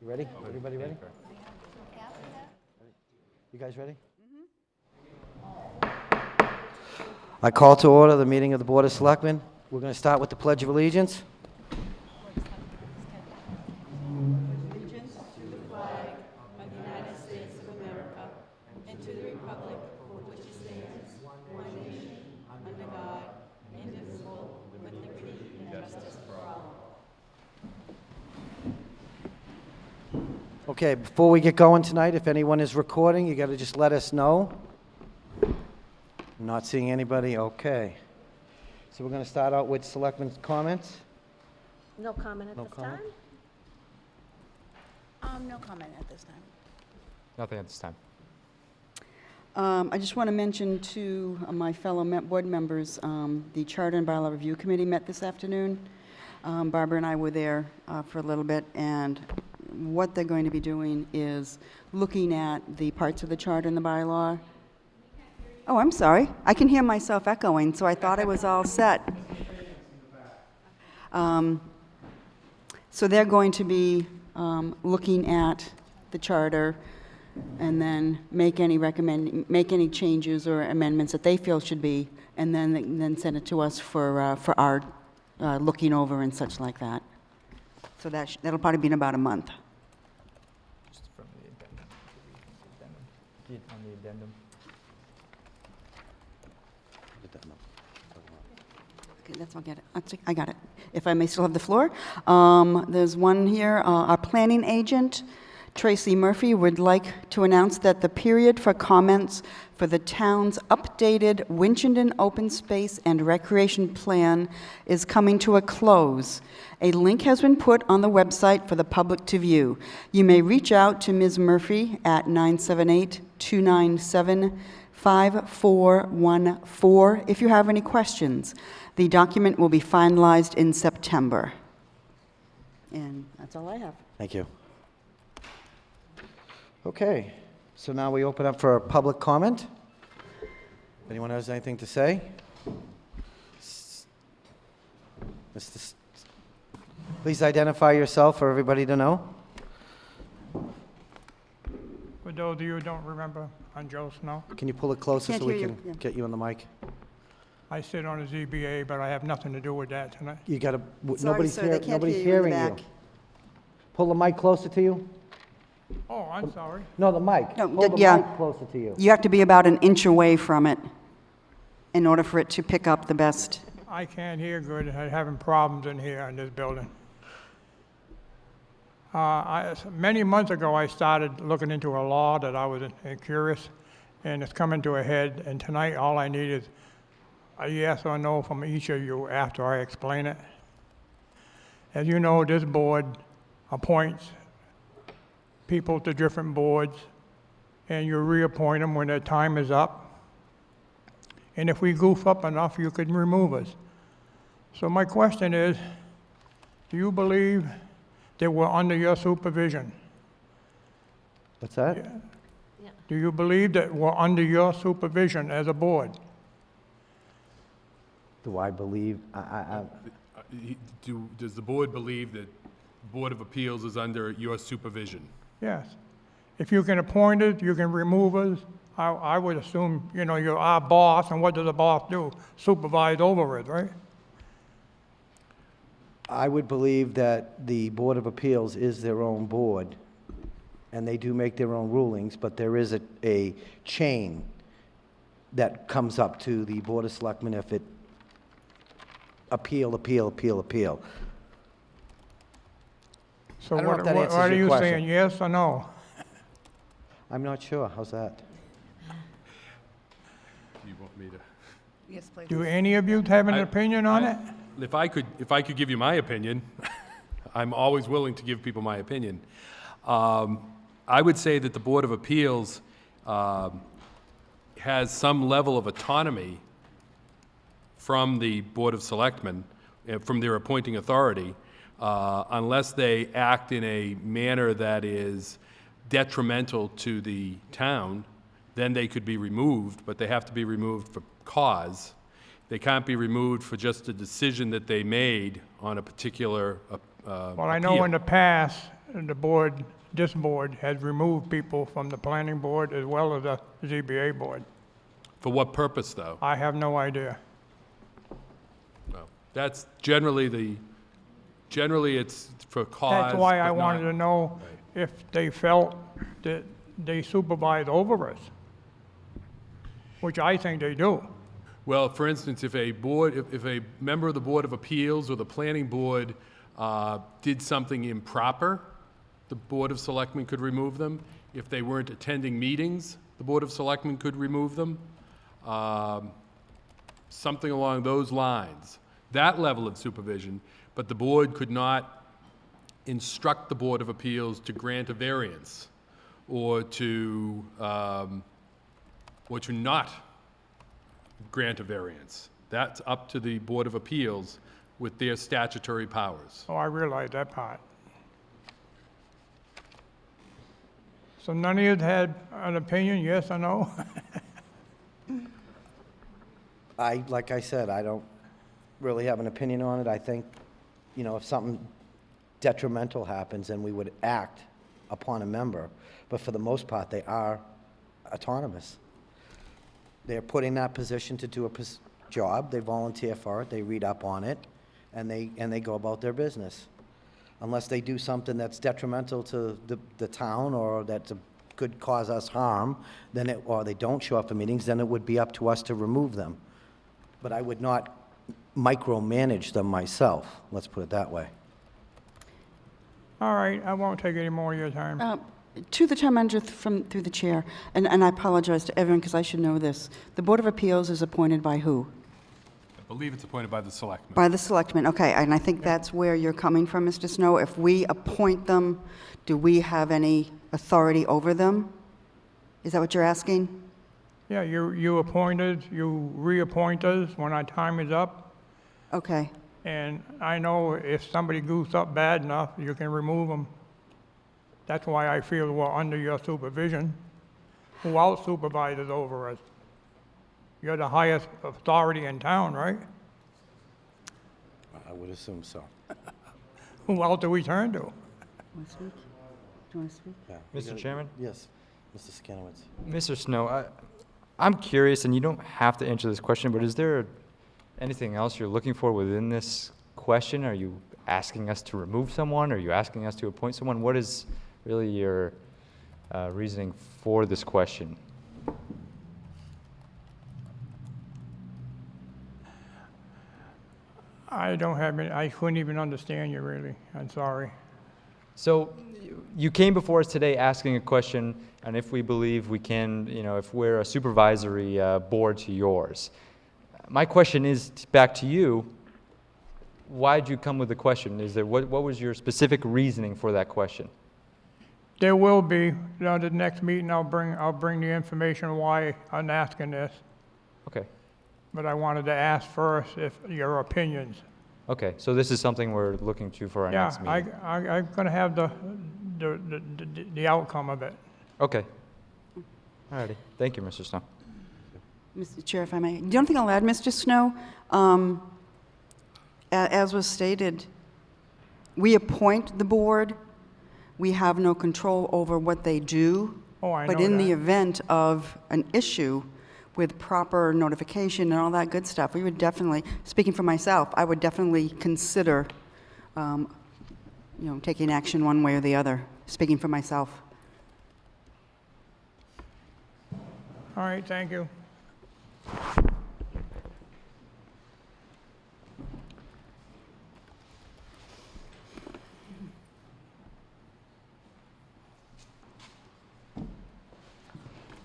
You ready? Everybody ready? You guys ready? I call to order the meeting of the Board of Selectmen. We're going to start with the Pledge of Allegiance. Allegiance to the flag of the United States of America and to the republic for which it stands, one nation, under God, indivisible, with liberty and justice for all. Okay, before we get going tonight, if anyone is recording, you got to just let us know. I'm not seeing anybody. Okay. So we're going to start out with Selectmen's comments. No comment at No this comment? time? No comment at this time. Nothing at this time. I just want to mention to my fellow board members, the Charter and Bylaw Review Committee met this afternoon. Barbara and I were there for a little bit, and what they're going to be doing is looking at the parts of the charter and the bylaw. Oh, I'm sorry. I can hear myself echoing, so I thought I was all set. So they're going to be looking at the charter and then make any changes or amendments that they feel should be, and then send it to us for our looking over and such like that. So that'll probably be in about a month. Just from the addendum. On the addendum. Okay, that's, I'll get it. I got it. If I may still have the floor. There's one here. Our planning agent, Tracy Murphy, would like to announce that the period for comments for the town's updated Winchendon Open Space and Recreation Plan is coming to a close. A link has been put on the website for the public to view. You may reach out to Ms. Murphy at 978-297-5414 if you have any questions. The document will be finalized in September. And that's all I have. Thank you. Okay, so now we open up for public comment. If anyone has anything to say? Please identify yourself for everybody to know. For those of you who don't remember, I'm Joe Snow. Can you pull it closer Can't so we hear can you, yeah. get you on the mic? I sit on the ZBA, but I have nothing to do with that tonight. You gotta, Sorry, nobody's sir, they can't nobody's hear you in the hearing back. you. Pull the mic closer to you. Oh, I'm sorry. No, the mic. No, Pull the yeah. mic closer to you. You have to be about an inch away from it in order for it to pick up the best. I can't hear good. I'm having problems in here in this building. Many months ago, I started looking into a law that I was curious, and it's coming to a head. And tonight, all I need is a yes or no from each of you after I explain it. As you know, this board appoints people to different boards, and you reappoint them when their time is up. And if we goof up enough, you can remove us. So my question is, do you believe that we're under your supervision? What's that? Yeah. Do you believe that we're under your supervision as a board? Do I believe, Does the board believe that Board of Appeals is under your supervision? Yes. If you can appoint us, you can remove us. I would assume, you're our boss, and what does the boss do? Supervise over it, right? I would believe that the Board of Appeals is their own board, and they do make their own rulings, but there is a chain that comes up to the Board of Selectmen if it appeal. So I don't know if that answers what are your you question. saying, yes or no? I'm not sure. How's that? Do you want me to? Yes, please. Do any of you have an opinion on it? If I could give you my opinion, I'm always willing to give people my opinion. I would say that the Board of Appeals has some level of autonomy from the Board of Selectmen, from their appointing authority, unless they act in a manner that is detrimental to the town, then they could be removed, but they have to be removed for cause. They can't be removed for just a decision that they made on a particular Well, I know appeal. in the past, the board, this board, has removed people from the planning board as well as the ZBA board. For what purpose, though? I have no idea. Well, that's generally it's for cause. That's why I but wanted not- to know if they felt that they supervise over us, which I think they do. Well, for instance, if a member of the Board of Appeals or the Planning Board did something improper, the Board of Selectmen could remove them. If they weren't attending meetings, the Board of Selectmen could remove them. Something along those lines. That level of supervision, but the board could not instruct the Board of Appeals to grant a variance or to not grant a variance. That's up to the Board of Appeals with their statutory powers. Oh, I realize that part. So none of you had an opinion, yes or no? Like I said, I don't really have an opinion on it. I think, if something detrimental happens, then we would act upon a member. But for the most part, they are autonomous. They're put in that position to do a job, they volunteer for it, they read up on it, and they go about their business. Unless they do something that's detrimental to the town or that could cause us harm, or they don't show up for meetings, then it would be up to us to remove them. But I would not micromanage them myself, let's put it that way. All right, I won't take any more of your time. To the town manager through the chair, and I apologize to everyone because I should know this. The Board of Appeals is appointed by who? I believe it's appointed by the Selectmen. By the Selectmen, okay, and I think that's where you're coming from, Mr. Snow. If we appoint them, do we have any authority over them? Is that what you're asking? Yeah, you appointed, you reappoint us when our time is up, Okay, and I know if somebody goofs up bad enough, you can remove them. That's why I feel we're under your supervision. Who else supervises over us? You're the highest authority in town, right? I would assume so. Who else do we turn to? want to speak? Do you want to speak? Yeah. Mr. Chairman? Yes, Mr. Skanowitz. Mr. Snow, I'm curious, and you don't have to answer this question, but is there anything else you're looking for within this question? Are you asking us to remove someone? Are you asking us to appoint someone? What is really your reasoning for this question? I don't have any, I couldn't even understand you really. I'm sorry. So you came before us today asking a question, and if we believe we can, if we're a supervisory board to yours. My question is back to you. Why'd you come with the question? What was your specific reasoning for that question? There will be, the next meeting, I'll bring the information why I'm asking this. Okay. But I wanted to ask first if your opinions. Okay, so this is something we're looking to for our Yeah, next meeting. I'm gonna have the outcome of it. Okay. Alrighty. Thank you, Mr. Snow. Mr. Chair, if I may. The only thing I'll add, Mr. Snow, as was stated, we appoint the board. We have no control over what they do. Oh, I know But in the that. event of an issue with proper notification and all that good stuff, we would definitely, speaking for myself, I would definitely consider, taking action one way or the other, speaking for myself. All right, thank you.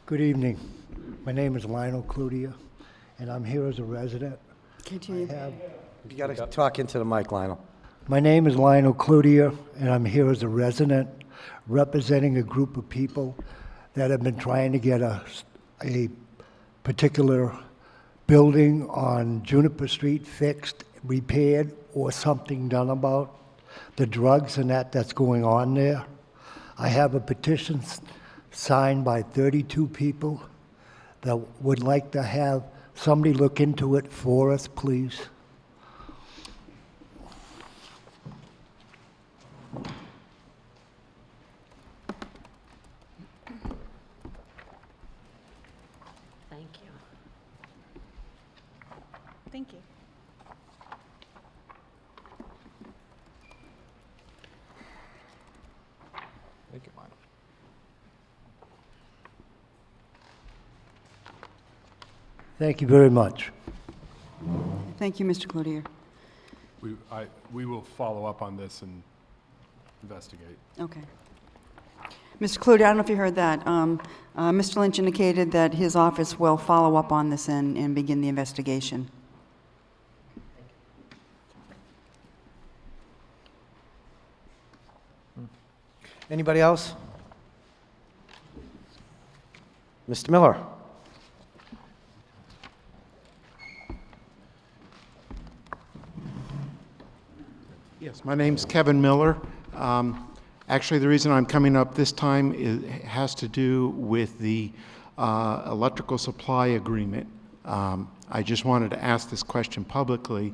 Good evening. My name is Lionel Cloutier, and I'm here as a resident. Can't hear you. You got to talk into the mic, Lionel. My name is Lionel Cloutier, and I'm here as a resident representing a group of people that have been trying to get a particular building on Juniper Street fixed, repaired, or something done about the drugs and that's going on there. I have a petition signed by 32 people that would like to have somebody look into it for us, please. Thank you very much. Thank you, Mr. Cloutier. We will follow up on this and investigate. Okay. Mr. Cloutier, I don't know if you heard that. Mr. Lynch indicated that his office will follow up on this and begin the investigation. Anybody else? Mr. Miller? Yes, my name's Kevin Miller. Actually, the reason I'm coming up this time has to do with the electrical supply agreement. I just wanted to ask this question publicly.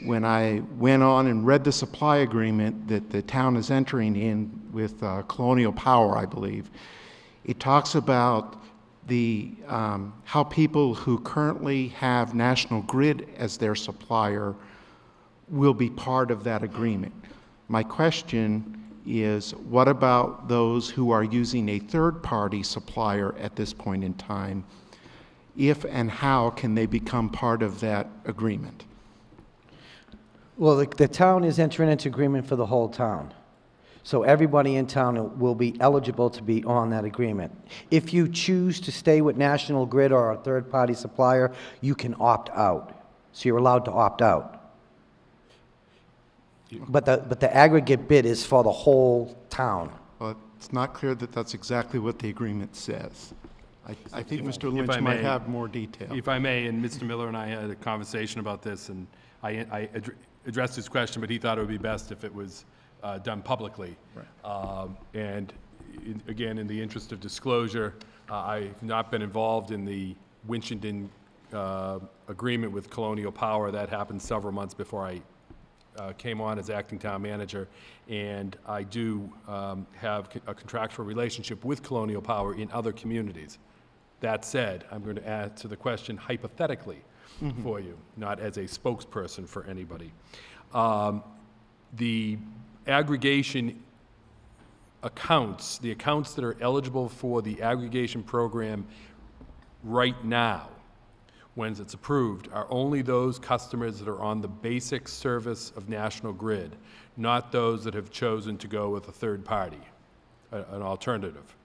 When I went on and read the supply agreement that the town is entering in with Colonial Power, I believe, it talks about the how people who currently have National Grid as their supplier will be part of that agreement. My question is, what about those who are using a third-party supplier at this point in time? If and how can they become part of that agreement? Well, the town is entering into agreement for the whole town. So everybody in town will be eligible to be on that agreement. If you choose to stay with National Grid or a third-party supplier, you can opt out. So you're allowed to opt out. But the aggregate bid is for the whole town. Well, it's not clear that that's exactly what the agreement says. I think Mr. If Lynch I might may, have more detail. If I may, and Mr. Miller and I had a conversation about this, and I addressed his question, but he thought it would be best if it was done publicly. Right. Again, in the interest of disclosure, I've not been involved in the Winchendon agreement with Colonial Power. That happened several months before I came on as acting town manager, and I do have a contractual relationship with Colonial Power in other communities. That said, I'm going to add to the question hypothetically for you, not as a spokesperson for anybody. The aggregation accounts, the accounts that are eligible for the aggregation program right now, when it's approved, are only those customers that are on the basic service of National Grid, not those that have chosen to go with a third party, an alternative.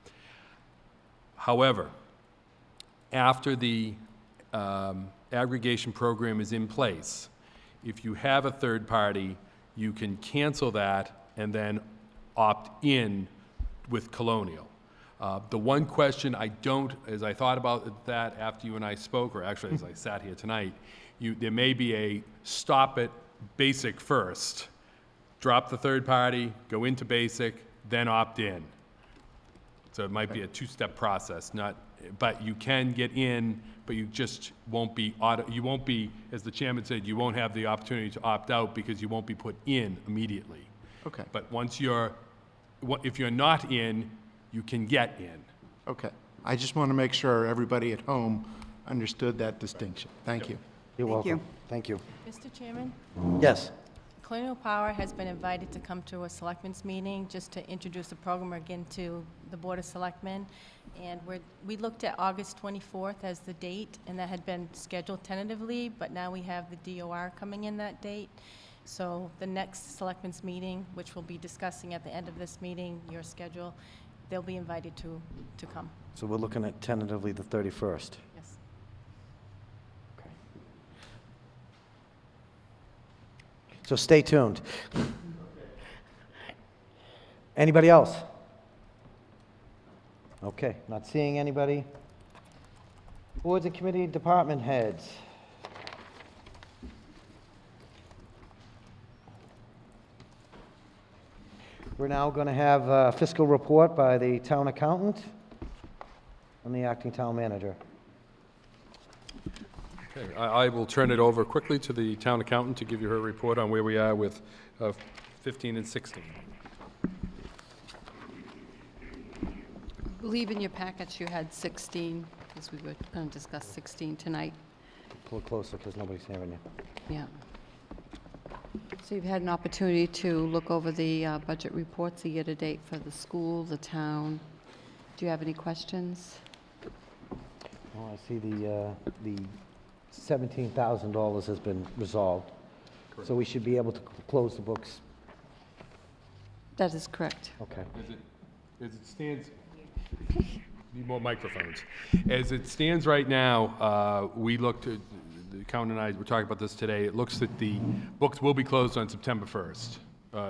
However, after the aggregation program is in place, if you have a third party, you can cancel that and then opt in with Colonial. The one question I don't, as I thought about that after you and I spoke, or actually as I sat here tonight, there may be a stop at basic first, drop the third party, go into basic, then opt in. So it might be a two-step process, but you can get in, but you just won't be, as the chairman said, you won't have the opportunity to opt out because you won't be put in immediately. Okay. But if you're not in, you can get in. Okay. I just want to make sure everybody at home understood that distinction. Thank you. You're Thank welcome. you. Thank you. Mr. Chairman, Yes. Colonial Power has been invited to come to a selectmen's meeting just to introduce the program again to the Board of Selectmen. And we looked at August 24th as the date, and that had been scheduled tentatively, but now we have the DOR coming in that date. So the next selectmen's meeting, which we'll be discussing at the end of this meeting, your schedule, they'll be invited to come. So we're looking at tentatively the 31st. Yes. Okay. So stay tuned. Anybody else? Okay, not seeing anybody. Boards and committee department heads. We're now going to have a fiscal report by the town accountant and the acting town manager. Okay, I will turn it over quickly to the town accountant to give you her report on where we are with 15 and 16. I believe in your packets you had 16, because we were going to discuss 16 tonight. Pull it closer because nobody's hearing you. Yeah. So you've had an opportunity to look over the budget reports, the year-to-date for the school, the town. Do you have any questions? Oh, I see the $17,000 has been resolved. So we should be able to close the books. That is correct. Okay. As it stands, need more microphones. As it stands right now, we looked at, the accountant and I were talking about this today, it looks that the books will be closed on September 1st.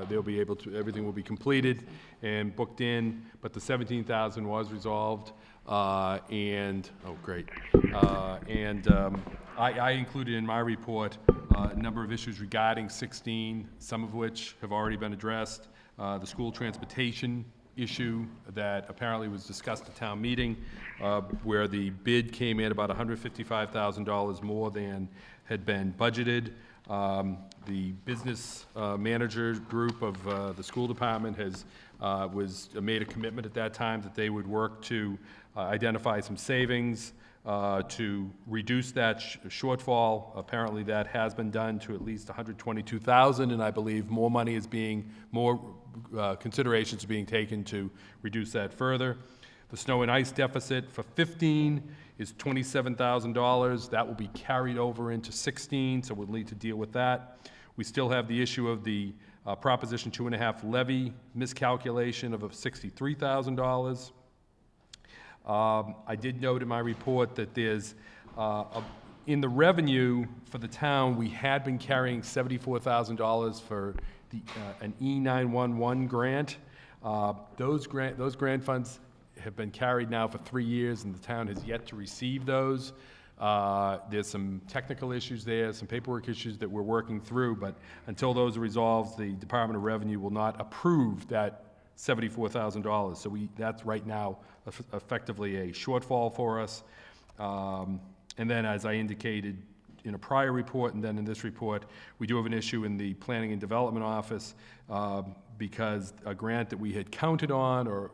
They'll be able to, everything will be completed and booked in, but the 17,000 was resolved, and, oh, great. I included in my report a number of issues regarding 16, some of which have already been addressed. The school transportation issue that apparently was discussed at town meeting, where the bid came in about $155,000 more than had been budgeted. The business manager group of the school department has made a commitment at that time that they would work to identify some savings to reduce that shortfall. Apparently that has been done to at least $122,000, and I believe more money is more considerations are being taken to reduce that further. The snow and ice deficit for 15 is $27,000. That will be carried over into 16, so we'll need to deal with that. We still have the issue of the Proposition 2.5 levy miscalculation of $63,000. I did note in my report that there's, in the revenue for the town, we had been carrying $74,000 for an E911 grant. Those grant funds have been carried now for 3 years, and the town has yet to receive those. There's some technical issues there, some paperwork issues that we're working through, but until those are resolved, the Department of Revenue will not approve that $74,000. So that's right now effectively a shortfall for us. And then, as I indicated in a prior report and then in this report, we do have an issue in the Planning and Development Office because a grant that we had counted on or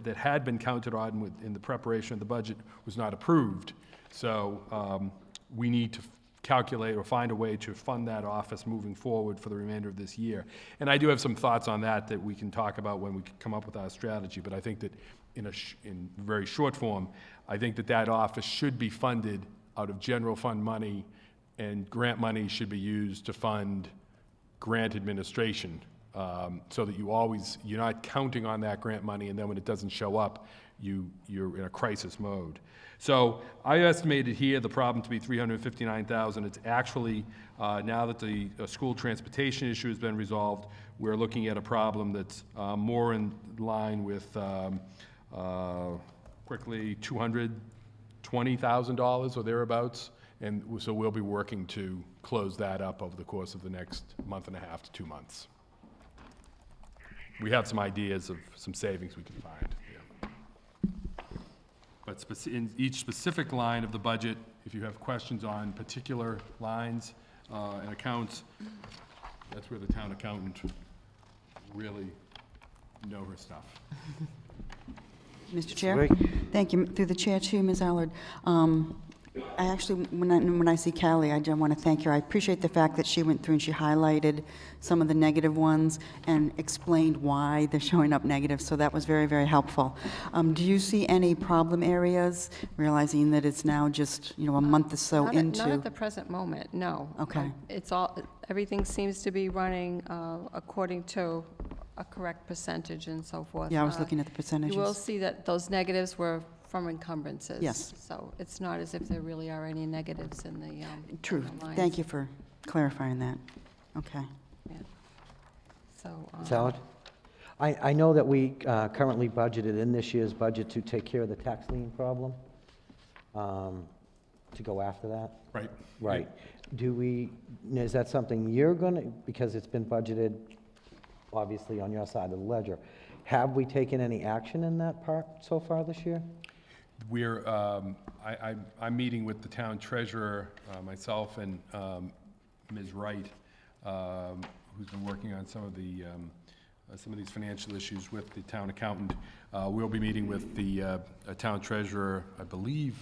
that had been counted on in the preparation of the budget was not approved. So we need to calculate or find a way to fund that office moving forward for the remainder of this year. And I do have some thoughts on that we can talk about when we come up with our strategy, but I think that in very short form, I think that office should be funded out of general fund money, and grant money should be used to fund grant administration, so that you're not counting on that grant money, and then when it doesn't show up, you're in a crisis mode. So I estimated here the problem to be $359,000. It's actually, now that the school transportation issue has been resolved, we're looking at a problem that's more in line with quickly $220,000 or thereabouts. And so we'll be working to close that up over the course of the next month and a half to 2 months. We have some ideas of some savings we can find. But in each specific line of the budget, if you have questions on particular lines and accounts, that's where the town accountant really know her stuff. Mr. Chair? Great. Thank you. Through the chair to Ms. Allard. I actually, when I see Callie, I want to thank her. I appreciate the fact that she went through and she highlighted some of the negative ones and explained why they're showing up negative, so that was very, very helpful. Do you see any problem areas, realizing that it's now just, a month or so into? Not at the present moment, no. Okay. Everything seems to be running according to a correct percentage and so forth. Yeah, I was looking at the percentages. You will see that those negatives were from encumbrances. Yes. So it's not as if there really are any negatives in the True. in the lines. Thank you for clarifying that. Okay. Yeah. So. Salad? I know that we currently budgeted in this year's budget to take care of the tax lien problem, to go after that. Right. Right. Is that something you're gonna, because it's been budgeted, obviously, on your side of the ledger, have we taken any action in that part so far this year? I'm meeting with the town treasurer, myself and Ms. Wright, who's been working on some of these financial issues with the town accountant. We'll be meeting with the town treasurer, I believe,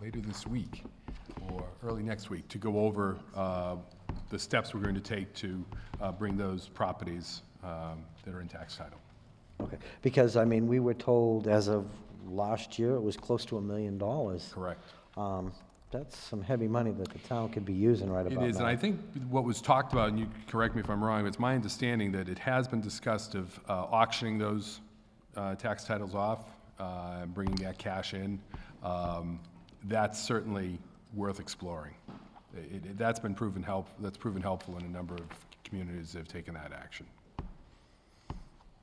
later this week or early next week to go over the steps we're going to take to bring those properties that are in tax title. Okay, because, we were told as of last year, it was close to $1 million. Correct. That's some heavy money that the town could be using right about now. It is, and I think what was talked about, and you can correct me if I'm wrong, it's my understanding that it has been discussed of auctioning those tax titles off, and bringing that cash in. That's certainly worth exploring. That's proven helpful in a number of communities that have taken that action.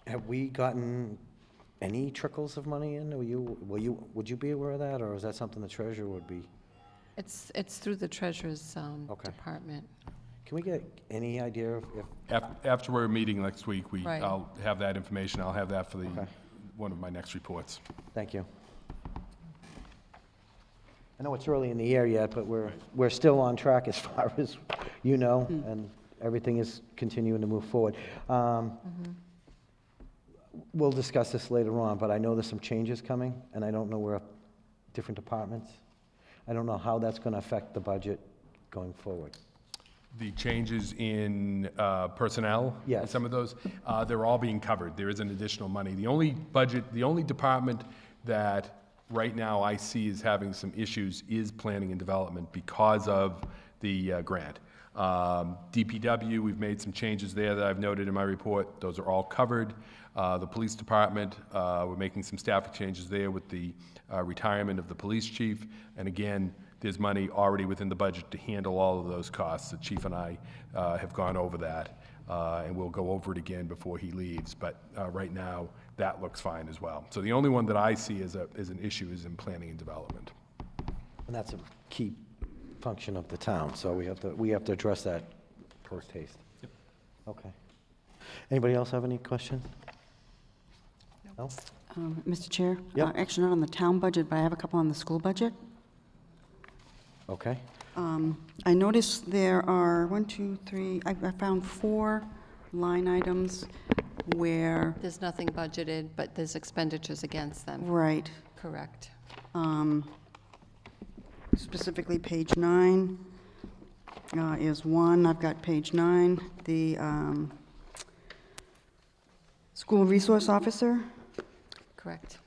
Have we gotten any trickles of money in? Would you be aware of that, or is that something the treasurer would be? It's through the treasurer's Okay. department. Can we get any idea of if, After we're meeting next week, Right. I'll have that information. I'll have that for Okay. one of my next reports. thank you. I know it's early in the year yet, but we're still on track as far as you know, and everything is continuing to move forward. We'll discuss this later on, but I know there's some changes coming, and I don't know where different departments. I don't know how that's going to affect the budget going forward. The changes in personnel? Yes. Some of those, they're all being covered. There isn't additional money. The only department that right now I see is having some issues is planning and development because of the grant. DPW, we've made some changes there that I've noted in my report. Those are all covered. The police department, we're making some staffing changes there with the retirement of the police chief. And again, there's money already within the budget to handle all of those costs. The chief and I have gone over that, and we'll go over it again before he leaves. But right now, that looks fine as well. So the only one that I see as an issue is in planning and development. And that's a key function of the town, so we have to address that post haste. Yep. Okay. Anybody else have any questions? No? Mr. Chair? Yep. Actually, not on the town budget, but I have a couple on the school budget. Okay. I noticed there are 1, 2, 3, I found 4 line items where, There's nothing budgeted, but there's expenditures against them. right, Correct. specifically page 9 is one. I've got page 9, the school resource officer, Correct.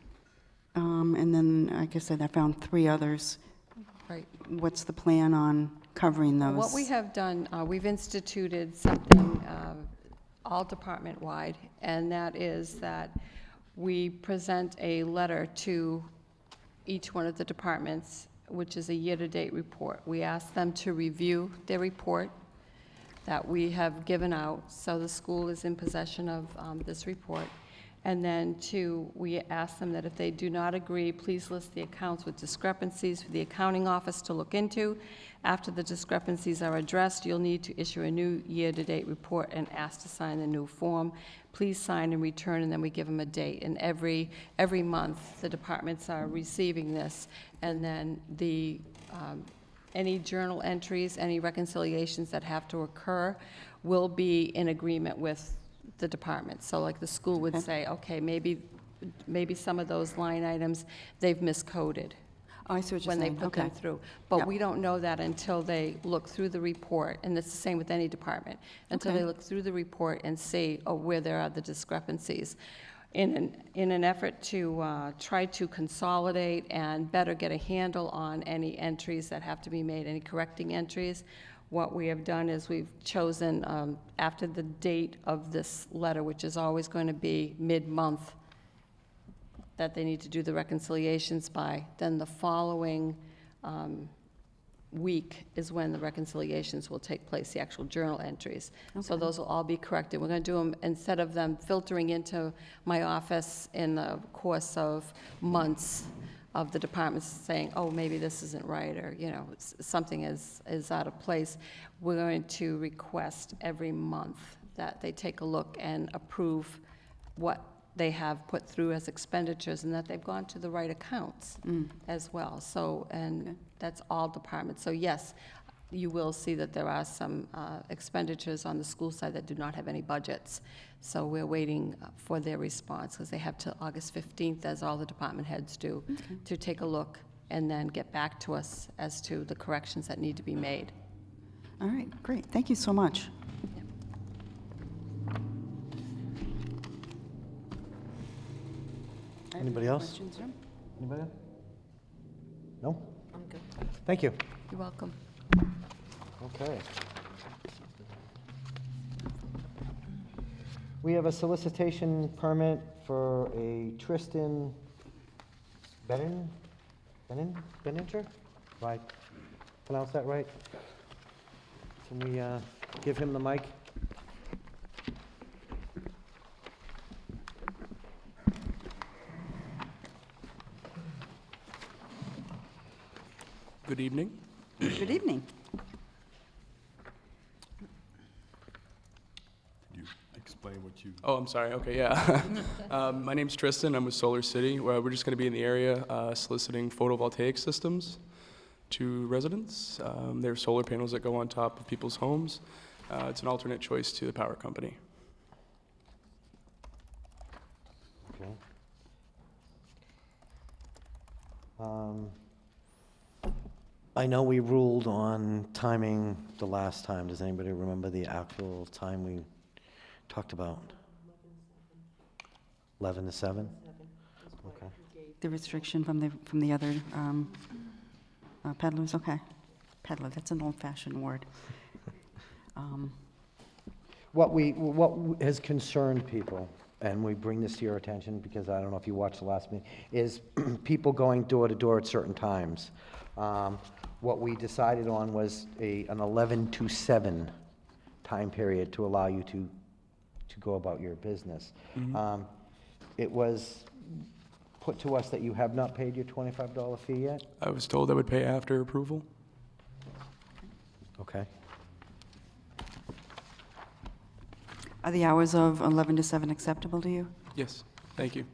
and then, like I said, I found 3 others. Right. What's the plan on covering those? What we have done, we've instituted something all department-wide, and that is that we present a letter to each one of the departments, which is a year-to-date report. We ask them to review their report that we have given out, so the school is in possession of this report. And then we ask them that if they do not agree, please list the accounts with discrepancies for the accounting office to look into. After the discrepancies are addressed, you'll need to issue a new year-to-date report and ask to sign the new form. Please sign and return, and then we give them a date. And every month, the departments are receiving this, and then any journal entries, any reconciliations that have to occur will be in agreement with the department. So like the school would say, okay, maybe some of those line items, they've miscoded Oh, I see what you're when they saying. put them Okay. through. But Yeah. we don't know that until they look through the report, and it's the same with any department, until Okay. they look through the report and see where there are the discrepancies. In an effort to try to consolidate and better get a handle on any entries that have to be made, any correcting entries, what we have done is we've chosen, after the date of this letter, which is always going to be mid-month, that they need to do the reconciliations by, then the following week is when the reconciliations will take place, the actual journal entries. So those will all be corrected. We're going to do them, instead of them filtering into my office in the course of months of the departments saying, oh, maybe this isn't right, or, something is out of place, we're going to request every month that they take a look and approve what they have put through as expenditures, and that they've gone to the right accounts as well. So, and that's all departments. So yes, you will see that there are some expenditures on the school side that do not have any budgets. So we're waiting for their response, because they have till August 15th, as all the department heads do, to take a look and then get back to us as to the corrections that need to be made. All right, great. Thank you so much. Anybody else? Questions, sir? Anybody else? No? I'm Thank you. You're welcome. Okay. We have a solicitation permit for a Tristan Benninger? If I pronounce that right? Can we give him the mic? Good evening. Good evening. Could you explain what you... Oh, I'm sorry. Okay, yeah. My name's Tristan. I'm with Solar City. We're just going to be in the area soliciting photovoltaic systems to residents. There are solar panels that go on top of people's homes. It's an alternate choice to the power company. Okay. I know we ruled on timing the last time. Does anybody remember the actual time we talked about? 11 to 7? Okay. The restriction from the other peddlers, okay. Peddler, that's an old-fashioned word. What has concerned people, and we bring this to your attention because I don't know if you watched the last meeting, is people going door to door at certain times. What we decided on was an 11 to 7 time period to allow you to go about your business. It was put to us that you have not paid your $25 fee yet? I was told I would pay after approval. Okay. Are the hours of 11 to 7 acceptable to you? Yes, thank you.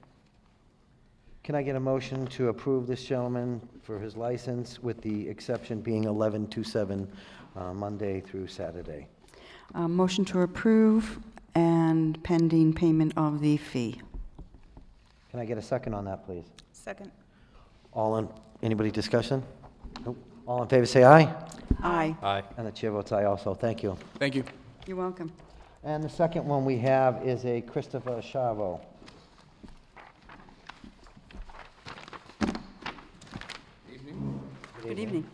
Can I get a motion to approve this gentleman for his license with the exception being 11 to 7, Monday through Saturday? Motion to approve and pending payment of the fee. Can I get a second on that, please? Second. Anybody discussion? Nope. All in favor, say aye. Aye. Aye. And the chair votes aye also. Thank you. Thank you. You're welcome. And the second one we have is a Christopher Chavo. Good evening.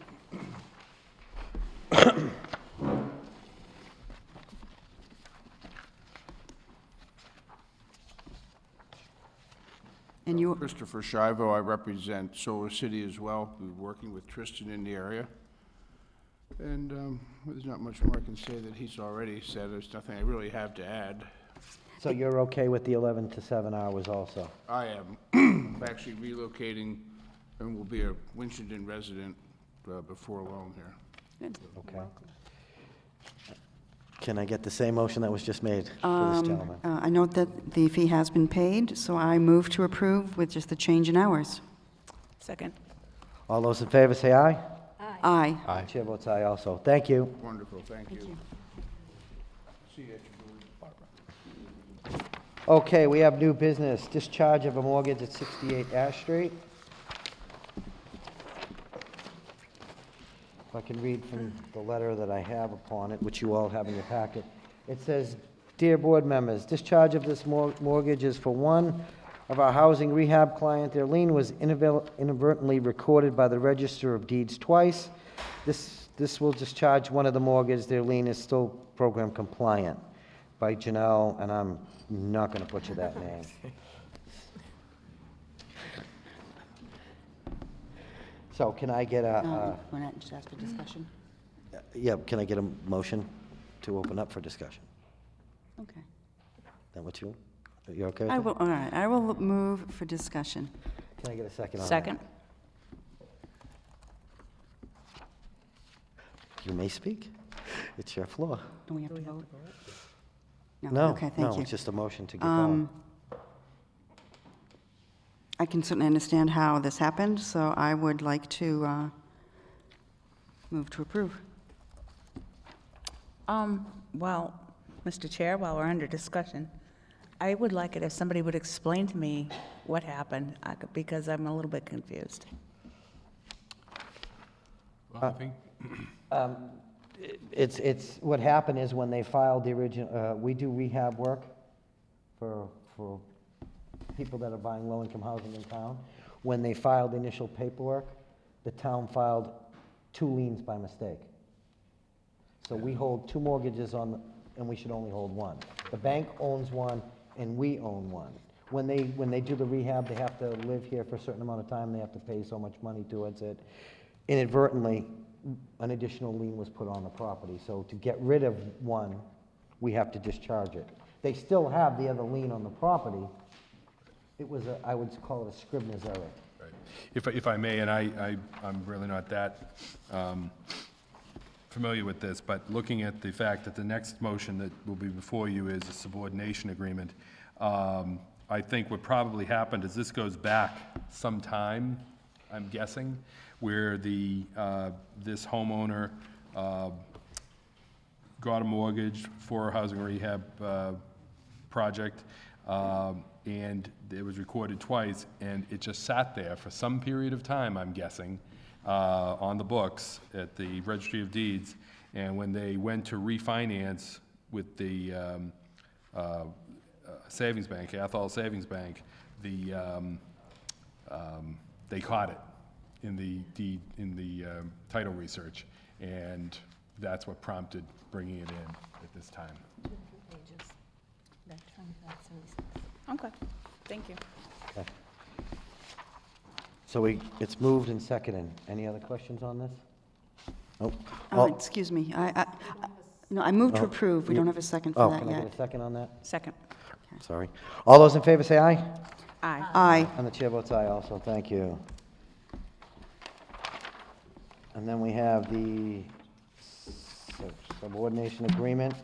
And you, Christopher Shivo, I represent Solar City as well. We're working with Tristan in the area. And there's not much more I can say that he's already said. There's nothing I really have to add. So you're okay with the 11 to 7 hours also? I am I'm actually relocating and will be a Winchendon resident before long here. good. Okay. Can I get the same motion that was just made for this gentleman? I note that the fee has been paid, so I move to approve with just the change in hours. Second. All those in favor, say aye. Aye. Aye. Chair votes aye also. Thank you. Wonderful, thank you. See you at your building. Okay, we have new business. Discharge of a mortgage at 68 Ash Street. If I can read from the letter that I have upon it, which you all have in your packet. It says, "Dear board members, discharge of this mortgage is for one of our housing rehab client. Their lien was inadvertently recorded by the Register of Deeds twice. This will discharge one of the mortgages. Their lien is still program compliant." By Janelle, and I'm not going to butcher that name. So can I get Want to just ask for discussion? yeah, can I get a motion to open up for discussion? Okay. Is that what you okay with I that? will, all right, I will move for discussion. Can I get a second on that? Second. You may speak. It's your floor. Do we have to vote? No, Okay, thank no, you. it's just a motion to get going. I can certainly understand how this happened, so I would like to move to approve. Well, Mr. Chair, while we're under discussion, I would like it if somebody would explain to me what happened, because I'm a little bit confused. Well, I think It's, what happened is when they filed the original, we do rehab work for people that are buying low-income housing in town. When they filed the initial paperwork, the town filed 2 liens by mistake. So we hold 2 mortgages on, and we should only hold 1. The bank owns 1, and we own 1. When they do the rehab, they have to live here for a certain amount of time, they have to pay so much money towards it. Inadvertently, an additional lien was put on the property, so to get rid of 1, we have to discharge it. They still have the other lien on the property. It was I would call it a Scribner's error. Right. If I may, and I'm really not that familiar with this, but looking at the fact that the next motion that will be before you is a subordination agreement, I think what probably happened is this goes back some time, I'm guessing, where this homeowner got a mortgage for a housing rehab project, and it was recorded twice, and it just sat there for some period of time, I'm guessing, on the books at the Registry of Deeds. And when they went to refinance with the savings bank, Athol Savings Bank, they caught it in the deed, in the title research, and that's what prompted bringing it in at this time. Okay, thank you. Okay. So it's moved and seconded. Any other questions on this? Nope. Excuse me, no, I moved to Oh, approve, we don't have a second for Oh, that can I get yet. a second on that? Second. Sorry. All those in favor say aye. Aye. Aye. And the chair votes aye also, thank you. And then we have the subordination agreement.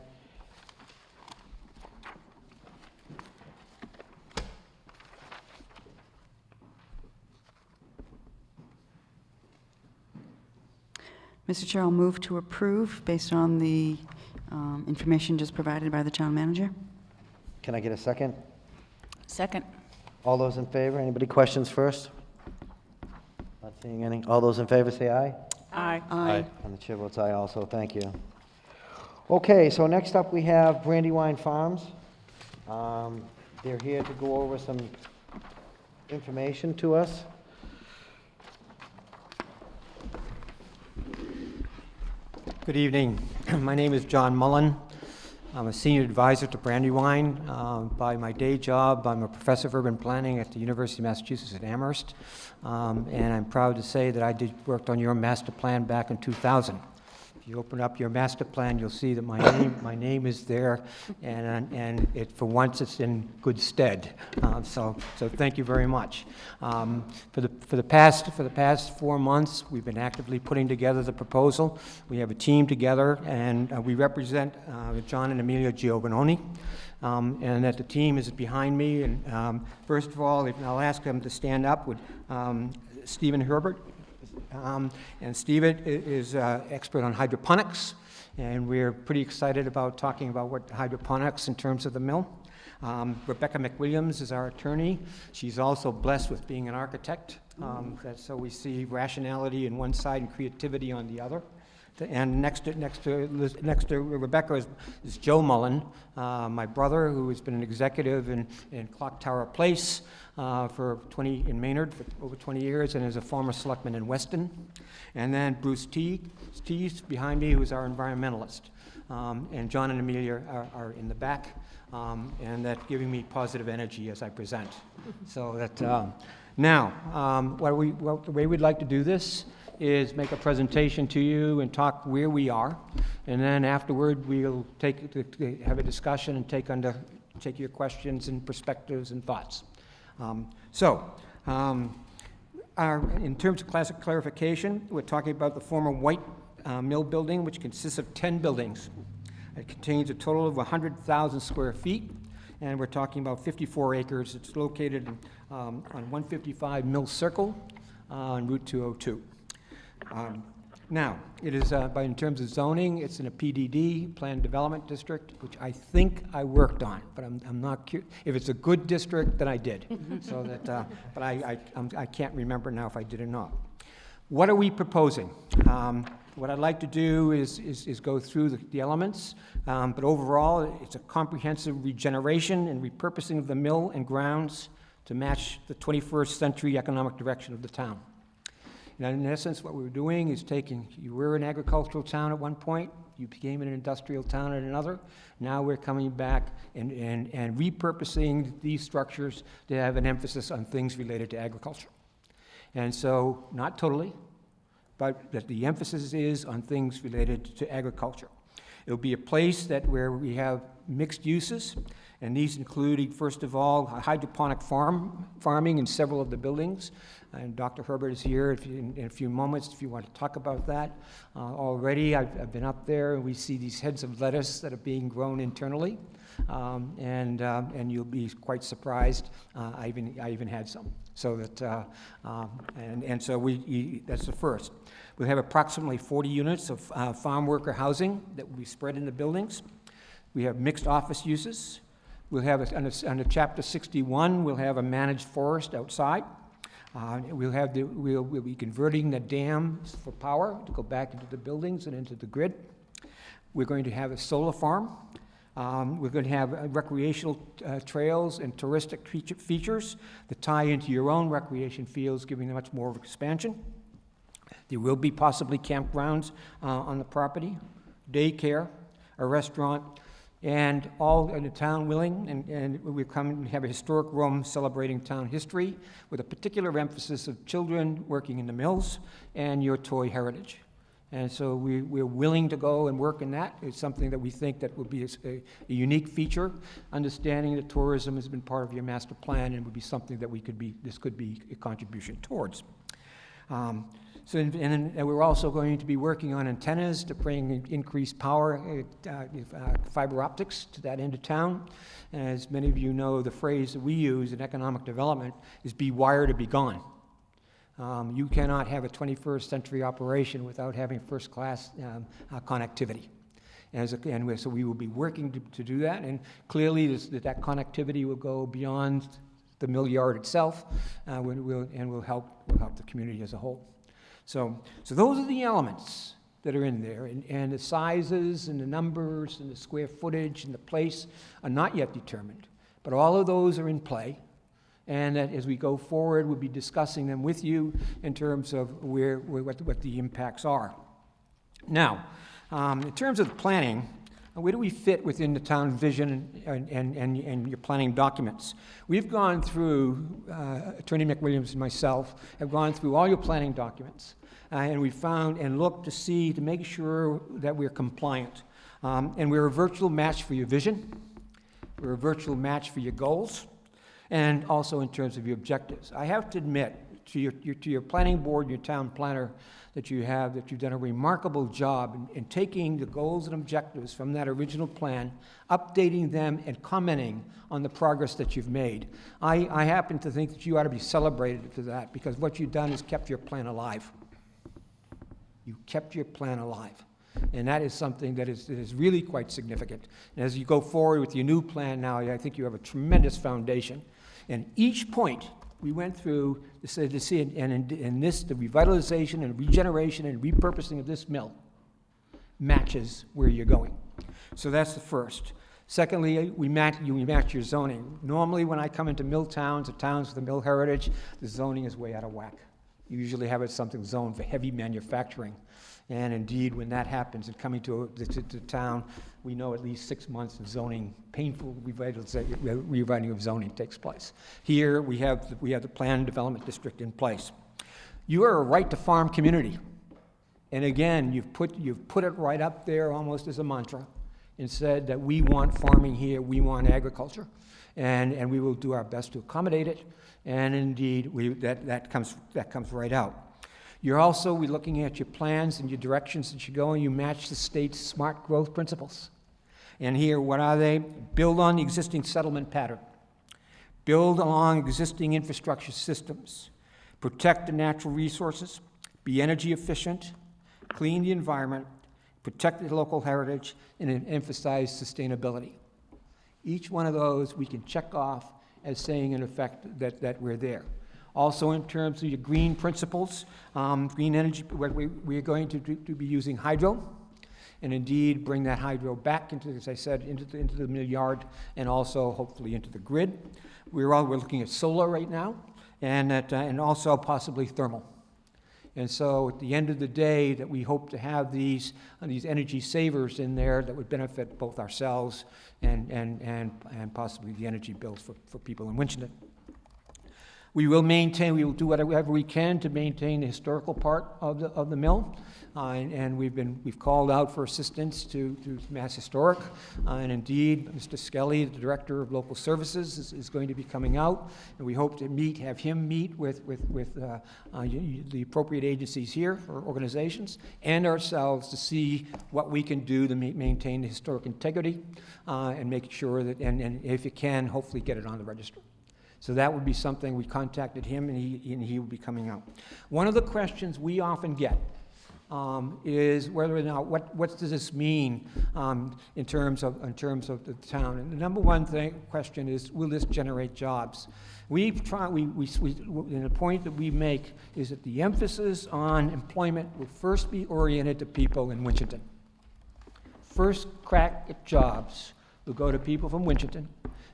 Mr. Chair, I'll move to approve based on the information just provided by the town manager. Can I get a second? Second. All those in favor? Anybody questions first? Not seeing any. All those in favor say aye. Aye. Aye. And the chair votes aye also, thank you. Okay, so next up we have Brandywine Farms. They're here to go over some information to us. Good evening. My name is John Mullen. I'm a senior advisor to Brandywine. By my day job, I'm a professor of urban planning at the University of Massachusetts at Amherst. And I'm proud to say that I worked on your master plan back in 2000. If you open up your master plan, you'll see that my name is there, and for once it's in good stead. So thank you very much. For the past 4 months, we've been actively putting together the proposal. We have a team together, and we represent John and Amelia Giovanoni, and that the team is behind me. And first of all, I'll ask them to stand up with Stephen Herbert. And Stephen is expert on hydroponics, and we're pretty excited about talking about what hydroponics in terms of the mill. Rebecca McWilliams is our attorney. She's also blessed with being an architect, so we see rationality on one side and creativity on the other. And next to Rebecca is Joe Mullen, my brother, who has been an executive in Clock Tower Place in Maynard for over 20 years, and is a former selectman in Weston. And then Bruce Tees behind me, who is our environmentalist. And John and Amelia are in the back, and that's giving me positive energy as I present. So that now, the way we'd like to do this is make a presentation to you and talk where we are, and then afterward we'll have a discussion and take your questions and perspectives and thoughts. In terms of classic clarification, we're talking about the former White Mill building, which consists of 10 buildings. It contains a total of 100,000 square feet, and we're talking about 54 acres. It's located on 155 Mill Circle on Route 202. Now, it is, in terms of zoning, it's in a PDD, Planned Development District, which I think I worked on, but I'm not if it's a good district, then I did. So that, but I can't remember now if I did or not. What are we proposing? What I'd like to do is go through the elements, but overall, it's a comprehensive regeneration and repurposing of the mill and grounds to match the 21st century economic direction of the town. And in essence, what we're doing is you were an agricultural town at one point, you became an industrial town at another. Now we're coming back and repurposing these structures to have an emphasis on things related to agriculture. And so, not totally, but that the emphasis is on things related to agriculture. It'll be a place where we have mixed uses, and these include, first of all, hydroponic farming in several of the buildings. And Dr. Herbert is here in a few moments if you want to talk about that. Already, I've been up there, and we see these heads of lettuce that are being grown internally, and you'll be quite surprised. I even had some. So that, that's the first. We'll have approximately 40 units of farm worker housing that will be spread in the buildings. We have mixed office uses. We'll have, under Chapter 61, we'll have a managed forest outside. We'll be converting the dams for power to go back into the buildings and into the grid. We're going to have a solar farm. We're going to have recreational trails and touristic features that tie into your own recreation fields, giving them much more of expansion. There will be possibly campgrounds on the property, daycare, a restaurant, and all in the town willing, and we come and have a historic room celebrating town history with a particular emphasis of children working in the mills and your toy heritage. And so we're willing to go and work in that. It's something that we think that would be a unique feature, understanding that tourism has been part of your master plan and would be something that this could be a contribution towards. And we're also going to be working on antennas to bring increased power, fiber optics to that end of town. As many of you know, the phrase that we use in economic development is be wired or be gone. You cannot have a 21st century operation without having first-class connectivity. So we will be working to do that, and clearly that connectivity will go beyond the mill yard itself, and will help the community as a whole. So those are the elements that are in there, and the sizes and the numbers and the square footage and the place are not yet determined, but all of those are in play. And that as we go forward, we'll be discussing them with you in terms of what the impacts are. Now, in terms of the planning, where do we fit within the town vision and your planning documents? We've gone through, Attorney McWilliams and myself have gone through all your planning documents, and we found and looked to make sure that we're compliant. And we're a virtual match for your vision. We're a virtual match for your goals, and also in terms of your objectives. I have to admit to your planning board, your town planner, that you've done a remarkable job in taking the goals and objectives from that original plan, updating them, and commenting on the progress that you've made. I happen to think that you ought to be celebrated for that, because what you've done is kept your plan alive. You kept your plan alive. And that is something that is really quite significant. And as you go forward with your new plan now, I think you have a tremendous foundation. And each point we went through to see, and in this, the revitalization and regeneration and repurposing of this mill matches where you're going. So that's the first. Secondly, we match your zoning. Normally, when I come into mill towns or towns with a mill heritage, the zoning is way out of whack. You usually have something zoned for heavy manufacturing. And indeed, when that happens and coming to town, we know at least 6 months of zoning, painful rewriting of zoning takes place. Here, we have the planned development district in place. You are a right to farm community. And again, you've put it right up there almost as a mantra and said that we want farming here, we want agriculture, and we will do our best to accommodate it. And indeed, that comes right out. We're looking at your plans and your directions that you go, and you match the state's smart growth principles. And here, what are they? Build on the existing settlement pattern. Build along existing infrastructure systems. Protect the natural resources. Be energy efficient. Clean the environment. Protect the local heritage, and emphasize sustainability. Each one of those we can check off as saying, in effect, that we're there. Also, in terms of your green principles, green energy, we are going to be using hydro, and indeed bring that hydro back into, as I said, into the mill yard, and also hopefully into the grid. We're looking at solar right now, and also possibly thermal. And so at the end of the day, that we hope to have these energy savers in there that would benefit both ourselves and possibly the energy bills for people in Winchendon. We will do whatever we can to maintain the historical part of the mill. And we've called out for assistance to Mass Historic. And indeed, Mr. Skelly, the Director of Local Services, is going to be coming out. And we hope to have him meet with the appropriate agencies here, or organizations, and ourselves to see what we can do to maintain the historic integrity and make sure that, and if it can, hopefully get it on the register. So that would be something. We contacted him, and he will be coming out. One of the questions we often get is whether or not what does this mean in terms of the town. And the number one question is, will this generate jobs? And the point that we make is that the emphasis on employment will first be oriented to people in Winchendon. First crack at jobs will go to people from Winchendon.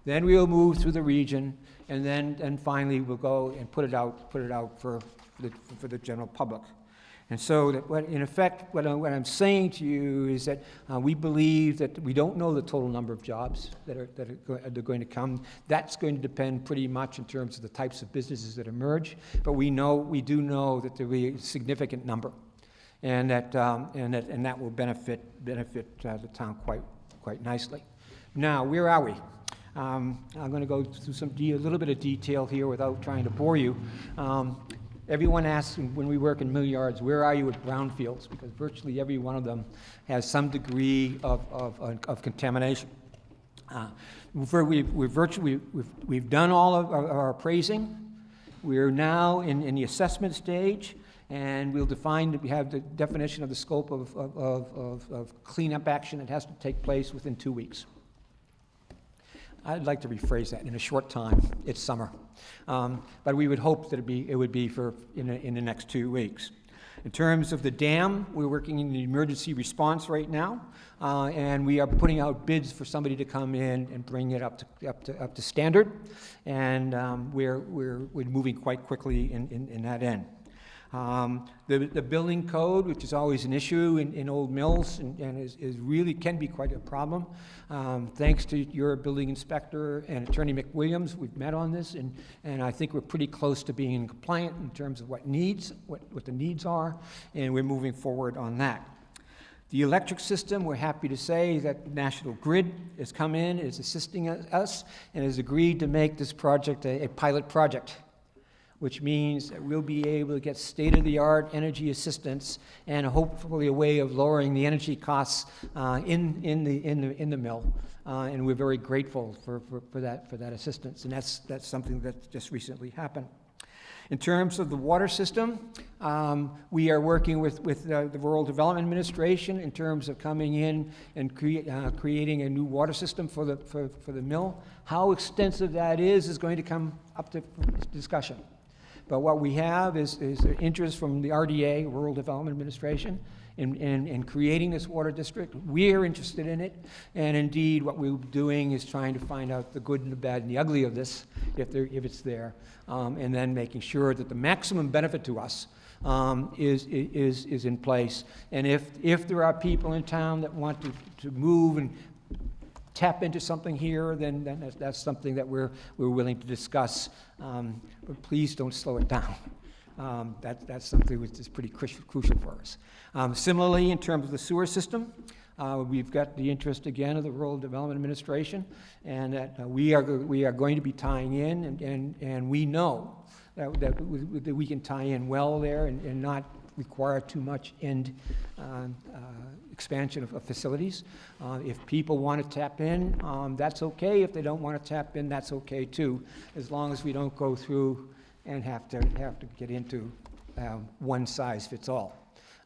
Then we'll move through the region, and finally we'll go and put it out for the general public. And so, in effect, what I'm saying to you is that we believe that we don't know the total number of jobs that are going to come. That's going to depend pretty much in terms of the types of businesses that emerge. But we do know that there will be a significant number, and that will benefit the town quite nicely. Now, where are we? I'm going to go through a little bit of detail here without trying to bore you. Everyone asks when we work in mill yards, where are you with brownfields? Because virtually every one of them has some degree of contamination. We've done all of our appraising. We're now in the assessment stage, and we have the definition of the scope of cleanup action that has to take place within 2 weeks. I'd like to rephrase that. In a short time, it's summer. But we would hope that it would be in the next 2 weeks. In terms of the dam, we're working in the emergency response right now, and we are putting out bids for somebody to come in and bring it up to standard, and we're moving quite quickly in that end. The building code, which is always an issue in old mills and is really can be quite a problem. Thanks to your building inspector and Attorney McWilliams, we've met on this, and I think we're pretty close to being compliant in terms of what the needs are, and we're moving forward on that. The electric system, we're happy to say that National Grid has come in, is assisting us, and has agreed to make this project a pilot project, which means that we'll be able to get state-of-the-art energy assistance and hopefully a way of lowering the energy costs in the mill. And we're very grateful for that assistance, and that's something that just recently happened. In terms of the water system, we are working with the Rural Development Administration in terms of coming in and creating a new water system for the mill. How extensive that is going to come up to discussion. But what we have is interest from the RDA, Rural Development Administration, in creating this water district. We're interested in it, and indeed what we're doing is trying to find out the good and the bad and the ugly of this, if it's there, and then making sure that the maximum benefit to us is in place. And if there are people in town that want to move and tap into something here, then that's something that we're willing to discuss. But please don't slow it down. That's something which is pretty crucial for us. Similarly, in terms of the sewer system, we've got the interest again of the Rural Development Administration, and that we are going to be tying in, and we know that we can tie in well there and not require too much expansion of facilities. If people want to tap in, that's okay. If they don't want to tap in, that's okay too, as long as we don't go through and have to get into one size fits all.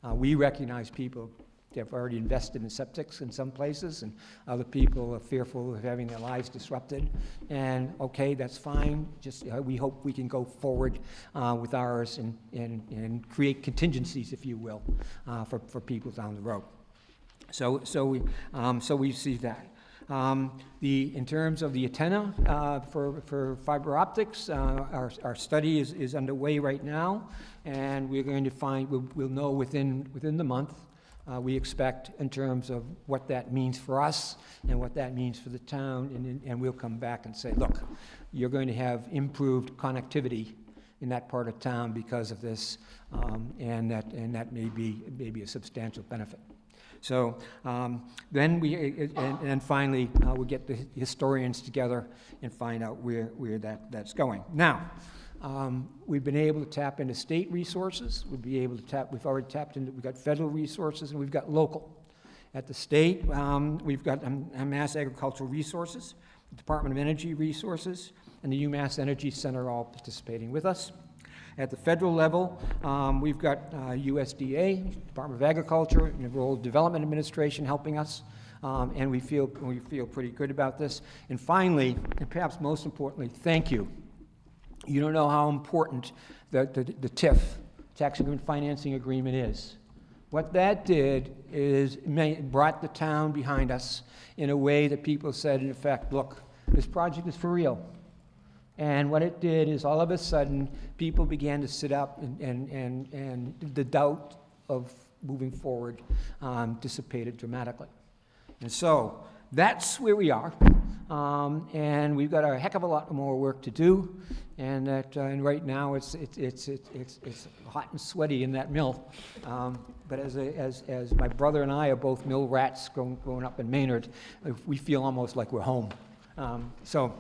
We recognize people that have already invested in septics in some places, and other people are fearful of having their lives disrupted. And okay, that's fine. Just we hope we can go forward with ours and create contingencies, if you will, for people down the road. So we see that. In terms of the antenna for fiber optics, our study is underway right now, and we're going to we'll know within the month, we expect, in terms of what that means for us and what that means for the town, and we'll come back and say, look, you're going to have improved connectivity in that part of town because of this, and that may be a substantial benefit. So then finally, we'll get the historians together and find out where that's going. Now, we've been able to tap into state resources. We've already tapped into, we've got federal resources, and we've got local. At the state, we've got Mass Agricultural Resources, the Department of Energy Resources, and the UMass Energy Center all participating with us. At the federal level, we've got USDA, Department of Agriculture, and the Rural Development Administration helping us, and we feel pretty good about this. And finally, and perhaps most importantly, thank you. You don't know how important the TIF, Tax Increment Financing Agreement, is. What that did is brought the town behind us in a way that people said, in effect, look, this project is for real. And what it did is all of a sudden, people began to sit up and the doubt of moving forward dissipated dramatically. And so that's where we are. And we've got a heck of a lot more work to do. And right now it's hot and sweaty in that mill. But as my brother and I are both mill rats growing up in Maynard, we feel almost like we're home. So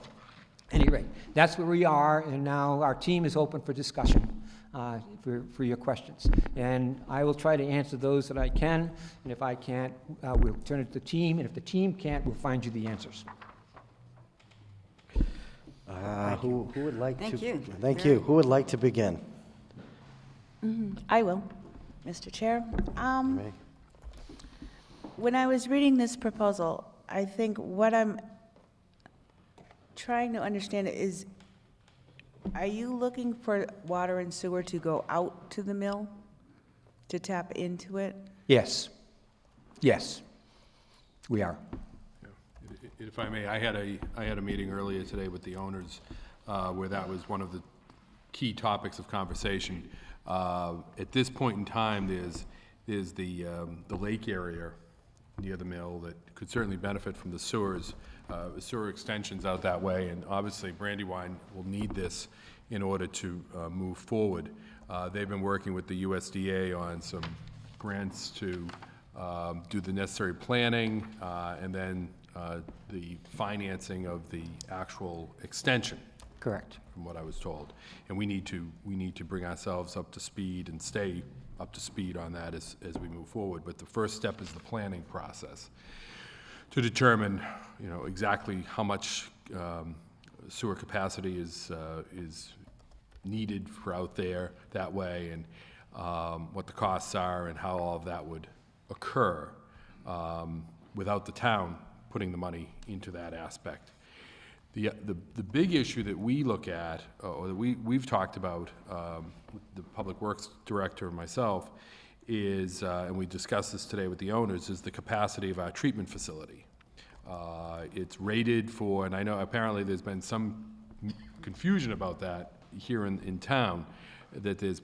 anyway, that's where we are, and now our team is open for discussion for your questions. And I will try to answer those that I can, and if I can't, we'll turn it to the team, and if the team can't, we'll find you the answers. Who would like to? Thank you. Thank you. Who would like to begin? I will, Mr. Chair. May. When I was reading this proposal, I think what I'm trying to understand is, are you looking for water and sewer to go out to the mill to tap into it? Yes. Yes, we are. If I may, I had a meeting earlier today with the owners where that was one of the key topics of conversation. At this point in time, there's the lake area near the mill that could certainly benefit from the sewers, sewer extensions out that way, and obviously Brandywine will need this in order to move forward. They've been working with the USDA on some grants to do the necessary planning and then the financing of the actual extension. Correct. From what I was told. And we need to bring ourselves up to speed and stay up to speed on that as we move forward. But the first step is the planning process to determine, exactly how much sewer capacity is needed for out there that way, and what the costs are and how all of that would occur without the town putting the money into that aspect. The big issue that we look at, or that we've talked about, with the Public Works Director and myself, is, and we discussed this today with the owners, is the capacity of our treatment facility. It's rated for, and I know apparently there's been some confusion about that here in town, that there's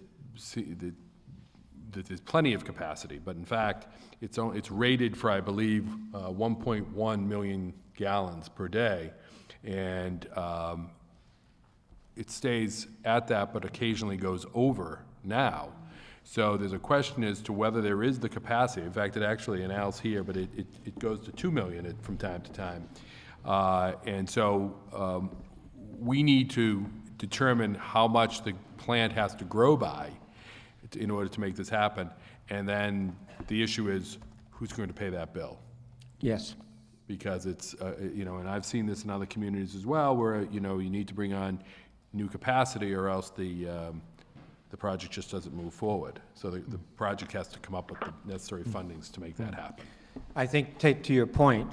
plenty of capacity, but in fact, it's rated for, I believe, 1.1 million gallons per day, and it stays at that, but occasionally goes over now. So there's a question as to whether there is the capacity. In fact, it actually, and Al's here, but it goes to 2 million from time to time. And so we need to determine how much the plant has to grow by in order to make this happen. And then the issue is, who's going to pay that bill? Yes. Because it's, and I've seen this in other communities as well, where, you need to bring on new capacity, or else the project just doesn't move forward. So the project has to come up with the necessary fundings to make that happen. I think, to your point,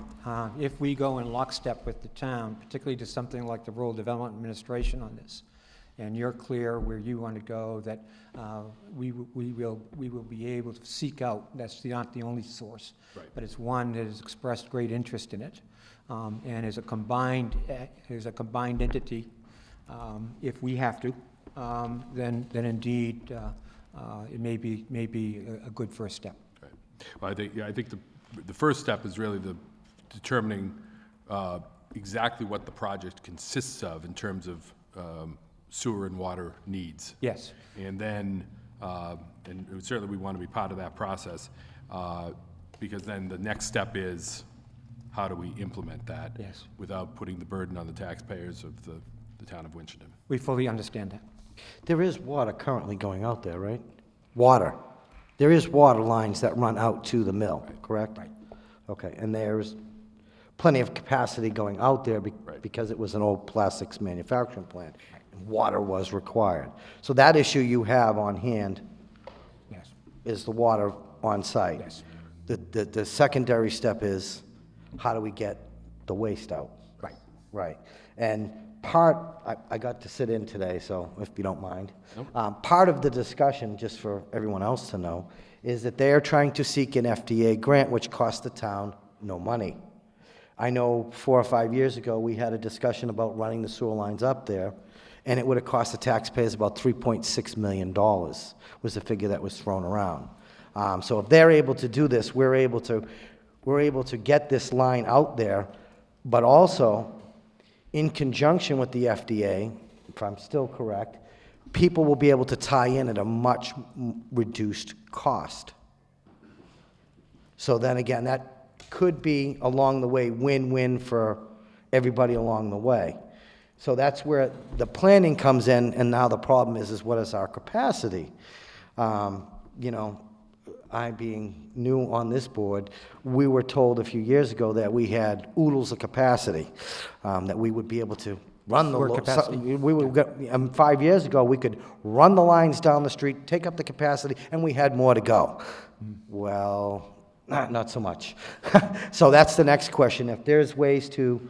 if we go in lockstep with the town, particularly to something like the Rural Development Administration on this, and you're clear where you want to go, that we will be able to seek out, that's not the only source, Right. but it's one that has expressed great interest in it, and is a combined entity. If we have to, then indeed it may be a good first step. Right. Well, I think the first step is really the determining exactly what the project consists of in terms of sewer and water needs. Yes. And then, and certainly we want to be part of that process, because then the next step is, how do we implement that? Yes. Without putting the burden on the taxpayers of the town of Winchendon? We fully understand that. There is water currently going out there, right? Water. There is water lines that run out to the mill, correct? Right. Okay, and there's plenty of capacity going out there because it was an old plastics manufacturing plant. And water was required. So that issue you have on hand Yes. is the water on site. Yes. The secondary step is, how do we get the waste out? Right. Right. And I got to sit in today, so if you don't mind. Nope. Part of the discussion, just for everyone else to know, is that they are trying to seek an FDA grant, which costs the town no money. I know 4 or 5 years ago, we had a discussion about running the sewer lines up there, and it would have cost the taxpayers about $3.6 million, was the figure that was thrown around. So if they're able to do this, we're able to get this line out there, but also, in conjunction with the FDA, if I'm still correct, people will be able to tie in at a much reduced cost. So then again, that could be along the way win-win for everybody along the way. So that's where the planning comes in, and now the problem is what is our capacity? I being new on this board, we were told a few years ago that we had oodles of capacity, that we would be able to run the Sewer capacity? we would get, 5 years ago, we could run the lines down the street, take up the capacity, and we had more to go. Well, not so much. So that's the next question. If there's ways to,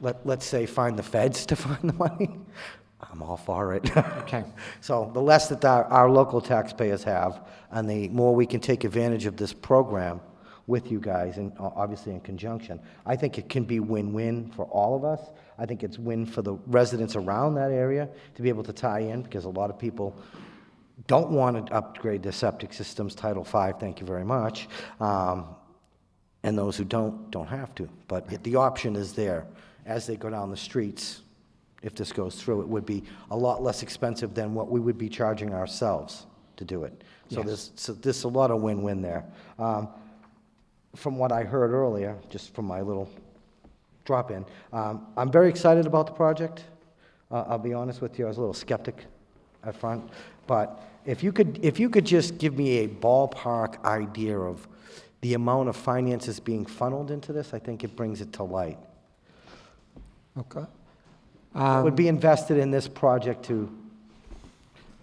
let's say, find the feds to find the money, I'm all for it. Okay. So the less that our local taxpayers have, and the more we can take advantage of this program with you guys, and obviously in conjunction, I think it can be win-win for all of us. I think it's win for the residents around that area to be able to tie in, because a lot of people don't want to upgrade their septic systems, Title V, thank you very much. And those who don't have to. But the option is there. As they go down the streets, if this goes through, it would be a lot less expensive than what we would be charging ourselves to do it. So Yes. there's a lot of win-win there. From what I heard earlier, just from my little drop-in, I'm very excited about the project. I'll be honest with you, I was a little skeptic at front. But if you could just give me a ballpark idea of the amount of finances being funneled into this, I think it brings it to light. Okay. Would be invested in this project to,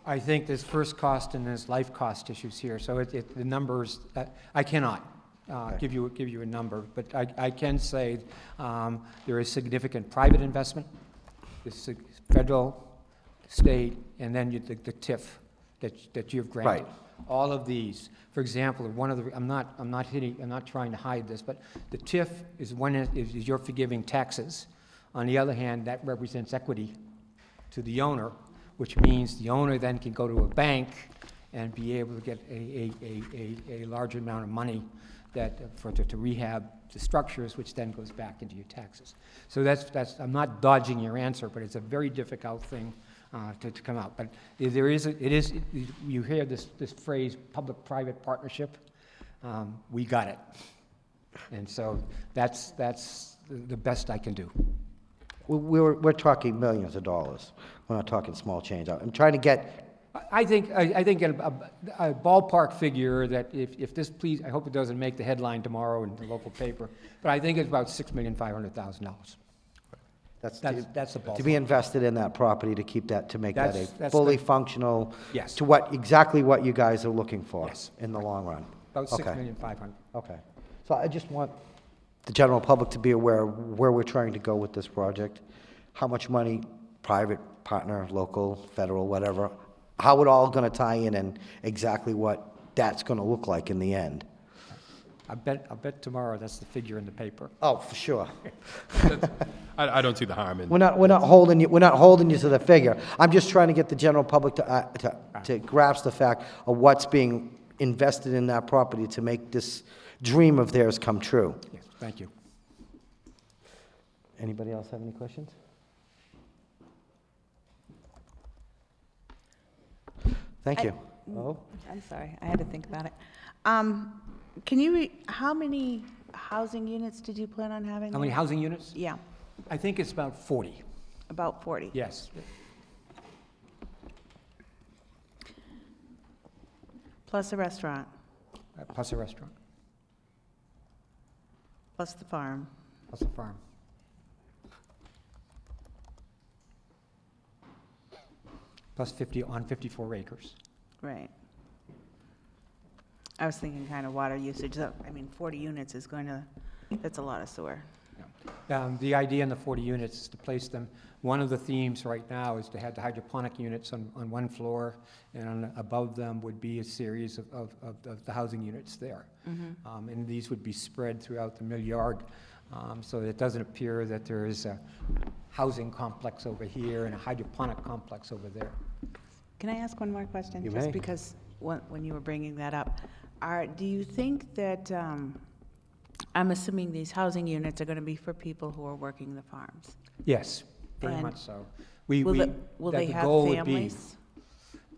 I think there's first cost and there's life cost issues here. So the numbers, I cannot give you a number, but I can say there is significant private investment, there's federal, state, and then the TIF that you've granted. Right. All of these. For example, one of the I'm not trying to hide this, but the TIF is you're forgiving taxes. On the other hand, that represents equity to the owner, which means the owner then can go to a bank and be able to get a large amount of money to rehab the structures, which then goes back into your taxes. So that's I'm not dodging your answer, but it's a very difficult thing to come out. But you hear this phrase, public-private partnership. We got it, and so that's the best I can do. we're talking millions of dollars. We're not talking small change. I'm trying to get, I think a ballpark figure that if this, please, I hope it doesn't make the headline tomorrow in the local paper, but I think it's about $6,500,000. That's the ballpark. to be invested in that property to keep that, to make that a fully functional, Yes. to exactly what you guys are looking for Yes. in the long run. About Okay. $6,500,000. Okay. So I just want the general public to be aware of where we're trying to go with this project, how much money private partner, local, federal, whatever, how it all going to tie in and exactly what that's going to look like in the end. I'll bet tomorrow that's the figure in the paper. Oh, for sure. I don't see the harm in. We're not holding you to the figure. I'm just trying to get the general public to grasp the fact of what's being invested in that property to make this dream of theirs come true. Yes, thank you. Anybody else have any questions? Thank you. Oh, I'm sorry, I had to think about it. How many housing units did you plan on having? How many there? housing units? Yeah, I think it's about 40. about 40. Yes. Plus a restaurant, Plus a restaurant, plus the farm. plus a farm. Plus 54 acres. Right. I was thinking kind of water usage. I mean, 40 units is that's a lot of sewer. The idea in the 40 units is to place them, one of the themes right now is to have the hydroponic units on one floor, and above them would be a series of the housing units there. And these would be spread throughout the mill yard, so it doesn't appear that there is a housing complex over here and a hydroponic complex over there. Can I ask one more question? You Just may. because when you were bringing that up, do you think that, I'm assuming these housing units are going to be for people who are working the farms? Yes, very And much so. Will they have families?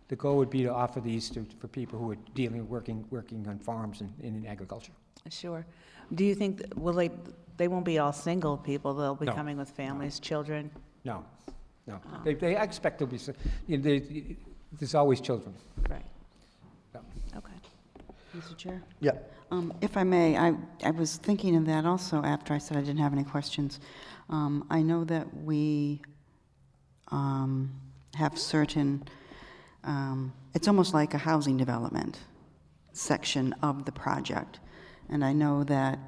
The goal would be to offer these for people who are working on farms and in agriculture. Sure. Do you think, they won't be all single people, they'll be No. coming with families, children? No. They expect there'll be, there's always children. Right. Yeah. Okay. Mr. Chair? yeah. If I may, I was thinking of that also after I said I didn't have any questions. I know that we have certain, it's almost like a housing development section of the project. And I know that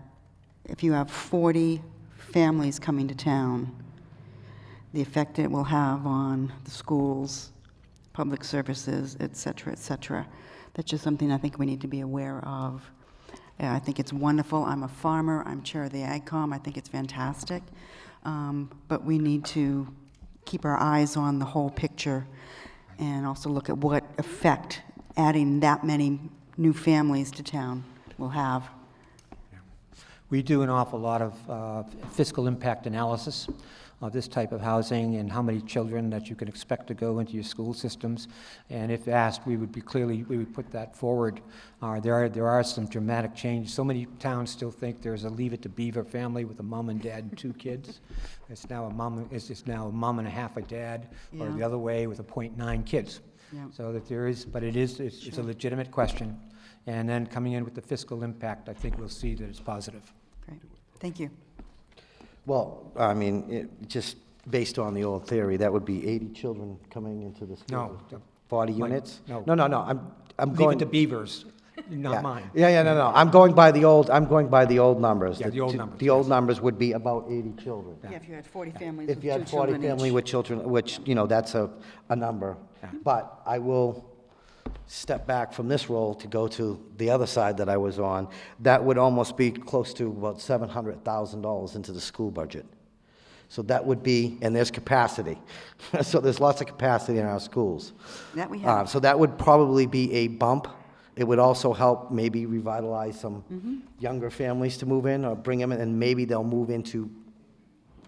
if you have 40 families coming to town, the effect it will have on the schools, public services, et cetera, that's just something I think we need to be aware of. I think it's wonderful. I'm a farmer. I'm chair of the AgCom. I think it's fantastic. But we need to keep our eyes on the whole picture and also look at what effect adding that many new families to town will have. We do an awful lot of fiscal impact analysis of this type of housing and how many children that you can expect to go into your school systems. And if asked, we would put that forward. There are some dramatic changes. So many towns still think there's a Leave It to Beaver family with a mom and dad and 2 kids. It's now a mom and a half a dad, or the other way with 0.9 kids. Yeah. So that there is, but it's a legitimate question. And then coming in with the fiscal impact, I think we'll see that it's positive. Great. Thank you. Well, I mean, just based on the old theory, that would be 80 children coming into the school. No. 40 units? No. No. I'm Leave going it to beavers, not mine. No. I'm going by the old numbers. Yeah, the old numbers, The old numbers would be about 80 children. Yeah, if you had 40 families If with you 2 had 40 children family each. with children, which, that's a number. Yeah. But I will step back from this role to go to the other side that I was on. That would almost be close to about $700,000 into the school budget. So that would be, and there's capacity. So there's lots of capacity in our schools. That we have. So that would probably be a bump. It would also help maybe revitalize some younger families to move in or bring them in, and maybe they'll move into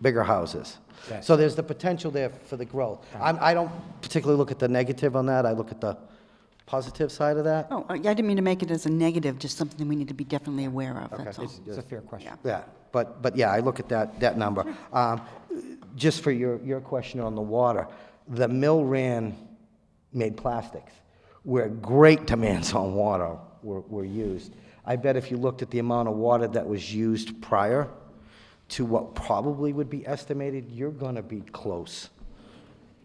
bigger houses. Yes. So there's the potential there for the growth. I don't particularly look at the negative on that. I look at the positive side of that. Oh, I didn't mean to make it as a negative, just something we need to be definitely aware of, that's all. It's a fair question. Yeah, but yeah, I look at that number. Just for your question on the water, the mill made plastics, where great demands on water were used. I bet if you looked at the amount of water that was used prior to what probably would be estimated, you're going to be close.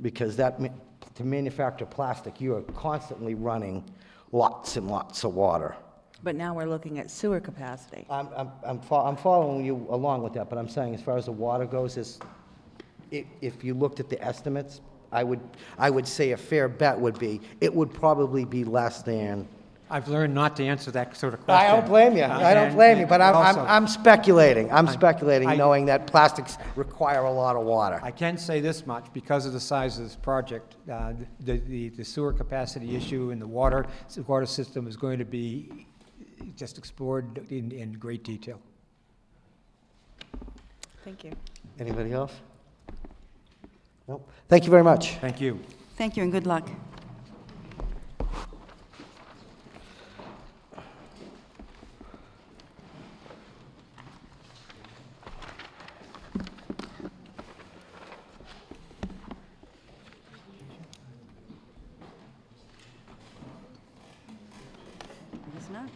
Because to manufacture plastic, you are constantly running lots and lots of water. But now we're looking at sewer capacity. I'm following you along with that, but I'm saying as far as the water goes, if you looked at the estimates, I would say a fair bet would be, it would probably be less than. I've learned not to answer that sort of question. I don't blame you, I don't blame you, but I'm speculating, knowing that plastics require a lot of water. I can say this much, because of the size of this project, the sewer capacity issue in the water system is going to be just explored in great detail. Thank you. Anybody else? Nope. Thank you very much. Thank you. Thank you and good luck. It's not.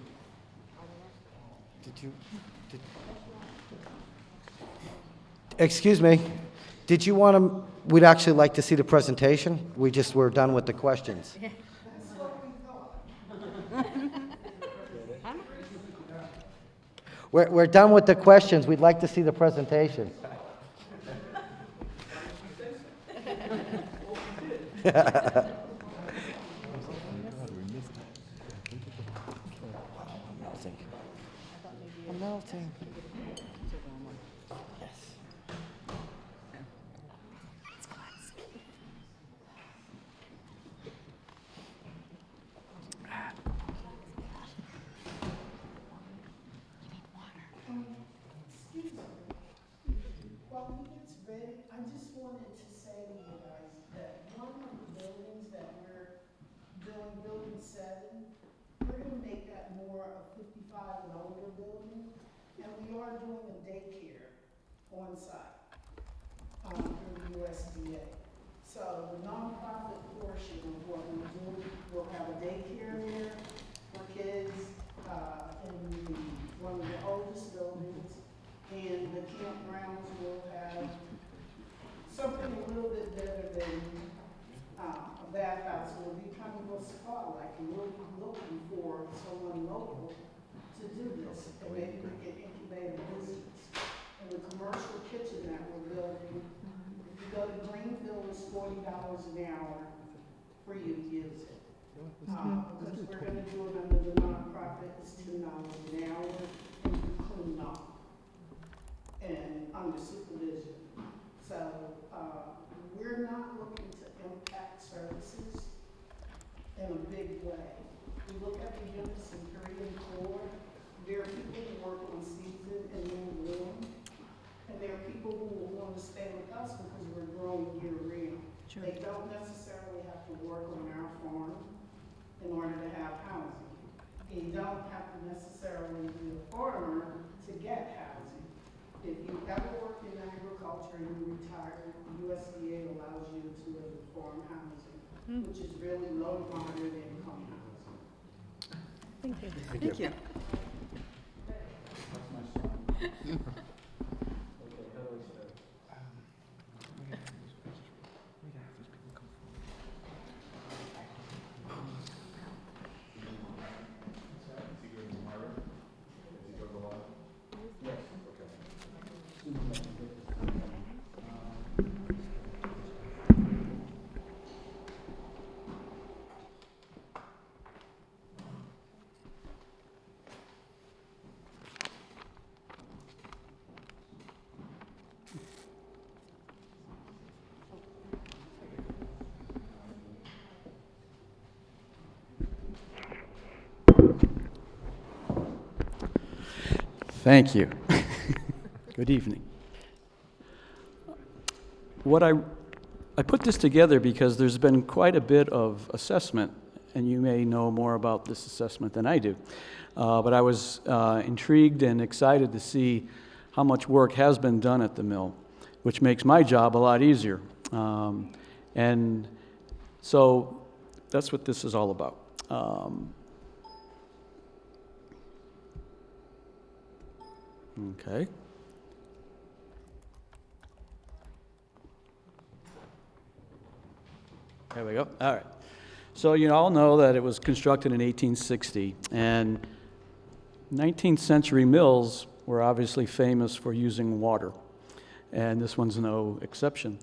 Excuse me, did you want to, we'd actually like to see the presentation. We're done with the questions. We're done with the questions. We'd like to see the presentation. I'm melting. While he gets ready, I just wanted to say to you guys that one of the buildings that we're doing, Building 7, we're gonna make that more a 55 and older building, and we are doing a daycare on site, through the USDA. So the nonprofit portion of what we do, we'll have a daycare there for kids, in one of the oldest buildings. And the campgrounds will have something a little bit better than a bathhouse. It will be kind of a spa-like, and we'll be looking for someone local to do this, and maybe we can incubate a business. And the commercial kitchen that we're building, if you go to Greenfield, it's $40 an hour for you to use it. Because we're going to do it under the nonprofit, it's $10 an hour, and you clean up and under supervision. So we're not looking to impact services in a big way. We look at the units in 3 and 4. There are people who work on season and then room, and there are people who will want to stay with us because we're growing year round. Sure. They don't necessarily have to work on our farm in order to have housing. And you don't have to necessarily be a farmer to get housing. If you ever work in agriculture and you retire, the USDA allows you to live in farm housing, which is really low to moderate income housing. Thank you. Thank you. Thank you. Good evening. I put this together because there's been quite a bit of assessment, and you may know more about this assessment than I do. But I was intrigued and excited to see how much work has been done at the mill, which makes my job a lot easier. And so that's what this is all about. Okay. There we go. All right. So you all know that it was constructed in 1860, and 19th century mills were obviously famous for using water. and this one's no exception.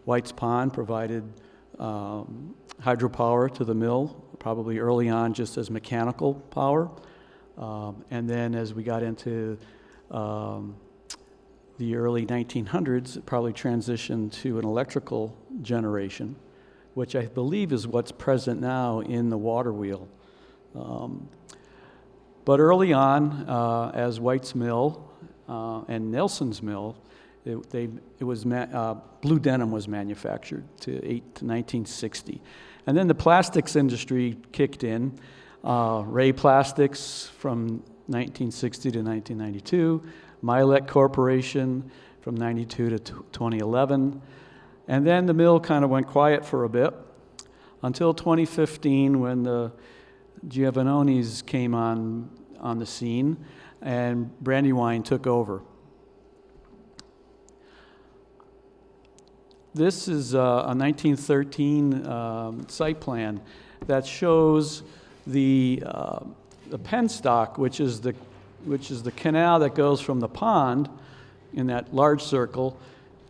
White's Pond provided hydropower to the mill, probably early on just as mechanical power. And then as we got into the early 1900s, it probably transitioned to an electrical generation, which I believe is what's present now in the water wheel. But early on, as White's Mill and Nelson's Mill, blue denim was manufactured to 1960. And then the plastics industry kicked in. Ray Plastics from 1960 to 1992, Milet Corporation from 92 to 2011. And then the mill kind of went quiet for a bit until 2015 when the Giovanonis came on the scene and Brandywine took over. This is a 1913 site plan that shows the penstock, which is the canal that goes from the pond in that large circle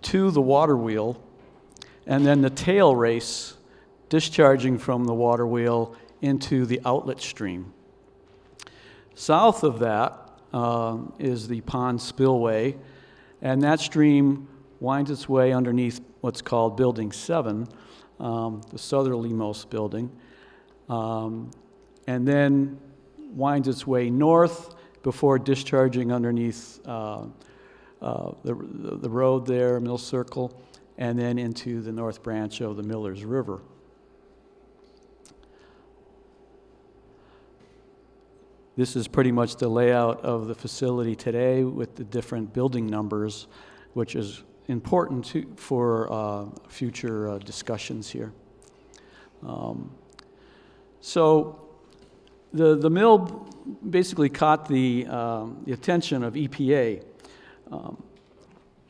to the water wheel, and then the tail race discharging from the water wheel into the outlet stream. South of that is the pond spillway, and that stream winds its way underneath what's called Building 7, the southerlymost building, and then winds its way north before discharging underneath the road there, Mill Circle, and then into the north branch of the Millers River. This is pretty much the layout of the facility today with the different building numbers, which is important for future discussions here. So the mill basically caught the attention of EPA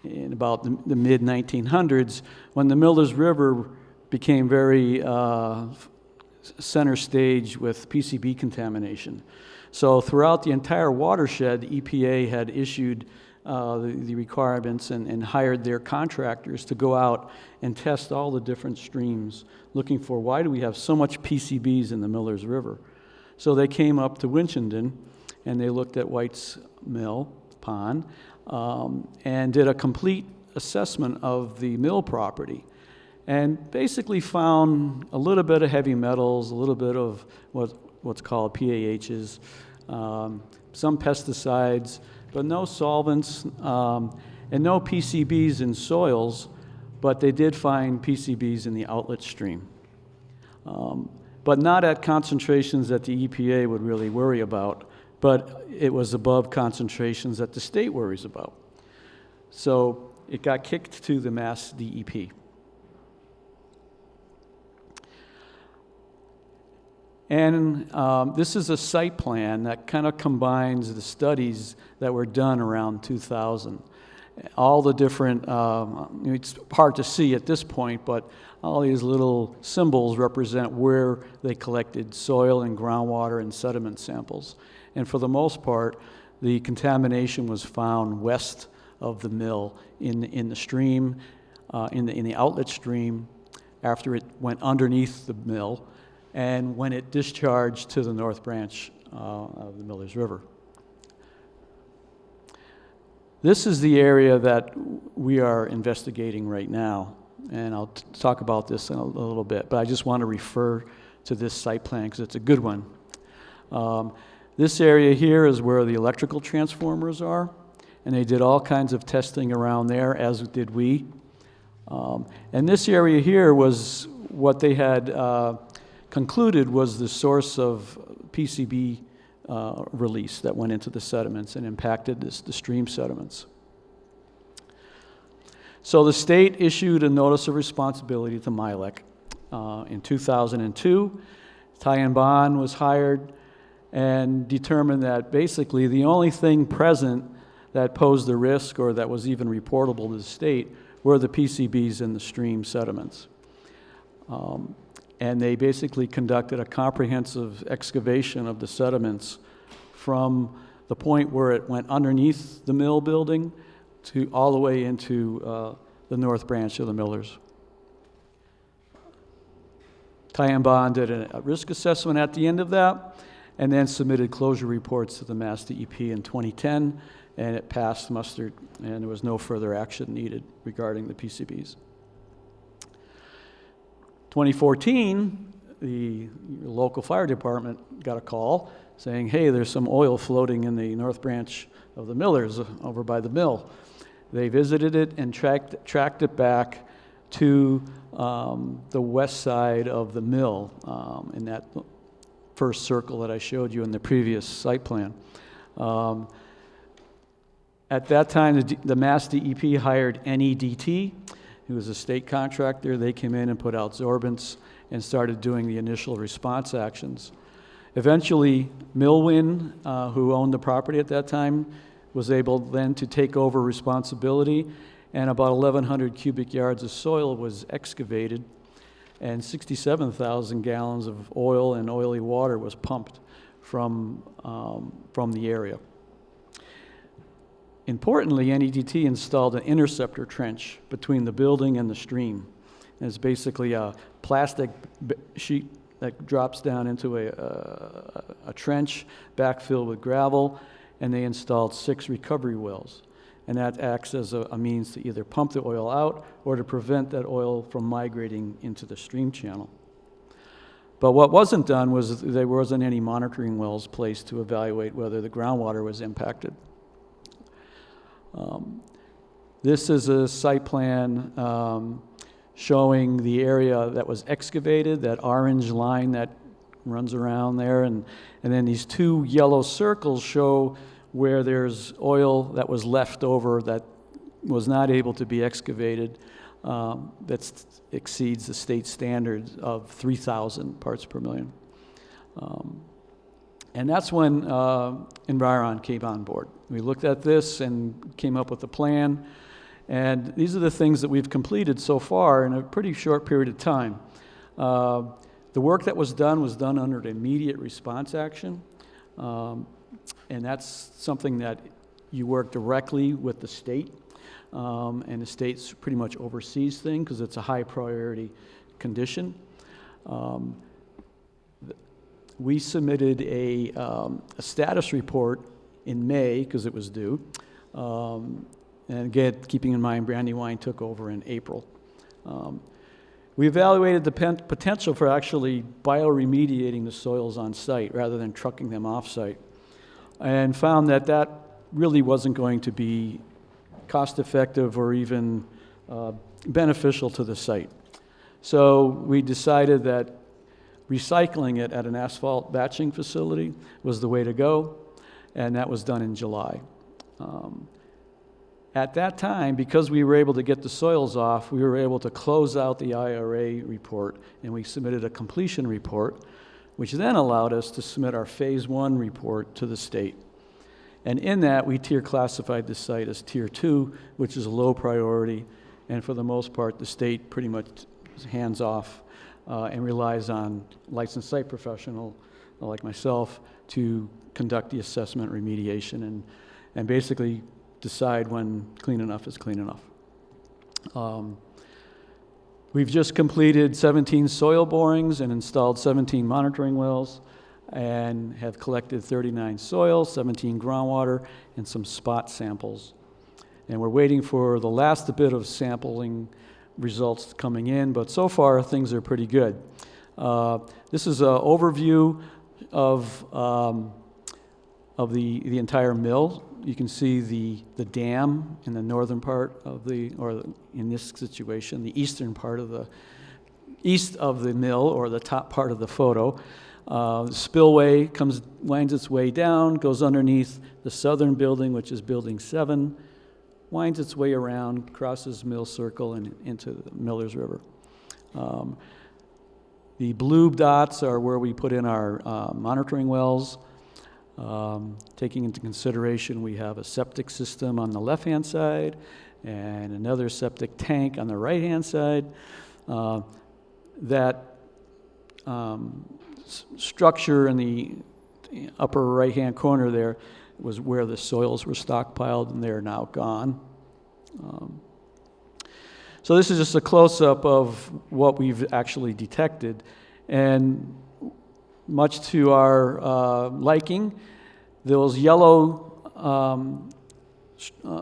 in about the mid-1900s when the Millers River became very center stage with PCB contamination. So throughout the entire watershed, the EPA had issued the requirements and hired their contractors to go out and test all the different streams, looking for why do we have so much PCBs in the Millers River. So they came up to Winchendon and they looked at White's Mill Pond and did a complete assessment of the mill property and basically found a little bit of heavy metals, a little bit of what's called PAHs, some pesticides, but no solvents and no PCBs in soils, but they did find PCBs in the outlet stream. But not at concentrations that the EPA would really worry about, but it was above concentrations that the state worries about. So it got kicked to the Mass DEP. And this is a site plan that kind of combines the studies that were done around 2000. All the different, it's hard to see at this point, but all these little symbols represent where they collected soil and groundwater and sediment samples. And for the most part, the contamination was found west of the mill in the stream, in the outlet stream, after it went underneath the mill, and when it discharged to the north branch of the Millers River. This is the area that we are investigating right now, and I'll talk about this in a little bit, but I just want to refer to this site plan because it's a good one. This area here is where the electrical transformers are, and they did all kinds of testing around there, as did we. And this area here was what they had concluded was the source of PCB release that went into the sediments and impacted the stream sediments. So the state issued a notice of responsibility to MILEC in 2002. Ty and Bond was hired and determined that basically the only thing present that posed a risk or that was even reportable to the state were the PCBs in the stream sediments. And they basically conducted a comprehensive excavation of the sediments from the point where it went underneath the mill building to all the way into the north branch of the Millers. Ty and Bond did a risk assessment at the end of that, and then submitted closure reports to the Mass DEP in 2010, and it passed muster, and there was no further action needed regarding the PCBs. 2014, the local fire department got a call saying, hey, there's some oil floating in the north branch of the Millers over by the mill. They visited it and tracked it back to the west side of the mill in that first circle that I showed you in the previous site plan. At that time, the Mass DEP hired NEDT, who was a state contractor. They came in and put out sorbents and started doing the initial response actions. Eventually, Millwin, who owned the property at that time, was able then to take over responsibility, and about 1,100 cubic yards of soil was excavated, and 67,000 gallons of oil and oily water was pumped from the area. Importantly, NEDT installed an interceptor trench between the building and the stream. And it's basically a plastic sheet that drops down into a trench backfilled with gravel, and they installed 6 recovery wells. And that acts as a means to either pump the oil out or to prevent that oil from migrating into the stream channel. But what wasn't done was there wasn't any monitoring wells placed to evaluate whether the groundwater was impacted. This is a site plan showing the area that was excavated, that orange line that runs around there, and then these 2 yellow circles show where there's oil that was left over that was not able to be excavated, that exceeds the state standards of 3,000 parts per million. And that's when Environ came on board. We looked at this and came up with a plan, and these are the things that we've completed so far in a pretty short period of time. The work that was done under an immediate response action, and that's something that you work directly with the state, and the state pretty much oversees things because it's a high priority condition. We submitted a status report in May because it was due. And again, keeping in mind Brandywine took over in April. We evaluated the potential for actually bioremediating the soils on site rather than trucking them off site, and found that that really wasn't going to be cost effective or even beneficial to the site. So we decided that recycling it at an asphalt batching facility was the way to go, and that was done in July. At that time, because we were able to get the soils off, we were able to close out the IRA report, and we submitted a completion report, which then allowed us to submit our Phase 1 report to the state. And in that, we tier classified the site as Tier 2, which is a low priority, and for the most part, the state pretty much is hands off and relies on licensed site professional like myself to conduct the assessment remediation and basically decide when clean enough is clean enough. We've just completed 17 soil borings and installed 17 monitoring wells and have collected 39 soil, 17 groundwater, and some spot samples. And we're waiting for the last bit of sampling results coming in, but so far things are pretty good. This is an overview of the entire mill. You can see the dam in the northern part of or in this situation, the eastern part of the east of the mill, or the top part of the photo. The spillway winds its way down, goes underneath the southern building, which is Building 7, winds its way around, crosses Mill Circle and into the Millers River. The blue dots are where we put in our monitoring wells. Taking into consideration, we have a septic system on the left-hand side and another septic tank on the right-hand side. That structure in the upper right-hand corner there was where the soils were stockpiled, and they're now gone. So this is just a close-up of what we've actually detected, and much to our liking, those yellow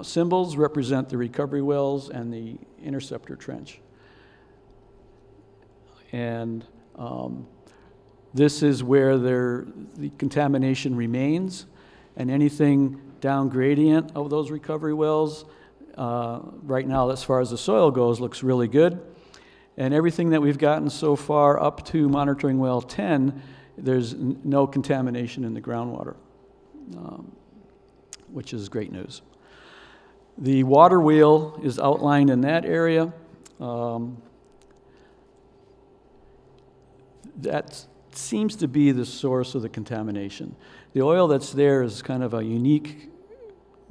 symbols represent the recovery wells and the interceptor trench. And this is where the contamination remains, and anything down gradient of those recovery wells, right now, as far as the soil goes, looks really good. And everything that we've gotten so far up to monitoring well 10, there's no contamination in the groundwater, which is great news. The water wheel is outlined in that area. That seems to be the source of the contamination. The oil that's there is kind of a unique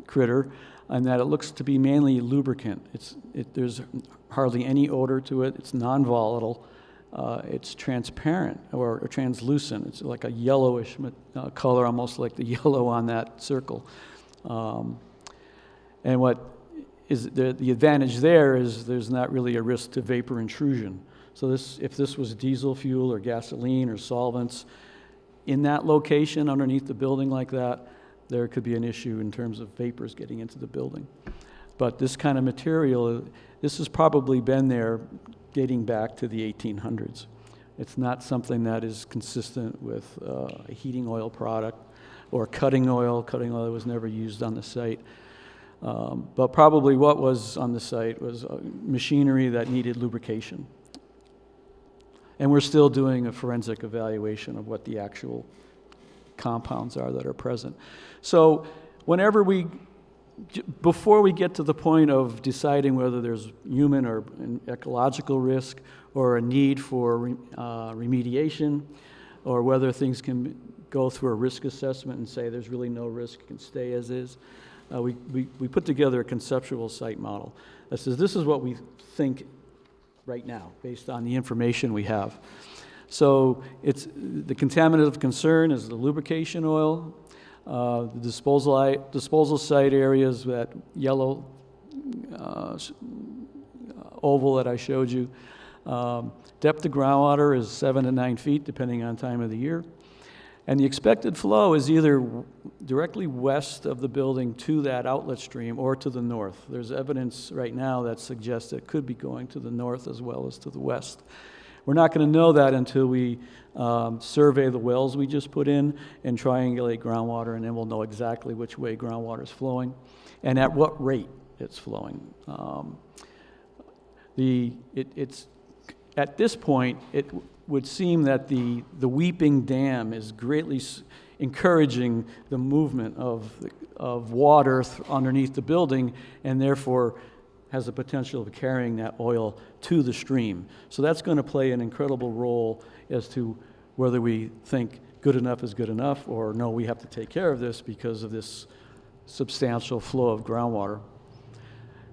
critter in that it looks to be mainly lubricant. There's hardly any odor to it. It's non-volatile. It's transparent or translucent. It's like a yellowish color, almost like the yellow on that circle. And what is the advantage there is there's not really a risk to vapor intrusion. So if this was diesel fuel or gasoline or solvents in that location underneath the building like that, there could be an issue in terms of vapors getting into the building. But this kind of material, this has probably been there dating back to the 1800s. It's not something that is consistent with a heating oil product or cutting oil. Cutting oil was never used on the site. But probably what was on the site was machinery that needed lubrication. And we're still doing a forensic evaluation of what the actual compounds are that are present. So before we get to the point of deciding whether there's human or an ecological risk or a need for remediation, or whether things can go through a risk assessment and say there's really no risk, it can stay as is, we put together a conceptual site model that says this is what we think right now based on the information we have. So it's the contaminant of concern is the lubrication oil, the disposal site areas, that yellow oval that I showed you. Depth of groundwater is 7 to 9 feet, depending on time of the year. And the expected flow is either directly west of the building to that outlet stream or to the north. There's evidence right now that suggests it could be going to the north as well as to the west. We're not going to know that until we survey the wells we just put in and triangulate groundwater, and then we'll know exactly which way groundwater is flowing and at what rate it's flowing. At this point, it would seem that the Weeping Dam is greatly encouraging the movement of water underneath the building, and therefore has the potential of carrying that oil to the stream. So that's going to play an incredible role as to whether we think good enough is good enough, or no, we have to take care of this because of this substantial flow of groundwater.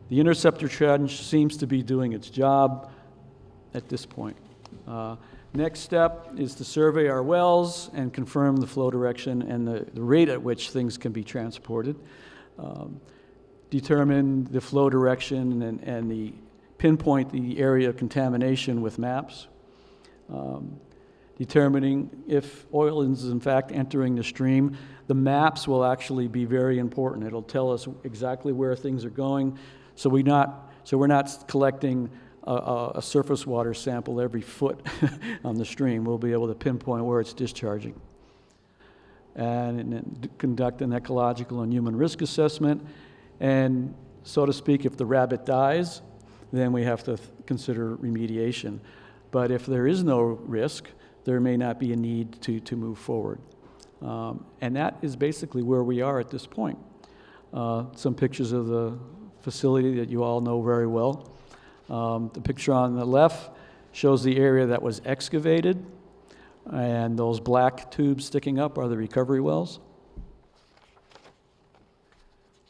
The interceptor trench seems to be doing its job at this point. Next step is to survey our wells and confirm the flow direction and the rate at which things can be transported. Determine the flow direction and pinpoint the area of contamination with maps. Determining if oil is in fact entering the stream. The maps will actually be very important. It'll tell us exactly where things are going, so we're not collecting a surface water sample every foot on the stream. We'll be able to pinpoint where it's discharging. And then conduct an ecological and human risk assessment. And so to speak, if the rabbit dies, then we have to consider remediation. But if there is no risk, there may not be a need to move forward. And that is basically where we are at this point. Some pictures of the facility that you all know very well. The picture on the left shows the area that was excavated, and those black tubes sticking up are the recovery wells.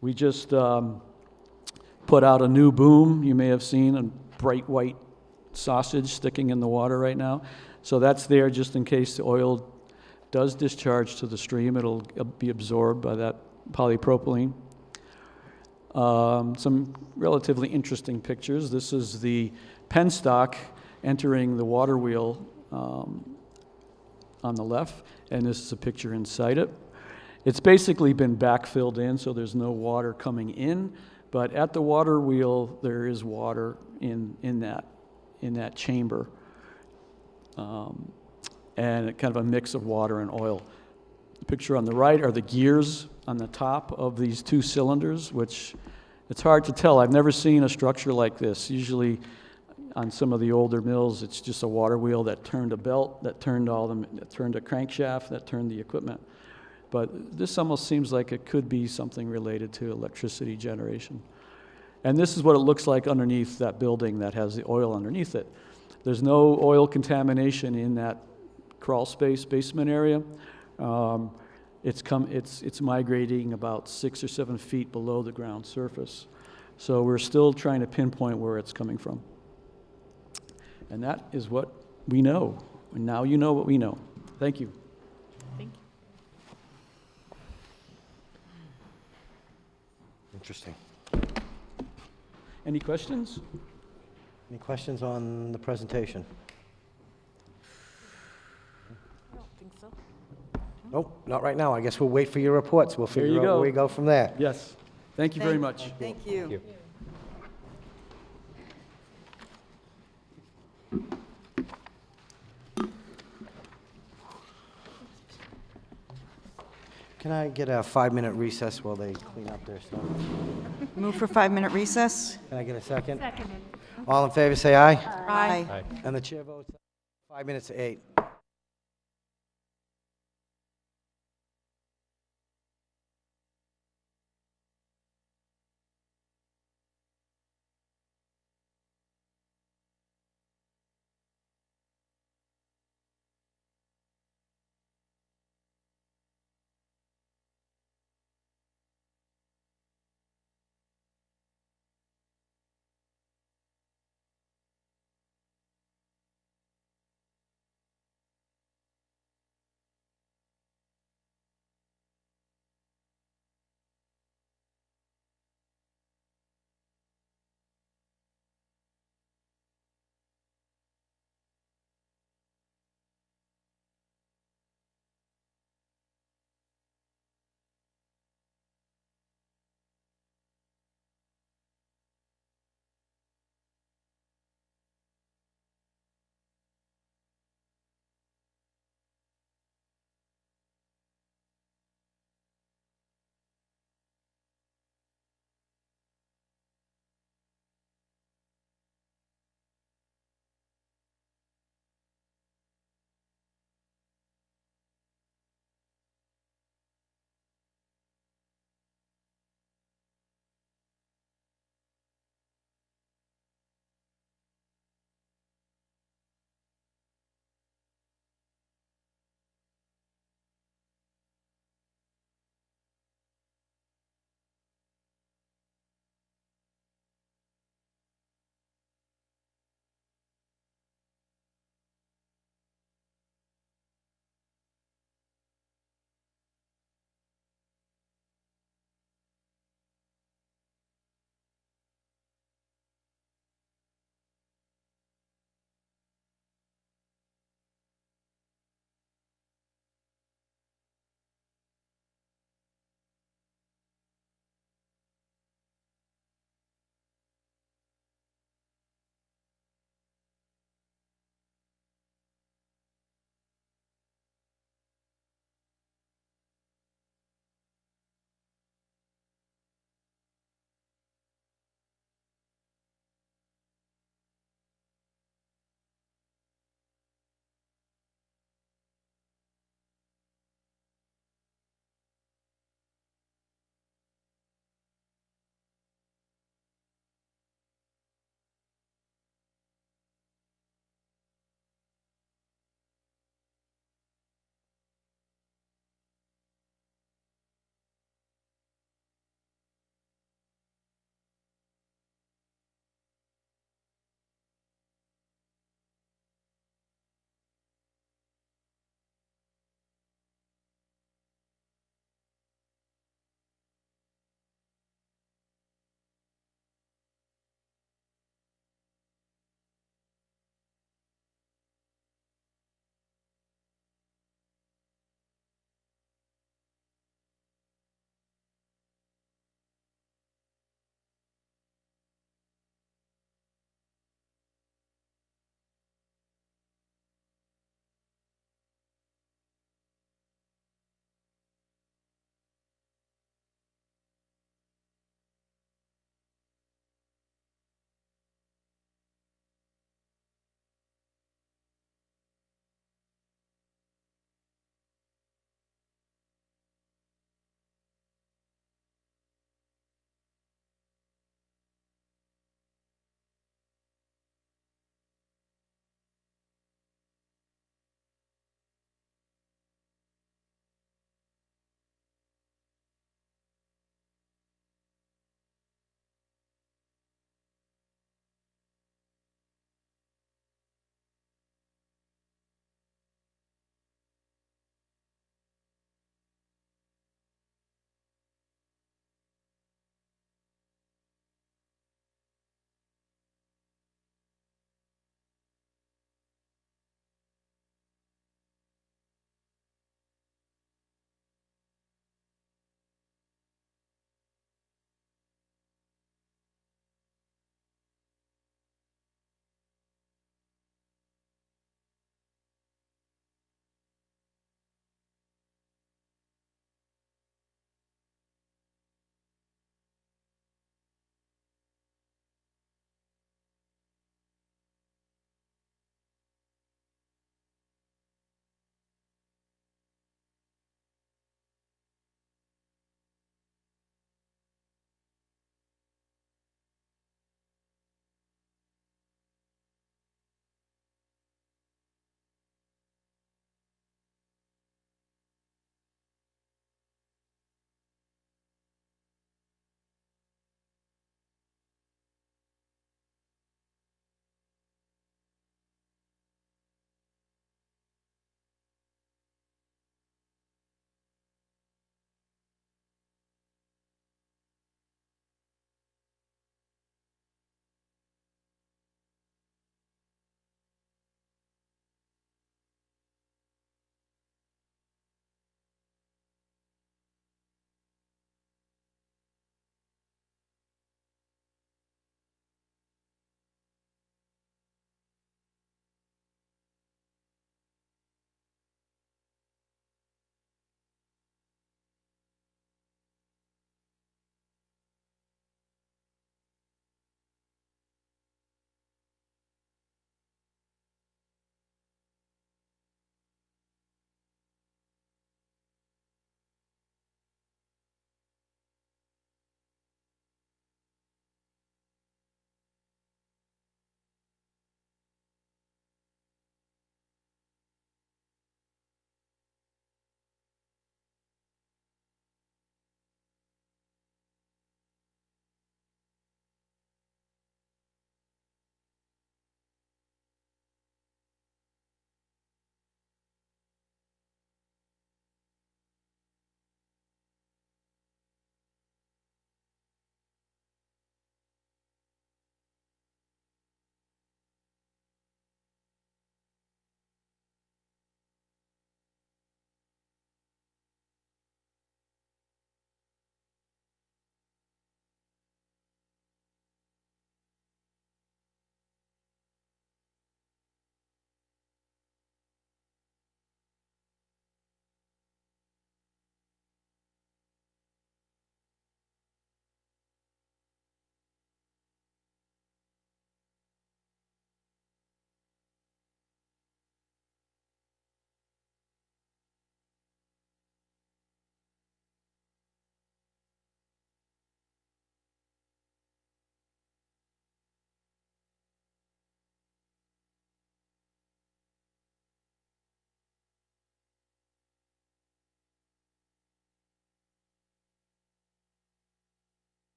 We just put out a new boom. You may have seen a bright white sausage sticking in the water right now. So that's there just in case the oil does discharge to the stream. It'll be absorbed by that polypropylene. Some relatively interesting pictures. This is the penstock entering the water wheel on the left, and this is a picture inside it. It's basically been backfilled in, so there's no water coming in, but at the water wheel, there is water in that chamber, and kind of a mix of water and oil. The picture on the right are the gears on the top of these two cylinders, which it's hard to tell. I've never seen a structure like this. Usually on some of the older mills, it's just a water wheel that turned a belt, that turned a crankshaft, that turned the equipment. But this almost seems like it could be something related to electricity generation. And this is what it looks like underneath that building that has the oil underneath it. There's no oil contamination in that crawl space basement area. It's migrating about 6 or 7 feet below the ground surface. So we're still trying to pinpoint where it's coming from. And that is what we know. And now you know what we know. Thank you. Thank you. Interesting. Any questions? Any questions on the presentation? I don't think so. Nope, not right now. I guess we'll wait for your reports. We'll There figure you out go. where we go from there. Yes. Thank you very much. Thank you. Can I get a 5-minute recess while they clean up their stuff? Move for 5-minute recess? Can I get a second? All in favor, say aye. Aye. And the chair votes 5 minutes to 8.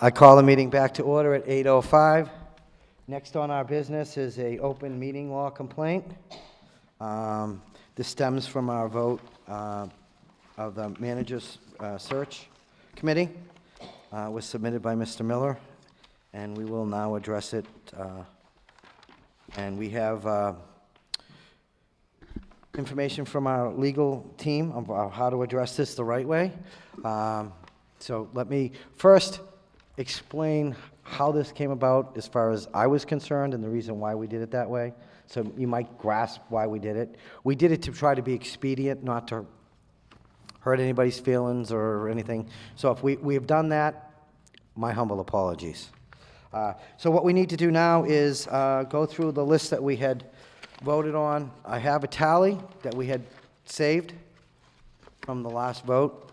I call the meeting back to order at 8:05. Next on our business is a open meeting law complaint. This stems from our vote of the manager's search committee. Was submitted by Mr. Miller, and we will now address it. And we have information from our legal team about how to address this the right way. So let me first explain how this came about as far as I was concerned and the reason why we did it that way. So you might grasp why we did it. We did it to try to be expedient, not to hurt anybody's feelings or anything. So if we have done that, my humble apologies. So what we need to do now is go through the list that we had voted on. I have a tally that we had saved from the last vote.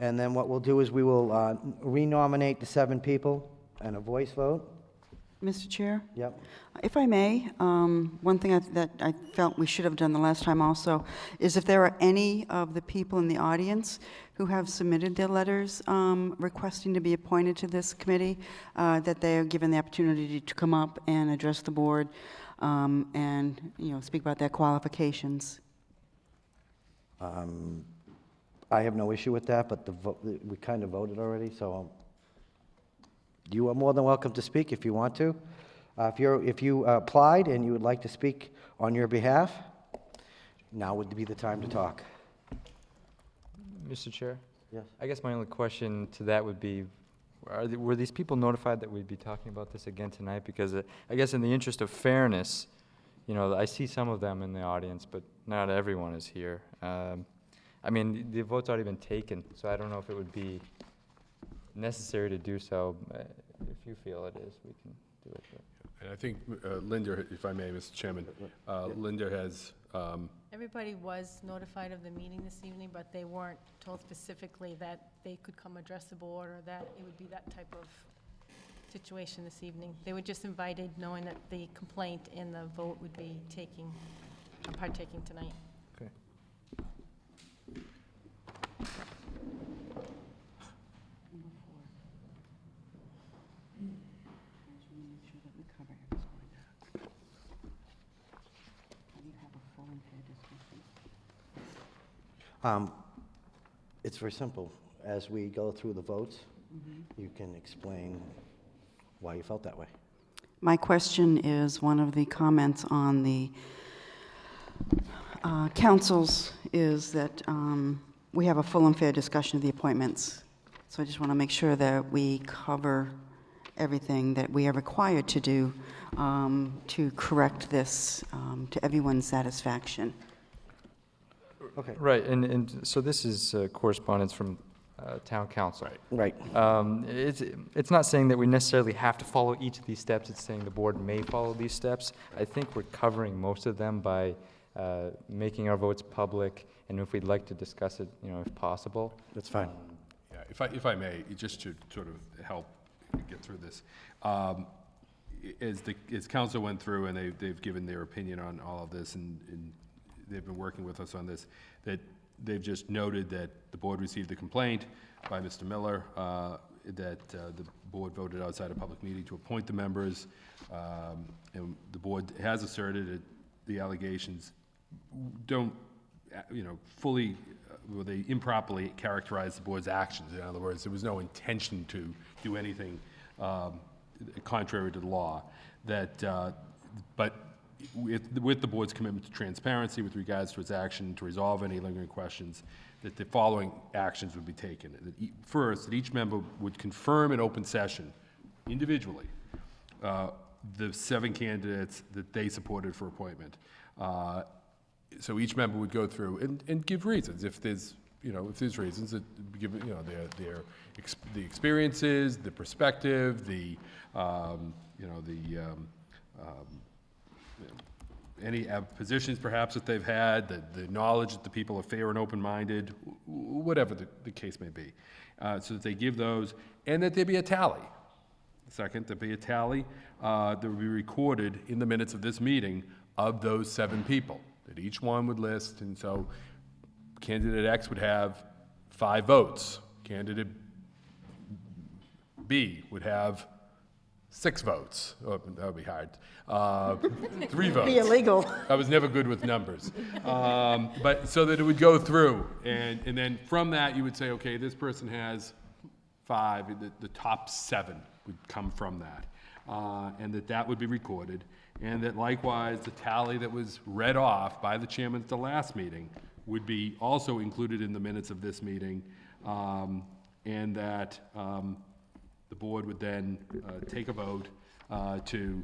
And then what we'll do is we will renominate the 7 people and a voice vote. Mr. Chair? Yep. If I may, one thing that I felt we should have done the last time also is if there are any of the people in the audience who have submitted their letters requesting to be appointed to this committee, that they are given the opportunity to come up and address the board and, speak about their qualifications. I have no issue with that, but we kind of voted already, so you are more than welcome to speak if you want to. If you applied and you would like to speak on your behalf, now would be the time to talk. Mr. Chair? Yes. I guess my only question to that would be, were these people notified that we'd be talking about this again tonight? Because I guess in the interest of fairness, I see some of them in the audience, but not everyone is here. I mean, the vote's already been taken, so I don't know if it would be necessary to do so. If you feel it is, we can do it. And I think Linda, if I may, Mr. Chairman, Linda has... Everybody was notified of the meeting this evening, but they weren't told specifically that they could come address the board or that it would be that type of situation this evening. They were just invited knowing that the complaint and the vote would be partaking tonight. Okay. It's very simple. As we go through the votes, you can explain why you felt that way. My question is, one of the comments on the councils is that we have a full and fair discussion of the appointments. So I just want to make sure that we cover everything that we are required to do to correct this to everyone's satisfaction. Okay. Right, and so this is correspondence from town council. Right. It's not saying that we necessarily have to follow each of these steps. It's saying the board may follow these steps. I think we're covering most of them by making our votes public, and if we'd like to discuss it, if possible. That's fine. Yeah, if I may, just to sort of help get through this, as council went through and they've given their opinion on all of this, and they've been working with us on this, that they've just noted that the board received the complaint by Mr. Miller, that the board voted outside a public meeting to appoint the members, and the board has asserted that the allegations don't, fully, they improperly characterize the board's actions. In other words, there was no intention to do anything contrary to the law. But with the board's commitment to transparency with regards to its action to resolve any lingering questions, that the following actions would be taken. First, that each member would confirm in open session, individually, the 7 candidates that they supported for appointment. So each member would go through and give reasons if there's reasons that give the experiences, the perspective, any positions perhaps that they've had, the knowledge that the people are fair and open-minded, whatever the case may be. So that they give those, and that there be a tally. Second, there be a tally that would be recorded in the minutes of this meeting of those 7 people, that each one would list, and so candidate X would have 5 votes, candidate B would have 6 votes. Oh, that would be hard. 3 votes. Be illegal. I was never good with numbers. But so that it would go through, and then from that, you would say, okay, this person has 5, the top 7 would come from that. And that would be recorded, and that likewise, the tally that was read off by the chairman at the last meeting would be also included in the minutes of this meeting, and that the board would then take a vote to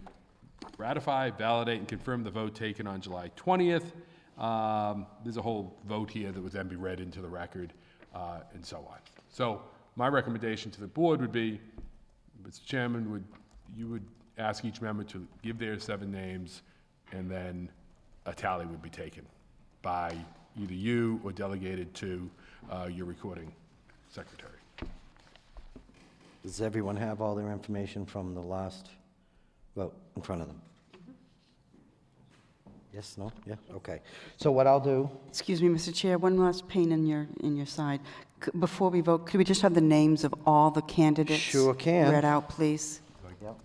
ratify, validate, and confirm the vote taken on July 20th. There's a whole vote here that would then be read into the record, and so on. So my recommendation to the board would be, Mr. Chairman, you would ask each member to give their 7 names, and then a tally would be taken by either you or delegated to your recording secretary. Does everyone have all their information from the last vote in front of them? Yes, no? Yeah, okay. So what I'll do, Excuse me, Mr. Chair, one last pain in your side. Before we vote, could we just have the names of all the candidates? Sure can. Read out, please. Yep.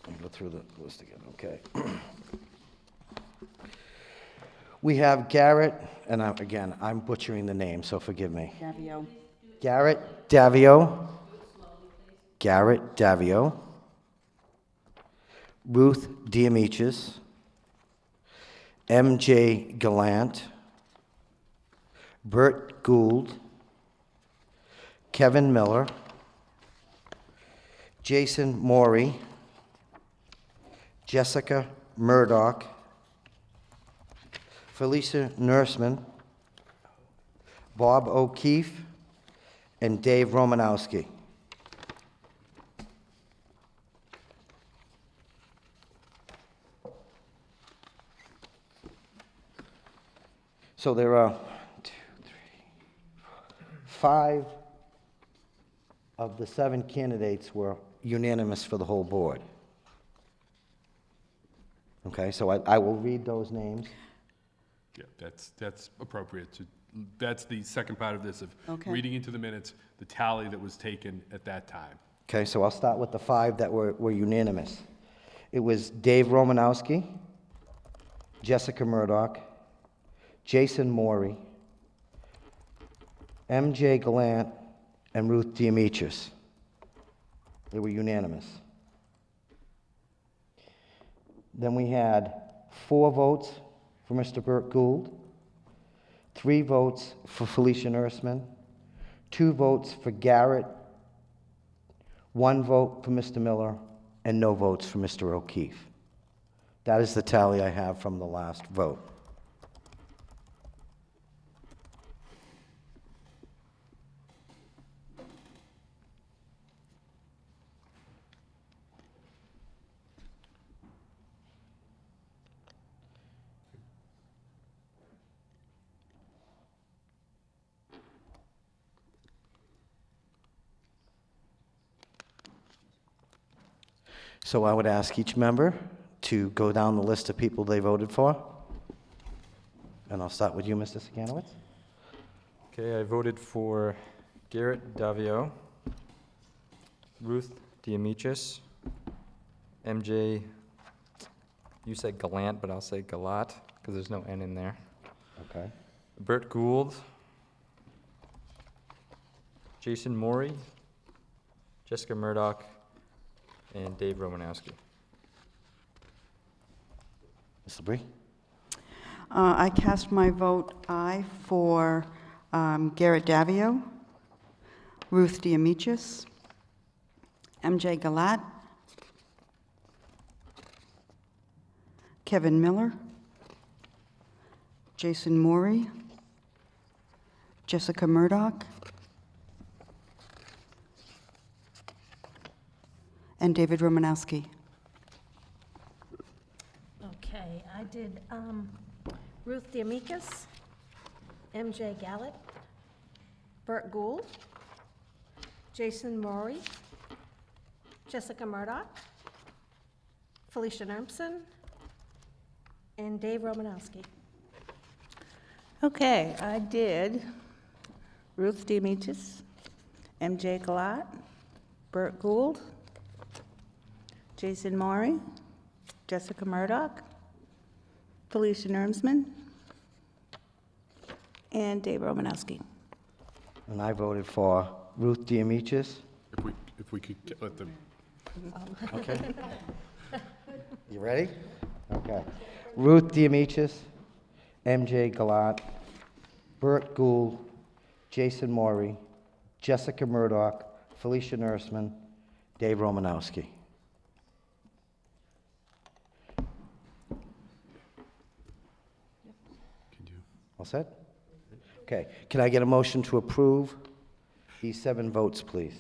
Let me go through the list again, okay. We have Garrett, and again, I'm butchering the name, so forgive me. Davio. Garrett Davio. Garrett Davio. Ruth Diamichis. M.J. Gallant. Bert Gould. Kevin Miller. Jason Morey. Jessica Murdoch. Felicia Nurseman. Bob O'Keefe. And Dave Romanowski. So there are 5 of the 7 candidates were unanimous for the whole board. Okay, so I will read those names. Yeah, that's appropriate. That's the second part of this, of reading into the minutes the tally that was taken at that time. Okay, so I'll start with the 5 that were unanimous. It was Dave Romanowski, Jessica Murdoch, Jason Morey, M.J. Gallant, and Ruth Diamichis. They were unanimous. Then we had 4 votes for Mr. Burt Gould, 3 votes for Felicia Nurseman, 2 votes for Garrett, 1 vote for Mr. Miller, and no votes for Mr. O'Keefe. That is the tally I have from the last vote. So I would ask each member to go down the list of people they voted for. And I'll start with you, Mr. Saganowitz. Okay, I voted for Garrett Davio, Ruth Diamichis, MJ, you said Gallant, but I'll say Galat, because there's no N in there. Okay. Bert Gould, Jason Morey, Jessica Murdoch, and Dave Romanowski. Mr. Bree? I cast my vote aye for Garrett Davio, Ruth Diamichis, M.J. Galat, Kevin Miller, Jason Morey, Jessica Murdoch, and David Romanowski. Okay, I did Ruth Diamichis, M.J. Gallant, Bert Gould, Jason Morey, Jessica Murdoch, Felicia Nurseman, and Dave Romanowski. Okay, I did Ruth Diamichis, MJ Galat, Burt Gould, Jason Maury, Jessica Murdoch, Felicia Nermsman, and Dave Romanowski. And I voted for Ruth Diamichis. If we could let them. Okay. You ready? Okay. Ruth Diamichis, MJ Galat, Burt Gould, Jason Maury, Jessica Murdoch, Felicia Nursman, Dave Romanowski. All set? Okay. Can I get a motion to approve these 7 votes, please?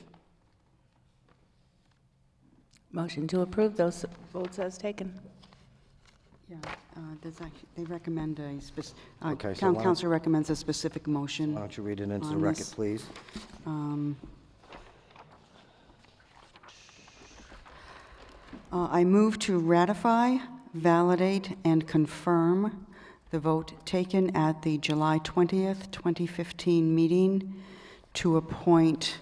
Motion to approve those votes as taken. Yeah, there's actually, they recommend a Okay, so town why don't- council recommends a specific motion. Why don't you read it into the on record, this. please? I move to ratify, validate, and confirm the vote taken at the July 20th, 2015 meeting to appoint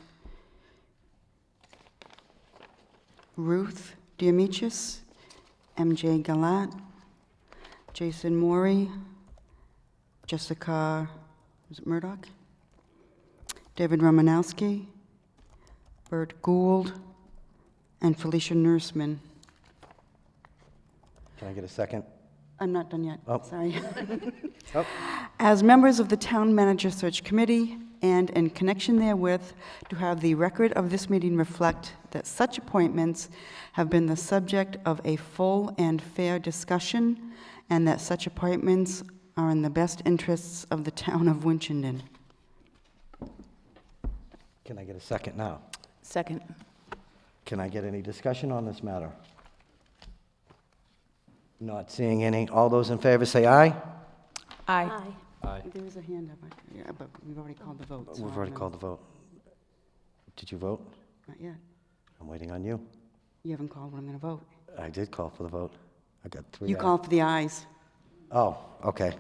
Ruth Diamichis, MJ Galat, Jason Maury, Jessica, was it Murdoch? David Romanowski, Burt Gould, and Felicia Nursman. Can I get a second? I'm not done yet, Oh. sorry. Oh. As members of the Town Manager Search Committee, and in connection therewith, to have the record of this meeting reflect that such appointments have been the subject of a full and fair discussion, and that such appointments are in the best interests of the town of Winchendon. Can I get a second now? Second. Can I get any discussion on this matter? Not seeing any. All those in favor say aye. Aye. Aye. There is a hand up, yeah, but we've already called the vote. so We've already I'm called the vote. Did you vote? Not yet. I'm waiting on you. You haven't called when I'm going to vote. I did call for the vote. I got 3 You ayes. called for the ayes. Oh, okay.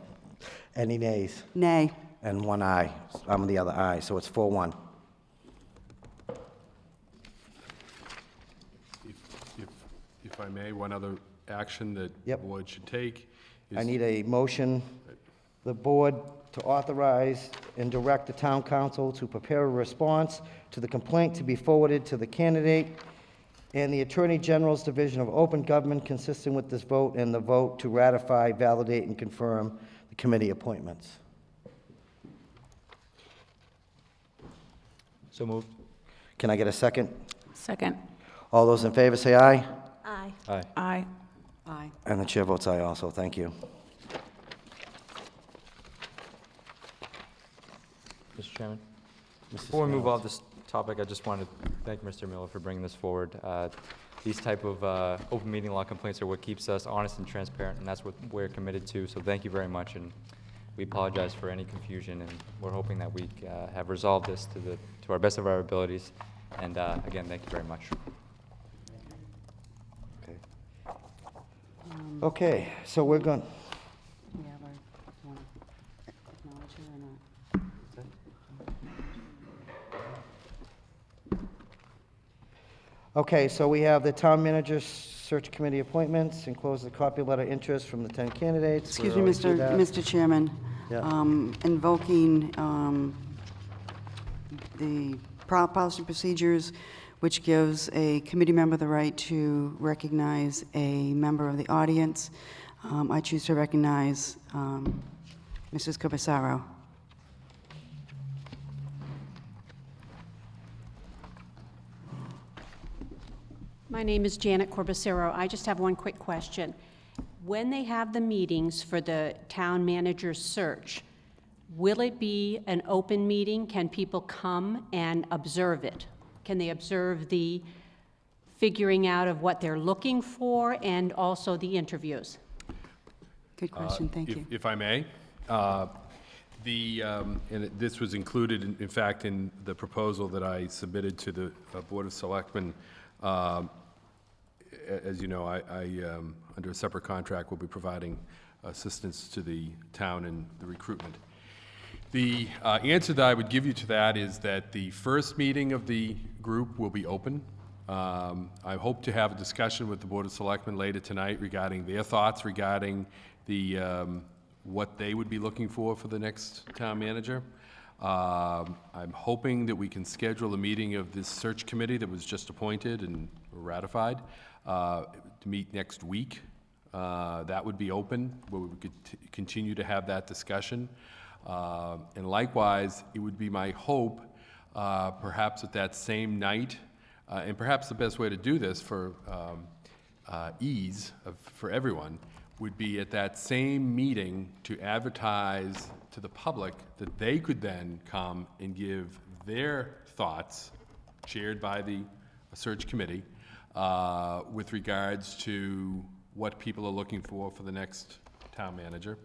Any nays? Nay. And 1 aye. I'm the other aye, so it's 4-1. If I may, one other action that the Yep. board should take is... I need a motion, the board to authorize and direct the town council to prepare a response to the complaint to be forwarded to the candidate and the Attorney General's Division of Open Government consistent with this vote, and the vote to ratify, validate, and confirm the committee appointments. So moved. Can I get a second? Second. All those in favor say aye. Aye. Aye. Aye. Aye. And the chair votes aye also. Thank you. Mr. Chairman? Before we move off this topic, I just wanted to thank Mr. Miller for bringing this forward. These type of open meeting law complaints are what keeps us honest and transparent, and that's what we're committed to. So thank you very much, and we apologize for any confusion, and we're hoping that we have resolved this to our best of our abilities. And again, thank you very much. Okay, so we're going, We have our, want to acknowledge her or not? okay, so we have the town manager search committee appointments, enclose the copy letter interest from the 10 candidates. Excuse We me, already did that. Mr. Chairman. Yeah. Invoking the policy procedures, which gives a committee member the right to recognize a member of the audience. I choose to recognize Mrs. Cabasaro. My name is Janet Corbacero. I just have one quick question. When they have the meetings for the town manager search, will it be an open meeting? Can people come and observe it? Can they observe the figuring out of what they're looking for and also the interviews? Good question, thank you. If I may, this was included, in fact, in the proposal that I submitted to the Board of Selectmen. As you know, I under a separate contract, will be providing assistance to the town in the recruitment. The answer that I would give you to that is that the first meeting of the group will be open. I hope to have a discussion with the Board of Selectmen later tonight regarding their thoughts regarding the, what they would be looking for the next town manager. I'm hoping that we can schedule a meeting of this search committee that was just appointed and ratified to meet next week. That would be open, where we could continue to have that discussion. And likewise, it would be my hope, perhaps at that same night, and perhaps the best way to do this for for everyone, would be at that same meeting to advertise to the public that they could then come and give their thoughts, shared by the search committee, with regards to what people are looking for the next town manager.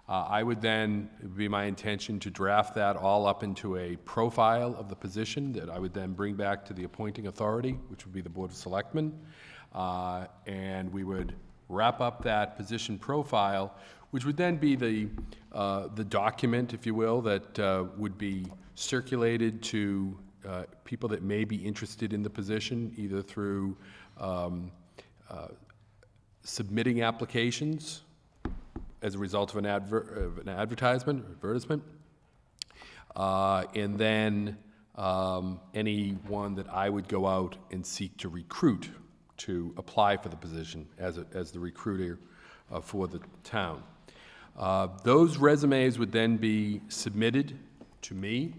I would then, it would be my intention to draft that all up into a profile of the position that I would then bring back to the appointing authority, which would be the Board of Selectmen. And we would wrap up that position profile, which would then be the document, if you will, that would be circulated to people that may be interested in the position, either through submitting applications as a result of an advertisement, and then anyone that I would go out and seek to recruit to apply for the position as the recruiter for the town. Those resumes would then be submitted to me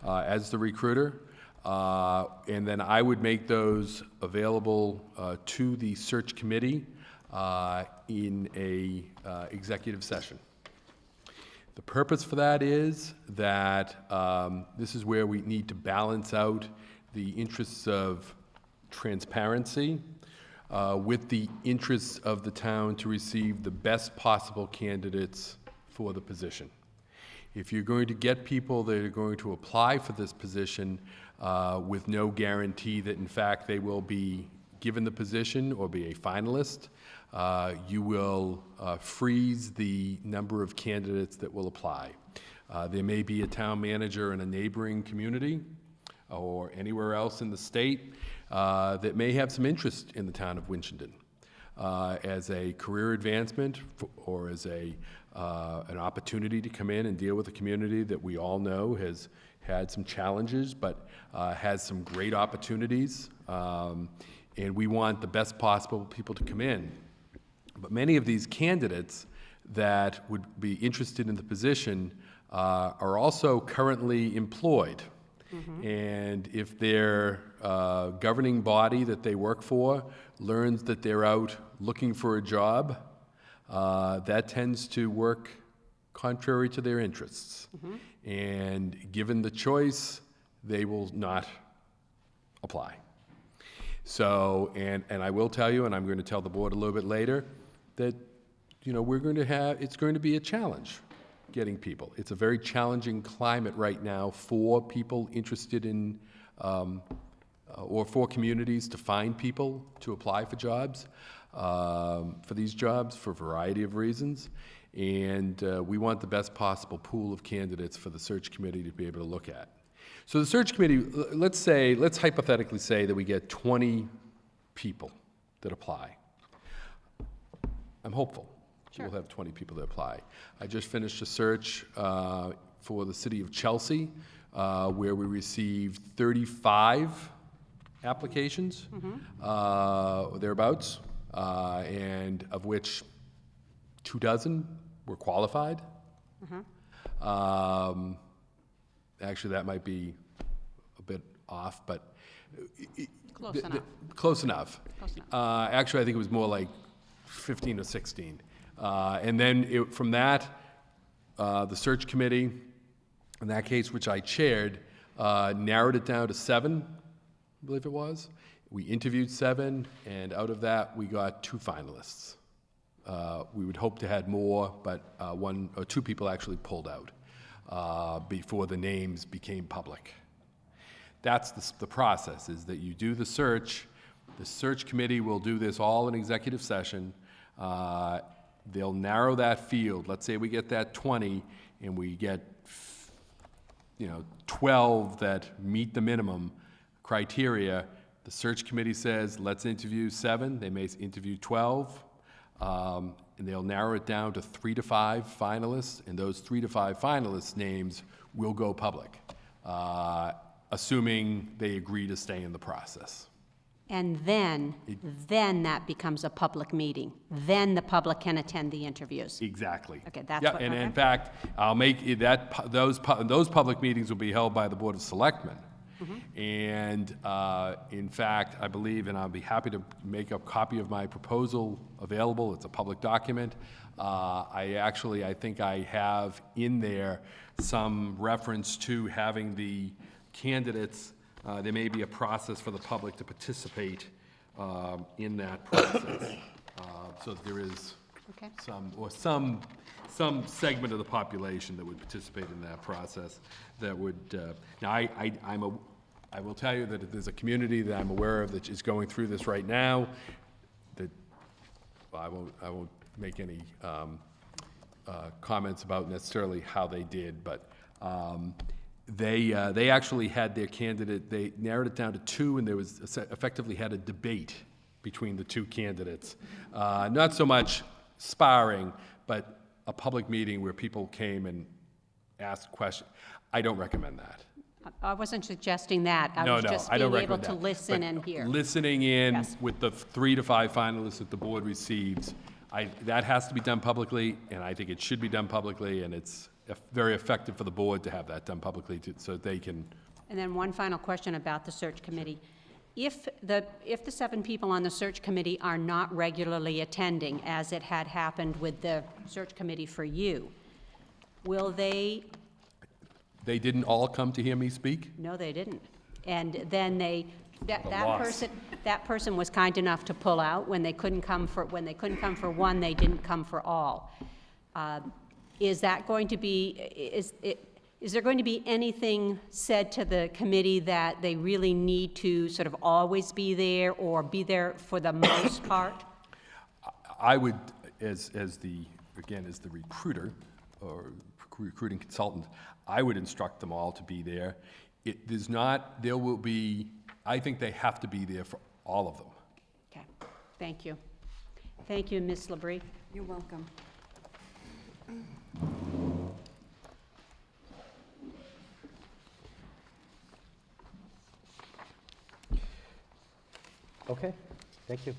as the recruiter, and then I would make those available to the search committee in a executive session. The purpose for that is that this is where we need to balance out the interests of transparency with the interests of the town to receive the best possible candidates for the position. If you're going to get people that are going to apply for this position with no guarantee that in fact they will be given the position or be a finalist, you will freeze the number of candidates that will apply. There may be a town manager in a neighboring community or anywhere else in the state that may have some interest in the town of Winchendon as a career advancement or as an opportunity to come in and deal with a community that we all know has had some challenges but has some great opportunities. And we want the best possible people to come in. But many of these candidates that would be interested in the position are also currently employed. Mm-hmm. And if their governing body that they work for learns that they're out looking for a job, that tends to work contrary to their interests. Mm-hmm. And given the choice, they will not apply. So, and I will tell you, and I'm going to tell the board a little bit later, that, you know, it's going to be a challenge getting people. It's a very challenging climate right now for people interested in, or for communities to find people to apply for jobs, for these jobs for a variety of reasons. And we want the best possible pool of candidates for the search committee to be able to look at. So the search committee, let's hypothetically say that we get 20 people that apply. I'm hopeful. Sure. We'll have 20 people that apply. I just finished a search for the city of Chelsea, where we received 35 applications, mm-hmm. Thereabouts, and of which 24 were qualified. Mm-hmm. Actually, that might be a bit off, but close enough. Close enough. Close enough. Actually, I think it was more like 15 or 16. And then from that, the search committee, in that case, which I chaired, narrowed it down to 7, I believe it was. We interviewed 7, and out of that, we got 2 finalists. We would hope to have more, but 1 or 2 people actually pulled out before the names became public. That's the process, is that you do the search committee will do this all in executive session. They'll narrow that field. Let's say we get that 20 and we get 12 that meet the minimum criteria, the search committee says, let's interview 7, they may interview 12, and they'll narrow it down to 3 to 5 finalists, and those 3 to 5 finalists' names will go public, assuming they agree to stay in the process. And then that becomes a public meeting. Then the public can attend the interviews. Exactly. Okay, that's Yeah, what. and okay. in fact, I'll make it that, those public meetings will be held by the Board of Selectmen. And in fact, I believe, and I'll be happy to make a copy of my proposal available, it's a public document. I think I have in there some reference to having the candidates, there may be a process for the public to participate in that process. So there is Okay. some segment of the population that would participate in that process that would, now I will tell you that there's a community that I'm aware of that is going through this right now, that, well, I won't make any comments about necessarily how they did, but they actually had their candidate, they narrowed it down to 2, and there was effectively had a debate between the 2 candidates. Not so much sparring, but a public meeting where people came and asked questions. I don't recommend that. I wasn't suggesting that. I No, was no, just I don't being able recommend to that. listen But and hear. Listening in Yes. with the 3 to 5 finalists that the board receives, that has to be done publicly, and I think it should be done publicly, and it's very effective for the board to have that done publicly so they can. And then one final question about the search committee. If the 7 people on the search committee are not regularly attending, as it had happened with the search committee for you, will they? They didn't all come to hear me speak? No, they didn't. And then that loss. person was kind enough to pull out when they couldn't come for one, they didn't come for all. Is that going to be, is there going to be anything said to the committee that they really need to sort of always be there or be there for the most part? I would, as the recruiter or recruiting consultant, I would instruct them all to be there. There will be, I think they have to be there for all of them. Okay, thank you. Thank you, Ms. Labrie. You're welcome. Okay, thank you.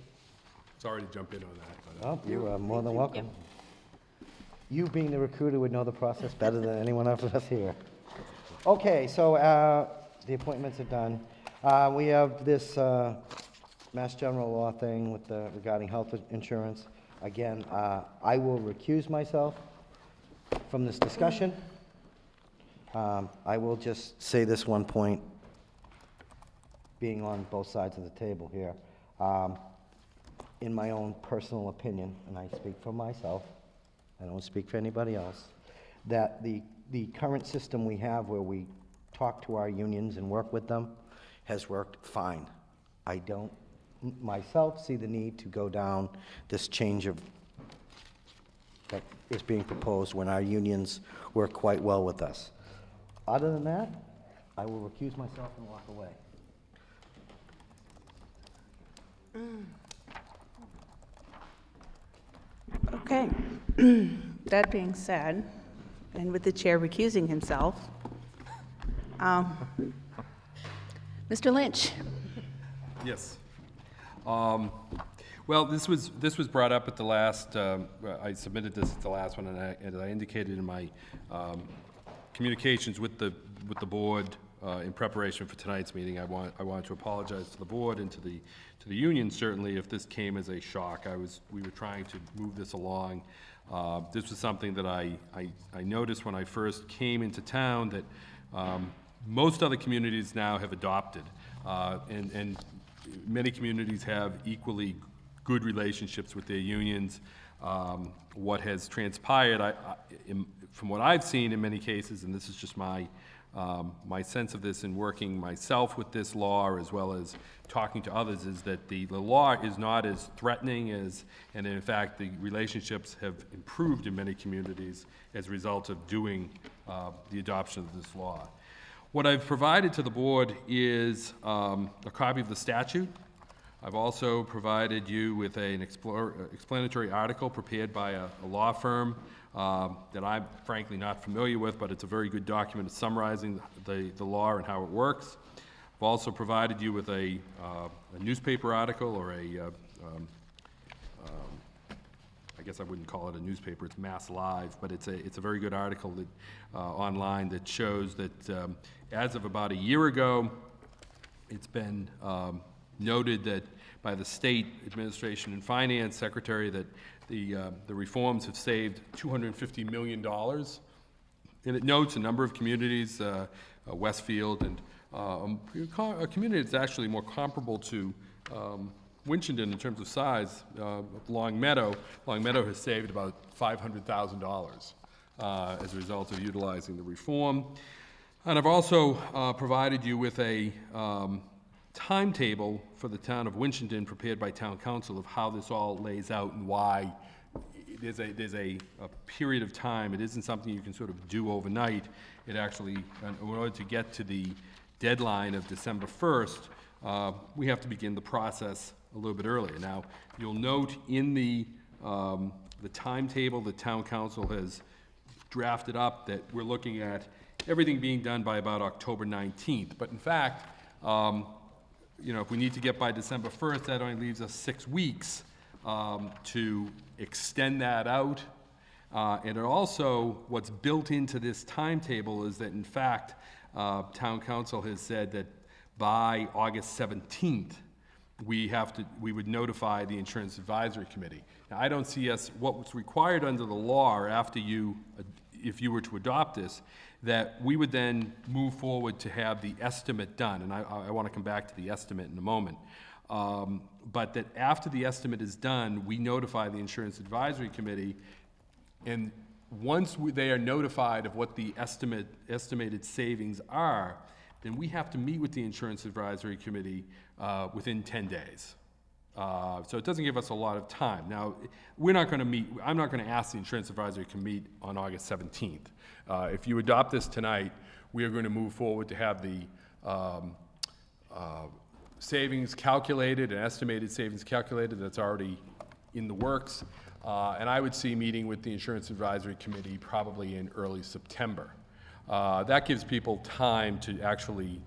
Sorry to jump in on that. But, Oh, you are more than welcome. You being the recruiter would know the process better than anyone of us here. Okay, so the appointments are done. We have this Mass General Law thing with regarding health insurance. Again, I will recuse myself from this discussion. I will just say this one point, being on both sides of the table here. In my own personal opinion, and I speak for myself, I don't speak for anybody else, that the current system we have where we talk to our unions and work with them has worked fine. I don't myself see the need to go down this change of that is being proposed when our unions work quite well with us. Other than that, I will recuse myself and walk away. Okay. That being said, and with the chair recusing himself, Mr. Lynch. Yes. Well, this was brought up at the last, I submitted this at the last one, and as I indicated in my communications with the board in preparation for tonight's meeting, I want to apologize to the board and to the union, certainly, if this came as a shock. We were trying to move this along. This was something that I noticed when I first came into town that most other communities now have adopted, and many communities have equally good relationships with their unions. What has transpired, from what I've seen in many cases, and this is just my My sense of this in working myself with this law, as well as talking to others, is that the law is not as threatening as, and in fact, the relationships have improved in many communities as a result of doing the adoption of this law. What I've provided to the board is a copy of the statute. I've also provided you with an explanatory article prepared by a law firm that I'm frankly not familiar with, but it's a very good document summarizing the law and how it works. I've also provided you with a newspaper article, or I guess I wouldn't call it a newspaper, it's Mass Live, but it's a very good article that, online, that shows that as of about a year ago, it's been noted that by the State Administration and Finance Secretary that the reforms have saved $250 million. And it notes a number of communities, Westfield, and a community that's actually more comparable to Winchendon in terms of size, Long Meadow. Long Meadow has saved about $500,000 as a result of utilizing the reform. And I've also provided you with a timetable for the town of Winchendon prepared by town council of how this all lays out and why there's a period of time. It isn't something you can sort of do overnight. It actually, in order to get to the deadline of December 1st, we have to begin the process a little bit earlier. Now, you'll note in the timetable the town council has drafted up that we're looking at everything being done by about October 19th. But in fact, if we need to get by December 1st, that only leaves us 6 weeks to extend that out. And it also, what's built into this timetable is that, in fact, town council has said that by August 17th, we would notify the Insurance Advisory Committee. Now, I don't see what's required under the law after if you were to adopt this, that we would then move forward to have the estimate done. And I want to come back to the estimate in a moment. But that after the estimate is done, we notify the Insurance Advisory Committee, and once they are notified of what the estimated savings are, then we have to meet with the Insurance Advisory Committee within 10 days. So it doesn't give us a lot of time. Now, we're not going to meet, I'm not going to ask the Insurance Advisory Committee on August 17th. If you adopt this tonight, we are going to move forward to have the savings calculated, and estimated savings calculated. That's already in the works. And I would see meeting with the Insurance Advisory Committee probably in early September. That gives people time to actually,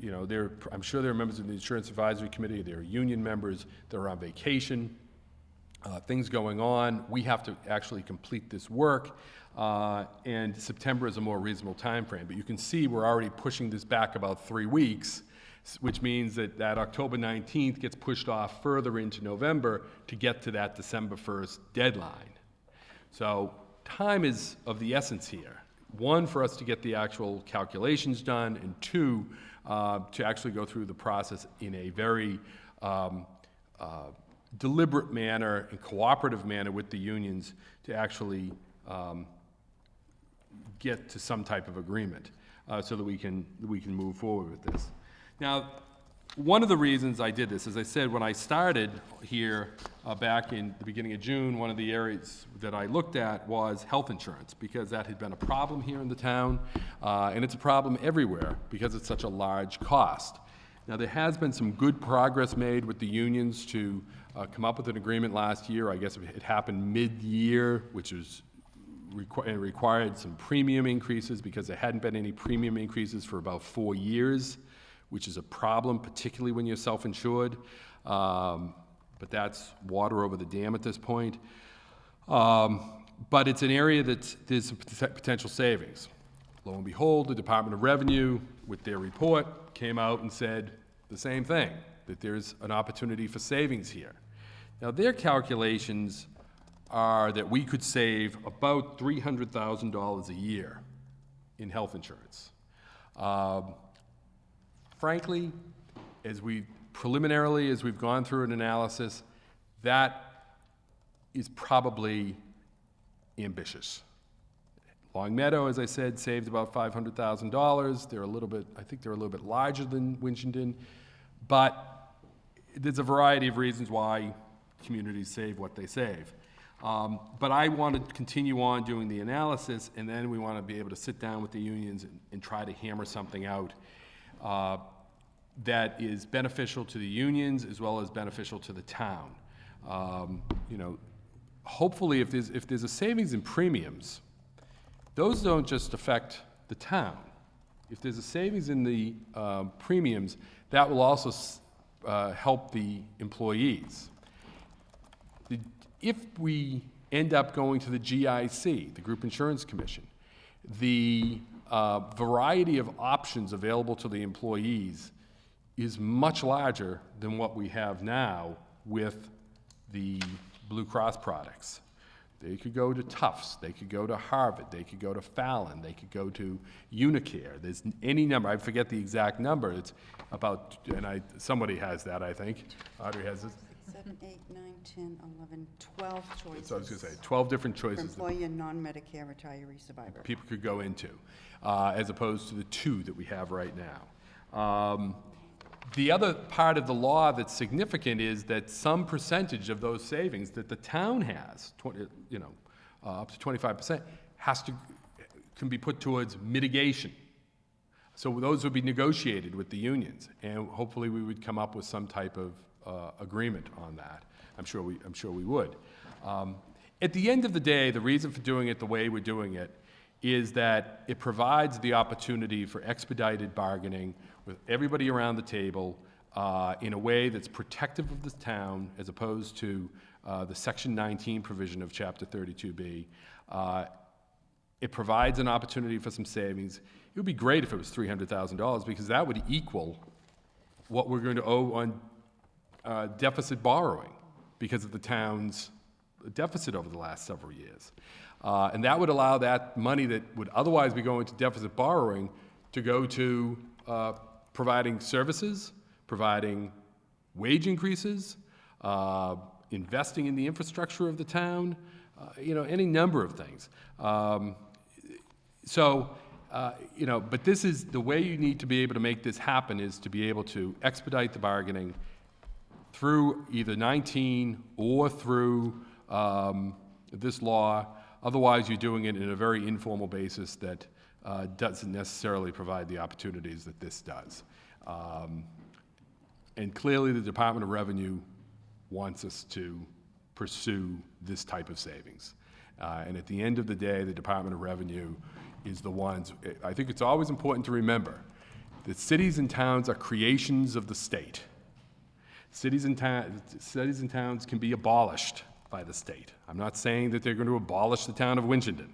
I'm sure there are members of the Insurance Advisory Committee, there are union members, they're on vacation, things going on. We have to actually complete this work, and September is a more reasonable time frame. But you can see we're already pushing this back about 3 weeks, which means that October 19th gets pushed off further into November to get to that December 1st deadline. So time is of the essence here. One, for us to get the actual calculations done, and two, to actually go through the process in a very deliberate manner and cooperative manner with the unions to actually get to some type of agreement so that we can move forward with this. Now, one of the reasons I did this, as I said, when I started here back in the beginning of June, one of the areas that I looked at was health insurance, because that had been a problem here in the town, and it's a problem everywhere because it's such a large cost. Now, there has been some good progress made with the unions to come up with an agreement last year. I guess it happened mid-year, which was required some premium increases because there hadn't been any premium increases for about 4 years, which is a problem, particularly when you're self-insured. But that's water over the dam at this point. But it's an area that there's some potential savings. Lo and behold, the Department of Revenue, with their report, came out and said the same thing, that there's an opportunity for savings here. Now, their calculations are that we could save about $300,000 a year in health insurance. Frankly, as we've gone through an analysis, that is probably ambitious. Long Meadow, as I said, saved about $500,000. They're a little bit, I think they're a little bit larger than Winchendon, but there's a variety of reasons why communities save what they save. But I want to continue on doing the analysis, and then we want to be able to sit down with the unions and try to hammer something out that is beneficial to the unions as well as beneficial to the town. You know, hopefully if there's a savings in premiums, those don't just affect the town. If there's a savings in the premiums, that will also help the employees. If we end up going to the GIC, the Group Insurance Commission, the variety of options available to the employees is much larger than what we have now with the Blue Cross products. They could go to Tufts, they could go to Harvard, they could go to Fallon, they could go to Unicare. There's any number, I forget the exact number, it's about, and somebody has that, I think. Audrey has it. 7, 8, 9, 10, 11, 12 choices. So I was going to say, 12 different choices. For employee and non-Medicare retiree survivor. People could go into, as opposed to the 2 that we have right now. The other part of the law that's significant is that some percentage of those savings that the town has, up to 25%, can be put towards mitigation. So those would be negotiated with the unions, and hopefully we would come up with some type of agreement on that. I'm sure we would. At the end of the day, the reason for doing it the way we're doing it is that it provides the opportunity for expedited bargaining with everybody around the table in a way that's protective of the town as opposed to the Section 19 provision of Chapter 32B. It provides an opportunity for some savings. It would be great if it was $300,000 because that would equal what we're going to owe on deficit borrowing because of the town's deficit over the last several years. And that would allow that money that would otherwise be going to deficit borrowing to go to providing services, providing wage increases, investing in the infrastructure of the town, any number of things. But this is the way you need to be able to make this happen is to be able to expedite the bargaining through either 19 or through this law. Otherwise, you're doing it in a very informal basis that doesn't necessarily provide the opportunities that this does. And clearly, the Department of Revenue wants us to pursue this type of savings. And at the end of the day, the Department of Revenue is the ones, I think it's always important to remember that cities and towns are creations of the state. Cities and towns can be abolished by the state. I'm not saying that they're going to abolish the town of Winchendon,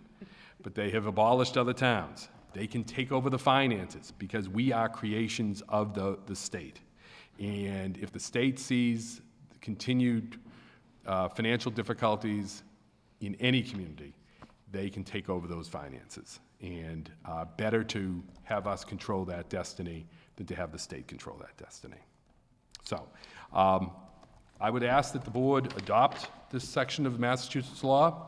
but they have abolished other towns. They can take over the finances because we are creations of the state. And if the state sees continued financial difficulties in any community, they can take over those finances. And better to have us control that destiny than to have the state control that destiny. So I would ask that the board adopt this section of Massachusetts law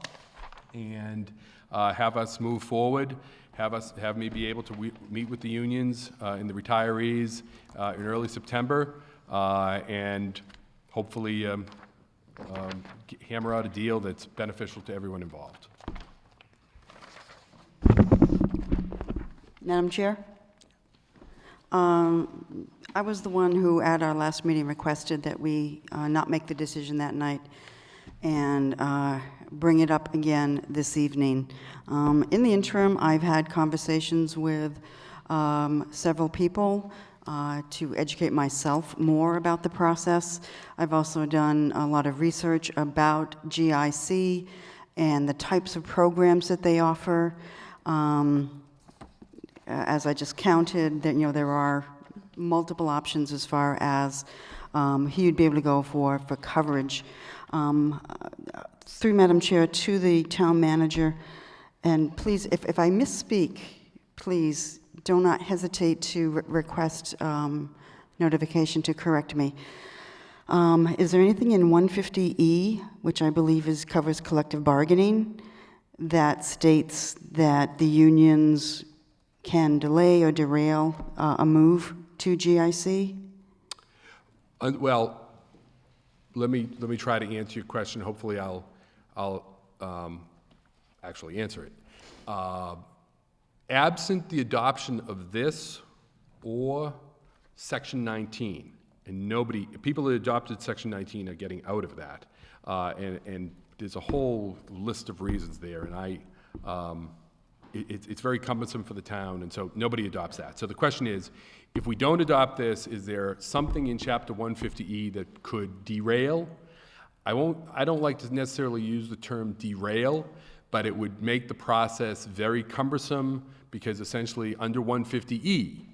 and have us move forward, have me be able to meet with the unions and the retirees in early September, and hopefully hammer out a deal that's beneficial to everyone involved. Madam Chair? I was the one who, at our last meeting, requested that we not make the decision that night and bring it up again this evening. In the interim, I've had conversations with several people to educate myself more about the process. I've also done a lot of research about GIC and the types of programs that they offer. As I just counted, that there are multiple options as far as who you'd be able to go for coverage. Through Madam Chair, to the town manager, and please, if I misspeak, please do not hesitate to request notification to correct me. Is there anything in 150E, which I believe covers collective bargaining, that states that the unions can delay or derail a move to GIC? Well, let me try to answer your question. Hopefully, I'll actually answer it. Absent the adoption of this or Section 19, and people that adopted Section 19 are getting out of that, and there's a whole list of reasons there, and it's very cumbersome for the town, and so nobody adopts that. So the question is, if we don't adopt this, is there something in Chapter 150E that could derail? I don't like to necessarily use the term derail, but it would make the process very cumbersome, because essentially under 150E,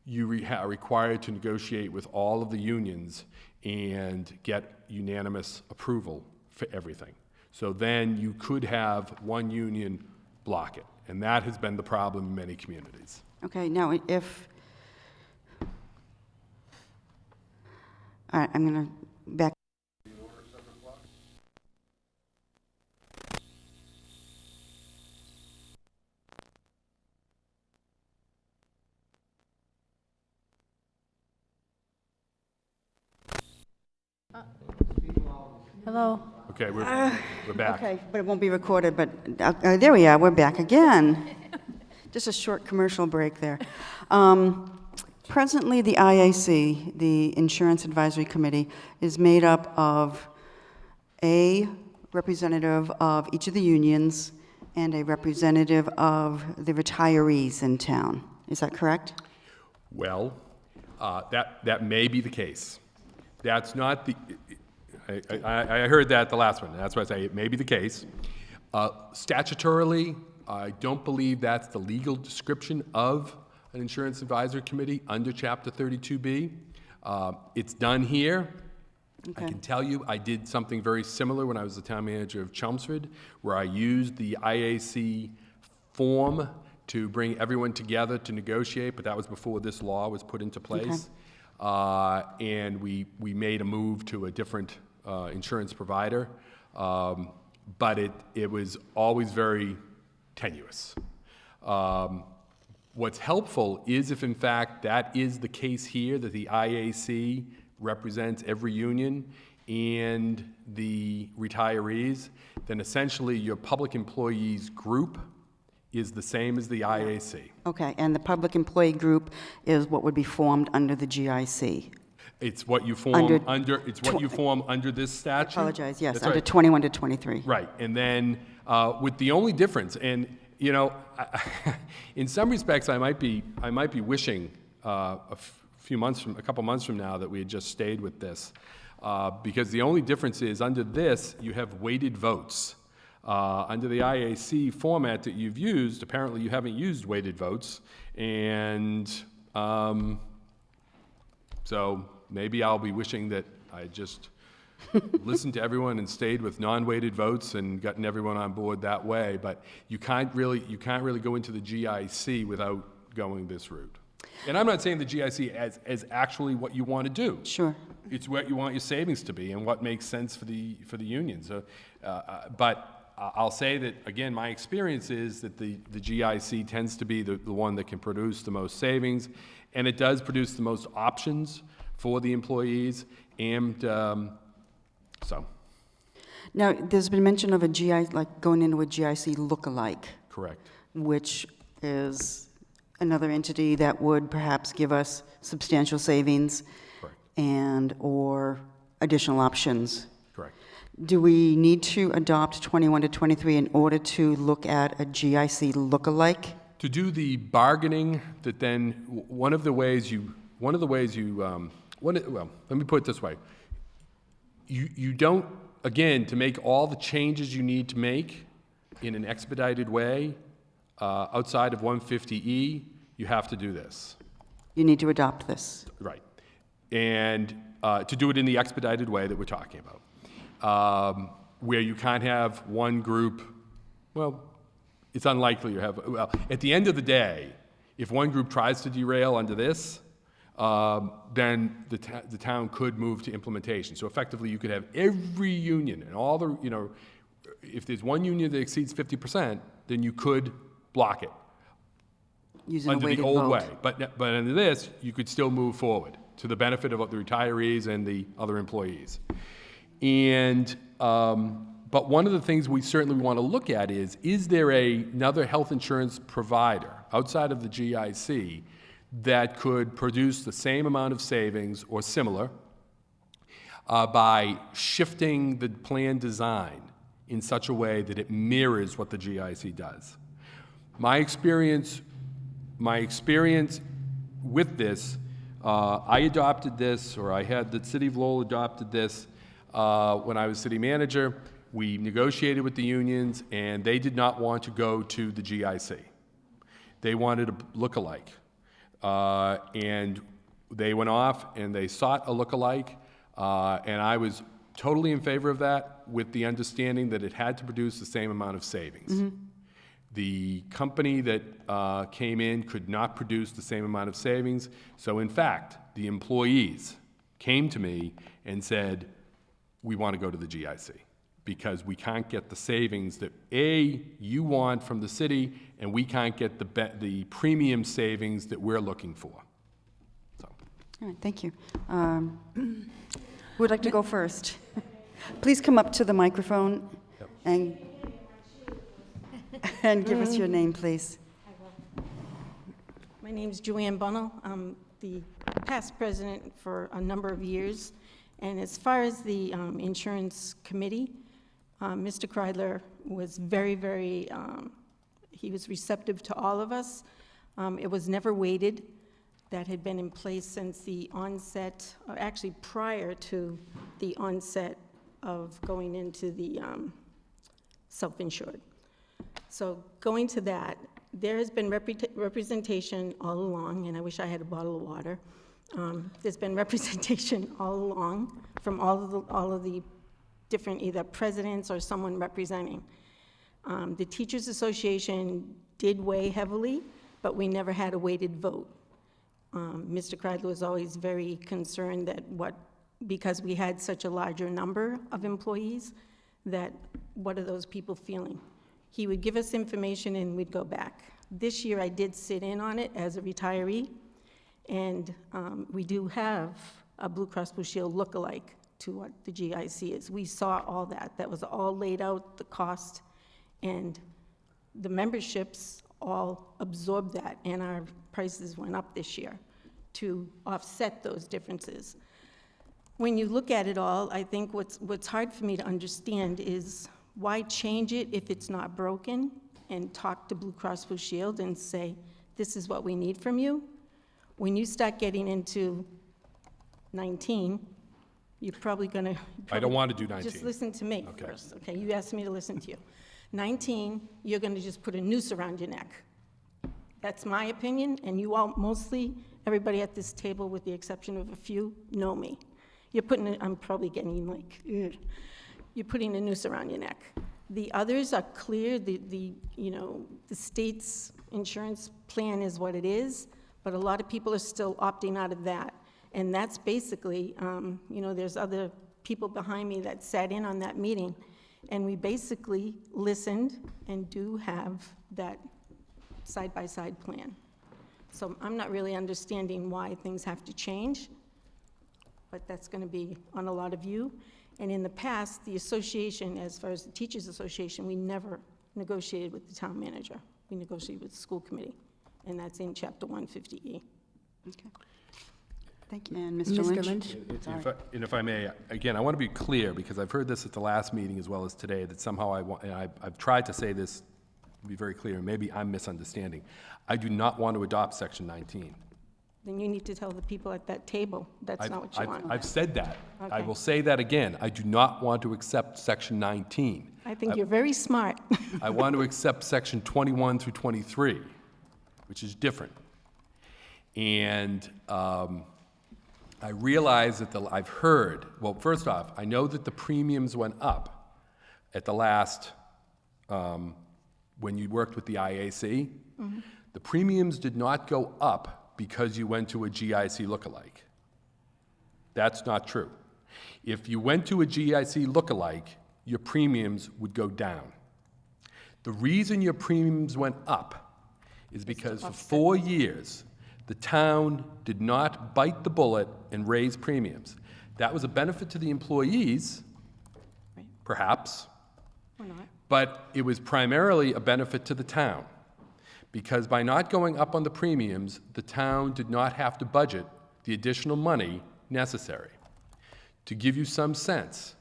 you are required to negotiate with all of the unions and get unanimous approval for everything. So then you could have one union block it, and that has been the problem in many communities. Okay, now if, all right, I'm going to back. Hello? Okay, we're back. Okay, but it won't be recorded, but there we are, we're back again. Just a short commercial break there. Presently, the IAC, the Insurance Advisory Committee, is made up of a representative of each of the unions and a representative of the retirees in town. Is that correct? Well, that may be the case. That's not the... I heard that the last one, and that's why I say it may be the case. Statutorily, I don't believe that's the legal description of an insurance advisory committee under Chapter 32B. It's done here. Okay. I can tell you I did something very similar when I was the town manager of Chelmsford, where I used the IAC form to bring everyone together to negotiate, but that was before this law was put into place. Okay. And we made a move to a different insurance provider, but it was always very tenuous. What's helpful is if, in fact, that is the case here, that the IAC represents every union and the retirees, then essentially your public employees group is the same as the IAC. Okay, and the public employee group is what would be formed under the GIC? It's what you form under this statute. I apologize, yes, That's under right. 21 to 23. Right, and then with the only difference, and you know, in some respects, I might be wishing a couple months from now that we had just stayed with this, because the only difference is under this you have weighted votes. Under the IAC format that you've used, apparently you haven't used weighted votes, and so maybe I'll be wishing that I just listened to everyone and stayed with non-weighted votes and gotten everyone on board that way. But you can't really go into the GIC without going this route. And I'm not saying the GIC as actually what you want to do. Sure. It's what you want your savings to be and what makes sense for the union. So, but I'll say that, again, my experience is that the GIC tends to be the one that can produce the most savings, and it does produce the most options for the employees, and so. Now, there's been mention of a GI, like going into a GIC look-alike. Correct. Which is another entity that would perhaps give us substantial savings. Correct. And or additional options. Correct. Do we need to adopt 21 to 23 in order to look at a GIC look-alike? To do the bargaining, that then one of the ways you well, let me put it this way. You don't, again, to make all the changes you need to make in an expedited way outside of 150E, you have to do this. You need to adopt this. Right. And to do it in the expedited way that we're talking about, where you can't have one group, well, it's unlikely you have, well, at the end of the day, if one group tries to derail under this, then the town could move to implementation. So effectively, you could have every union and all the, if there's one union that exceeds 50%, then you could block it Using a under the weighted old vote. way. But under this, you could still move forward to the benefit of the retirees and the other employees. And, but one of the things we certainly want to look at is there another health insurance provider outside of the GIC that could produce the same amount of savings or similar by shifting the plan design in such a way that it mirrors what the GIC does. My experience with this, I adopted this, or I had the City of Lowell adopted this when I was city manager. We negotiated with the unions, and they did not want to go to the GIC. They wanted a look-alike. And they went off and they sought a look-alike, and I was totally in favor of that, with the understanding that it had to produce the same amount of savings. Mm-hmm. The company that came in could not produce the same amount of savings, so in fact, the employees came to me and said, we want to go to the GIC, because we can't get the savings that, A, you want from the city, and we can't get the premium savings that we're looking for. So. All right, thank you. Who would like to go first? Please come up to the microphone and give us your name, please. My name's Joanne Bunnell. I'm the past president for a number of years. And as far as the insurance committee, Mr. Kreidler was very, he was receptive to all of us. It was never weighted. That had been in place since the onset, or actually prior to the onset of going into the self-insured. So going to that, there has been representation all along, and I wish I had a bottle of water. There's been representation all along from all of the different either presidents or someone representing. The Teachers Association did weigh heavily, but we never had a weighted vote. Mr. Kreidler was always very concerned that because we had such a larger number of employees, that what are those people feeling? He would give us information and we'd go back. This year I did sit in on it as a retiree, and we do have a Blue Cross Blue Shield look-alike to what the GIC is. We saw all that. That was all laid out, the cost, and the memberships all absorbed that, and our prices went up this year to offset those differences. When you look at it all, I think what's hard for me to understand is why change it if it's not broken, and talk to Blue Cross Blue Shield and say, this is what we need from you. When you start getting into 19, you're probably going to... I don't want to do 19. Just listen to me first, okay? You asked me to listen to you. 19, you're going to just put a noose around your neck. That's my opinion, and you all, mostly, everybody at this table, with the exception of a few, know me. You're putting, I'm probably getting like, ugh. You're putting a noose around your neck. The others are clear, the state's insurance plan is what it is, but a lot of people are still opting out of that. And that's basically, there's other people behind me that sat in on that meeting, and we basically listened and do have that side-by-side plan. So I'm not really understanding why things have to change, but that's going to be on a lot of you. And in the past, the association, as far as the Teachers Association, we never negotiated with the town manager. We negotiated with the school committee, and that's in Chapter 150E. Okay. Thank you. And Mr. Lynch? And if I may, again, I want to be clear, because I've heard this at the last meeting as well as today, that somehow I've tried to say this, to be very clear, and maybe I'm misunderstanding. I do not want to adopt Section 19. Then you need to tell the people at that table that's not what you want. I've said that. Okay. I will say that again. I do not want to accept Section 19. I think you're very smart. I want to accept Section 21 through 23, which is different. And I realize that I've heard, well, first off, I know that the premiums went up at the last, when you worked with the IAC. Mm-hmm. The premiums did not go up because you went to a GIC lookalike. That's not true. If you went to a GIC lookalike, your premiums would go down. The reason your premiums went up is because for 4 years, the town did not bite the bullet and raise premiums. That was a benefit to the employees, perhaps, Or not. but it was primarily a benefit to the town. Because by not going up on the premiums, the town did not have to budget the additional money necessary. To give you some sense,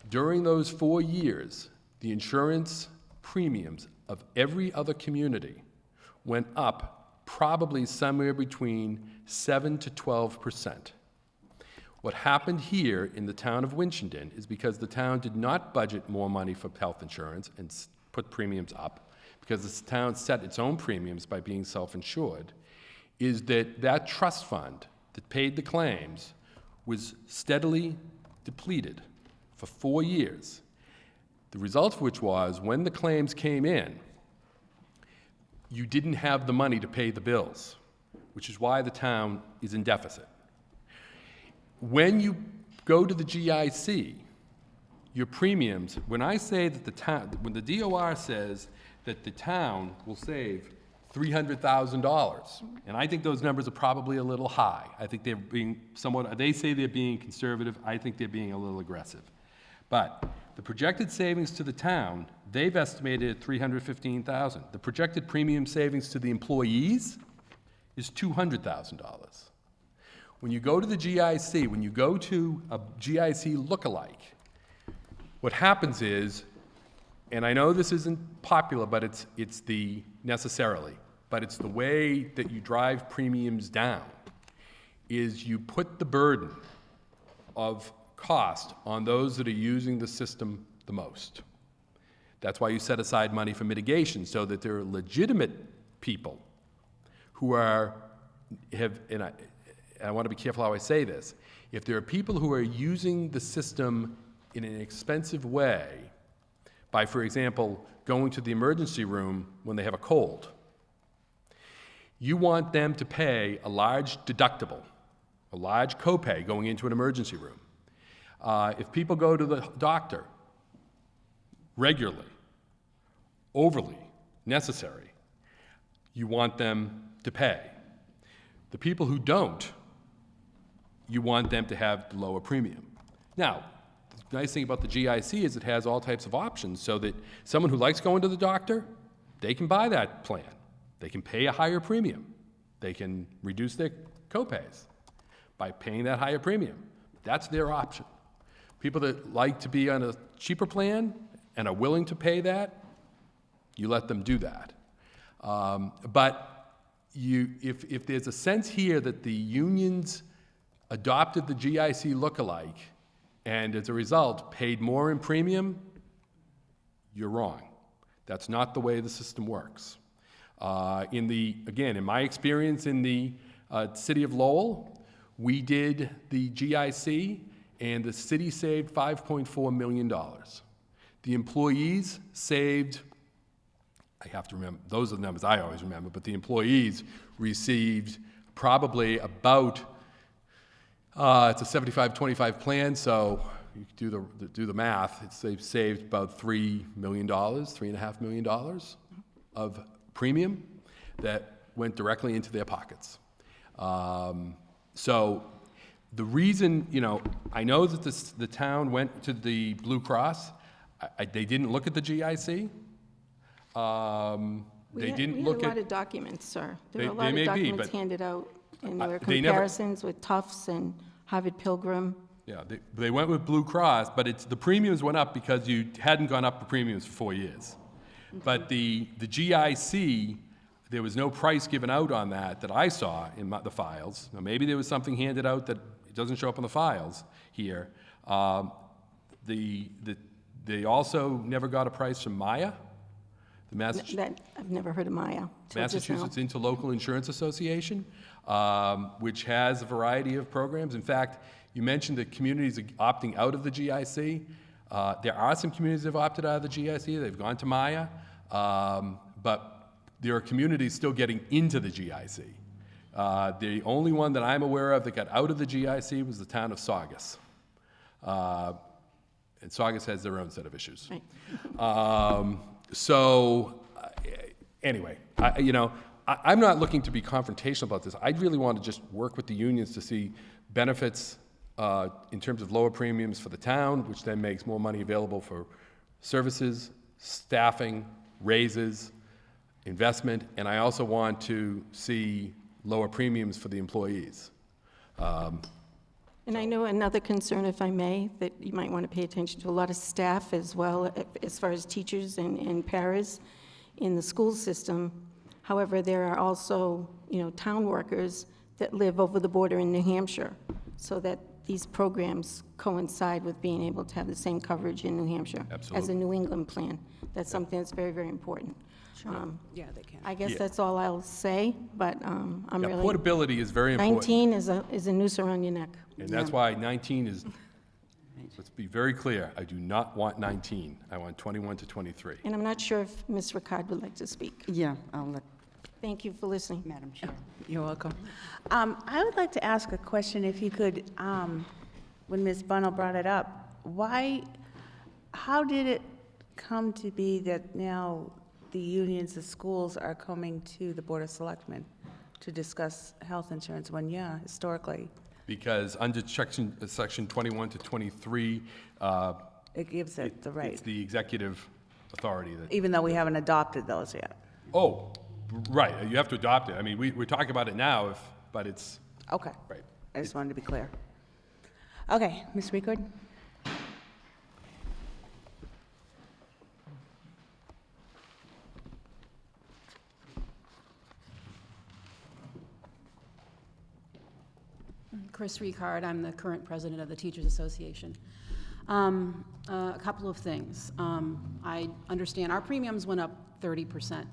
during those 4 years, the insurance premiums of every other community went up probably somewhere between 7 to 12%. What happened here in the town of Winchendon is because the town did not budget more money for health insurance and put premiums up, because the town set its own premiums by being self-insured, is that that trust fund that paid the claims was steadily depleted for 4 years. The result of which was, when the claims came in, you didn't have the money to pay the bills, which is why the town is in deficit. When you go to the GIC, your premiums, when I say that the town, when the DOR says that the town will save $300,000, and I think those numbers are probably a little high. I think they're being somewhat, they say they're being conservative, I think they're being a little aggressive. But the projected savings to the town, they've estimated at $315,000. The projected premium savings to the employees is $200,000. When you go to the GIC, when you go to a GIC lookalike, what happens is, and I know this isn't popular, but it's the necessarily, but it's the way that you drive premiums down, is you put the burden of cost on those that are using the system the most. That's why you set aside money for mitigation, so that there are legitimate people who I want to be careful how I say this. If there are people who are using the system in an expensive way, by, for example, going to the emergency room when they have a cold, you want them to pay a large deductible, a large copay going into an emergency room. If people go to the doctor regularly, overly necessary, you want them to pay. The people who don't, you want them to have the lower premium. Now, the nice thing about the GIC is it has all types of options, so that someone who likes going to the doctor, they can buy that plan. They can pay a higher premium. They can reduce their copays by paying that higher premium. That's their option. People that like to be on a cheaper plan and are willing to pay that, you let them do that. But if there's a sense here that the unions adopted the GIC lookalike and as a result paid more in premium, you're wrong. That's not the way the system works. Again, in my experience in the city of Lowell, we did the GIC and the city saved $5.4 million. The employees saved, I have to remember, those are the numbers I always remember, but the employees received probably about, it's a 75-25 plan, so you do the math, they've saved about $3 million, $3.5 million of premium that went directly into their pockets. So the reason, I know that the town went to the Blue Cross. They didn't look at the GIC. We had a lot of documents, sir. There were a lot of documents handed out, and there were comparisons with Tufts and Harvard Pilgrim. Yeah, they went with Blue Cross, but the premiums went up because you hadn't gone up the premiums for 4 years. But the GIC, there was no price given out on that I saw in the files. Now, maybe there was something handed out that it doesn't show up in the files here. They also never got a price from Maya, I've never heard of Maya. Massachusetts Interlocal Insurance Association, which has a variety of programs. In fact, you mentioned that communities are opting out of the GIC. There are some communities that have opted out of the GIC. They've gone to Maya, but there are communities still getting into the GIC. The only one that I'm aware of that got out of the GIC was the town of Saugus. And Saugus has their own set of issues. Right. Anyway, I'm not looking to be confrontational about this. I really want to just work with the unions to see benefits in terms of lower premiums for the town, which then makes more money available for services, staffing, raises, investment, and I also want to see lower premiums for the employees. And I know another concern, if I may, that you might want to pay attention to, a lot of staff as well, as far as teachers and paras in the school system. However, there are also, town workers that live over the border in New Hampshire, so that these programs coincide with being able to have the same coverage in New Hampshire as a Absolutely. New England plan. That's something that's very, very important. Yeah, they can. I guess Yeah. that's all I'll say, but I'm Yeah, really... portability is very important. 19 is a noose around your neck. And that's why 19 is, let's be very clear, I do not want 19. I want 21 to 23. And I'm not sure if Ms. Ricard would like to speak. Yeah, I'll let Thank you for listening. Madam Chair. You're welcome. I would like to ask a question, if you could, when Ms. Bunnell brought it up, how did it come to be that now the unions, the schools are coming to the Board of Selectmen to discuss health insurance when, historically, Because under section 21 to 23, it gives it the right, it's the executive authority that, even though we haven't adopted those yet? oh, right, you have to adopt it. I mean, we're talking about it now, but it's, Okay. right. I just wanted to be clear. Okay, Ms. Ricord? Chris Ricard, I'm the current president of the Teachers Association. A couple of things. I understand our premiums went up 30%.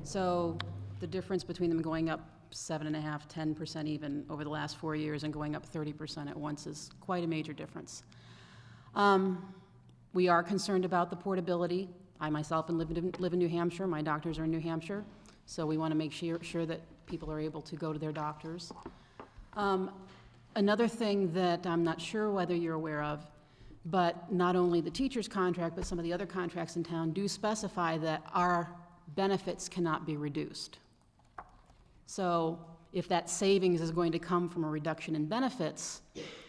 So the difference between them going up 7.5%, 10% even over the last 4 years and going up 30% at once is quite a major difference. We are concerned about the portability. I myself live in New Hampshire. My doctors are in New Hampshire. So we want to make sure that people are able to go to their doctors. Another thing that I'm not sure whether you're aware of, but not only the teacher's contract, but some of the other contracts in town do specify that our benefits cannot be reduced. So if that savings is going to come from a reduction in benefits,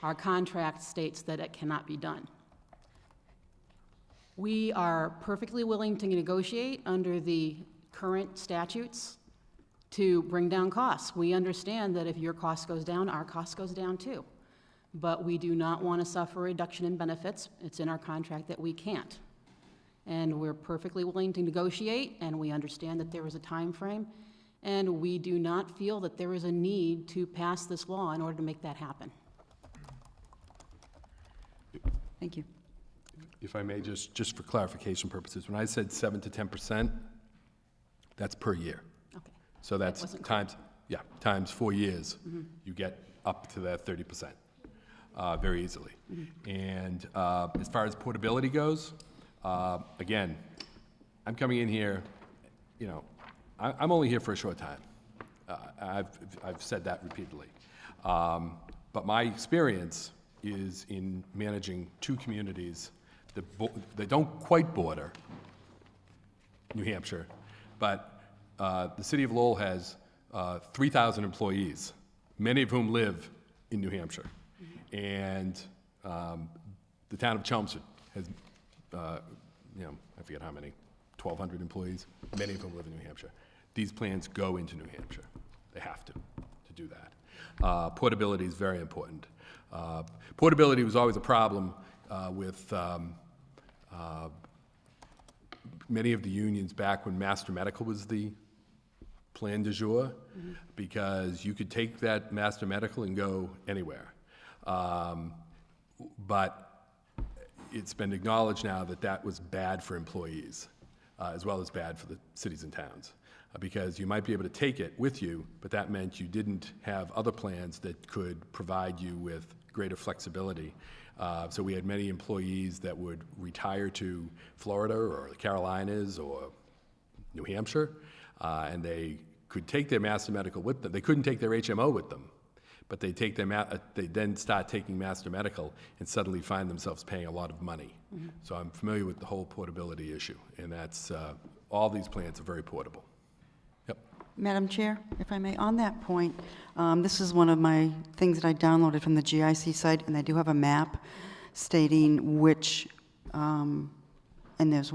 our contract states that it cannot be done. We are perfectly willing to negotiate under the current statutes to bring down costs. We understand that if your cost goes down, our cost goes down too. But we do not want to suffer a reduction in benefits. It's in our contract that we can't. And we're perfectly willing to negotiate, and we understand that there is a time frame, and we do not feel that there is a need to pass this law in order to make that happen. Thank you. If I may, just for clarification purposes, when I said 7 to 10%, that's per year. Okay. So that's wasn't clear. times 4 years, you get up to that 30% very easily. And as far as portability goes, again, I'm coming in here, I'm only here for a short time. I've said that repeatedly. But my experience is in managing two communities that don't quite border New Hampshire, but the city of Lowell has 3,000 employees, many of whom live in New Hampshire. And the town of Chelmsford has, I forget how many, 1,200 employees, many of whom live in New Hampshire. These plans go into New Hampshire. They have to do that. Portability is very important. Portability was always a problem with many of the unions back when Master Medical was the plan du jour, because you could take that Master Medical and go anywhere. But it's been acknowledged now that that was bad for employees, as well as bad for the cities and towns, because you might be able to take it with you, but that meant you didn't have other plans that could provide you with greater flexibility. So we had many employees that would retire to Florida or the Carolinas or New Hampshire, and they could take their Master Medical with them. They couldn't take their HMO with them, but they take they then start taking Master Medical and suddenly find themselves paying a lot of money. So I'm familiar with the whole portability issue, and that's, all these plans are very portable. Yep. Madam Chair, if I may, on that point, this is one of my things that I downloaded from the GIC site, and they do have a map stating which, and there's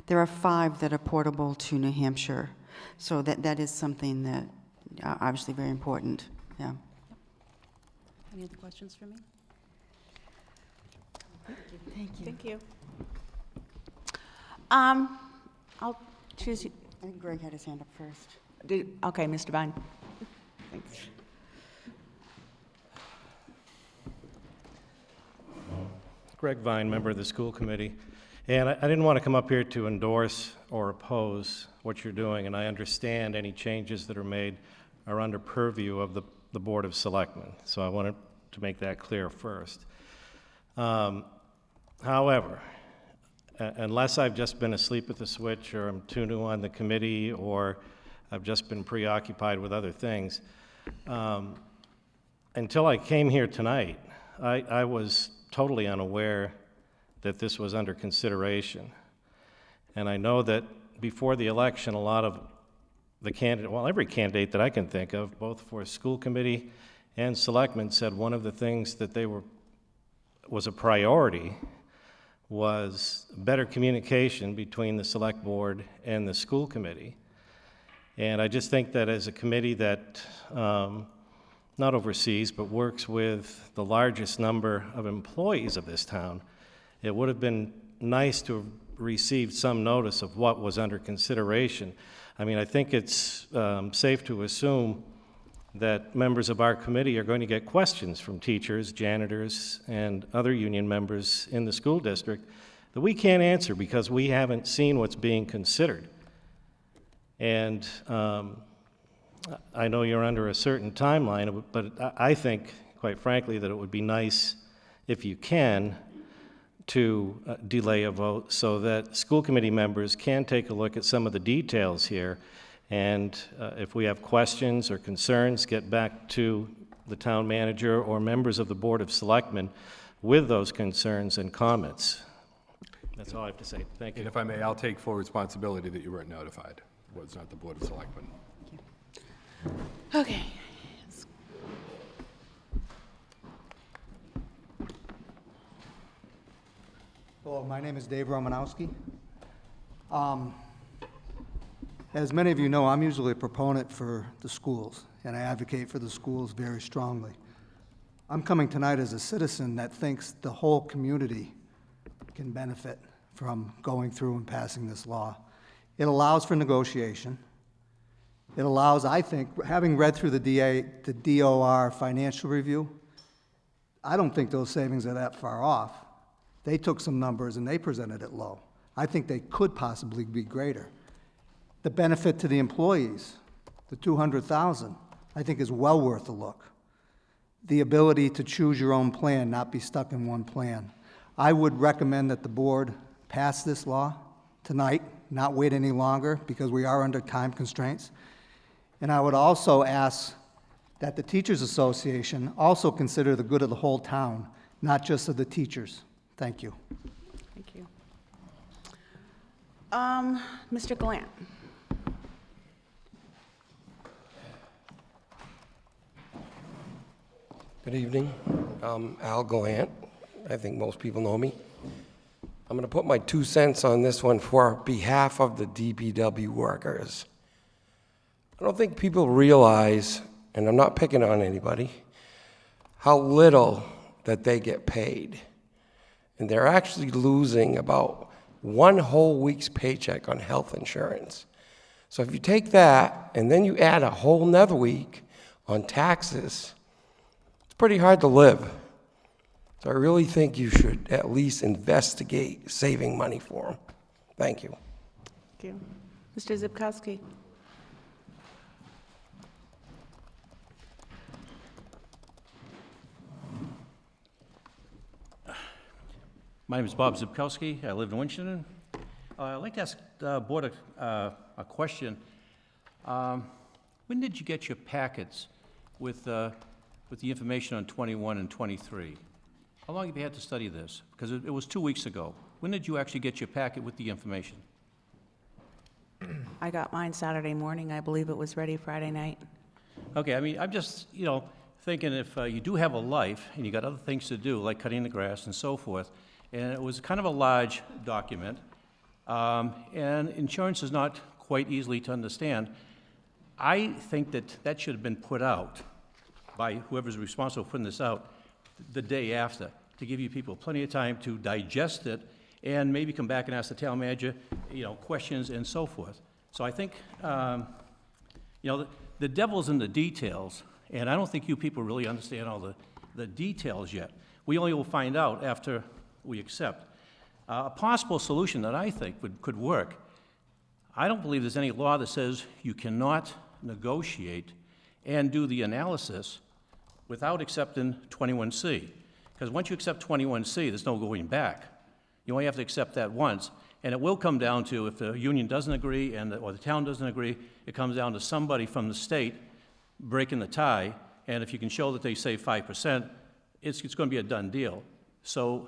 there are 5 that are portable to New Hampshire. So that is something that obviously very important, yeah. Any other questions for me? Thank you. Thank you. I'll choose you. I think Greg had his hand up first. Okay, Mr. Vine. Thanks. Greg Vine, member of the school committee. And I didn't want to come up here to endorse or oppose what you're doing, and I understand any changes that are made are under purview of the Board of Selectmen. So I wanted to make that clear first. However, unless I've just been asleep at the switch, or I'm too new on the committee, or I've just been preoccupied with other things, until I came here tonight, I was totally unaware that this was under consideration. And I know that before the election, a lot of the candidate, well, every candidate that I can think of, both for school committee and selectmen, said one of the things that was a priority was better communication between the select board and the school committee. And I just think that as a committee that not oversees, but works with the largest number of employees of this town, it would have been nice to have received some notice of what was under consideration. I mean, I think it's safe to assume that members of our committee are going to get questions from teachers, janitors, and other union members in the school district that we can't answer because we haven't seen what's being considered. And I know you're under a certain timeline, but I think, quite frankly, that it would be nice, if you can, to delay a vote so that school committee members can take a look at some of the details here, and if we have questions or concerns, get back to the town manager or members of the Board of Selectmen with those concerns and comments. That's all I have to say. Thank you. And if I may, I'll take full responsibility that you weren't notified. It was not the Board of Selectmen. Okay. Hello, my name is Dave Romanowski. As many of you know, I'm usually a proponent for the schools, and I advocate for the schools very strongly. I'm coming tonight as a citizen that thinks the whole community can benefit from going through and passing this law. It allows for negotiation. It allows, I think, having read through the DOR financial review, I don't think those savings are that far off. They took some numbers and they presented it low. I think they could possibly be greater. The benefit to the employees, the $200,000, I think is well worth a look. The ability to choose your own plan, not be stuck in one plan. I would recommend that the board pass this law tonight, not wait any longer, because we are under time constraints. And I would also ask that the Teachers Association also consider the good of the whole town, not just of the teachers. Thank you. Thank you. Mr. Glant. Good evening. I'm Al Gallant. I think most people know me. I'm going to put my 2 cents on this one for behalf of the DPW workers. I don't think people realize, and I'm not picking on anybody, how little that they get paid. And they're actually losing about 1 whole week's paycheck on health insurance. So if you take that and then you add a whole nother week on taxes, it's pretty hard to live. So I really think you should at least investigate saving money for them. Thank you. Thank you. Mr. Zipkowski. My name is Bob Zipkowski. I live in Winchendon. I'd like to ask the board a question. When did you get your packets with with the information on 21 and 23. How long have you had to study this? Because it was 2 weeks ago. When did you actually get your packet with the information? I got mine Saturday morning. I believe it was ready Friday night. Okay, I mean, I'm just, thinking if you do have a life and you got other things to do, like cutting the grass and so forth, and it was kind of a large document, and insurance is not quite easily to understand, I think that should have been put out by whoever's responsible for putting this out the day after, to give you people plenty of time to digest it and maybe come back and ask the town manager, questions and so forth. So I think, the devil's in the details, and I don't think you people really understand all the details yet. We only will find out after we accept. A possible solution that I think could work, I don't believe there's any law that says you cannot negotiate and do the analysis without accepting 21C. Because once you accept 21C, there's no going back. You only have to accept that once. And it will come down to, if the union doesn't agree or the town doesn't agree, it comes down to somebody from the state breaking the tie. And if you can show that they save 5%, it's going to be a done deal. So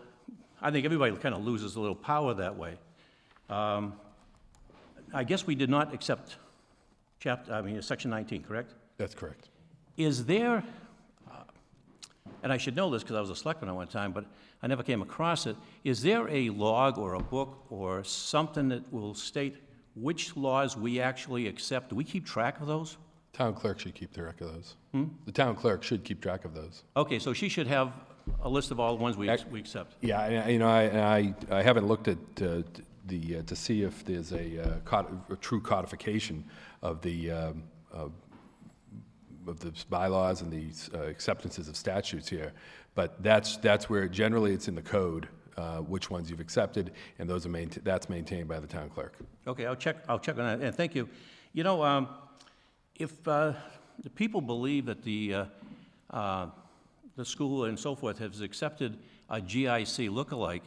I think everybody kind of loses a little power that way. I guess we did not accept Section 19, correct? That's correct. Is there, and I should know this because I was a selectman at one time, but I never came across it, is there a log or a book or something that will state which laws we actually accept? Do we keep track of those? Town clerk should keep track of those. The town clerk should keep track of those. Okay, so she should have a list of all the ones we accept. Yeah, I haven't looked at to see if there's a true codification of the bylaws and the acceptances of statutes here, but that's where generally it's in the code, which ones you've accepted, and those are that's maintained by the town clerk. Okay, I'll check on that, and thank you. If the people believe that the school and so forth has accepted a GIC lookalike,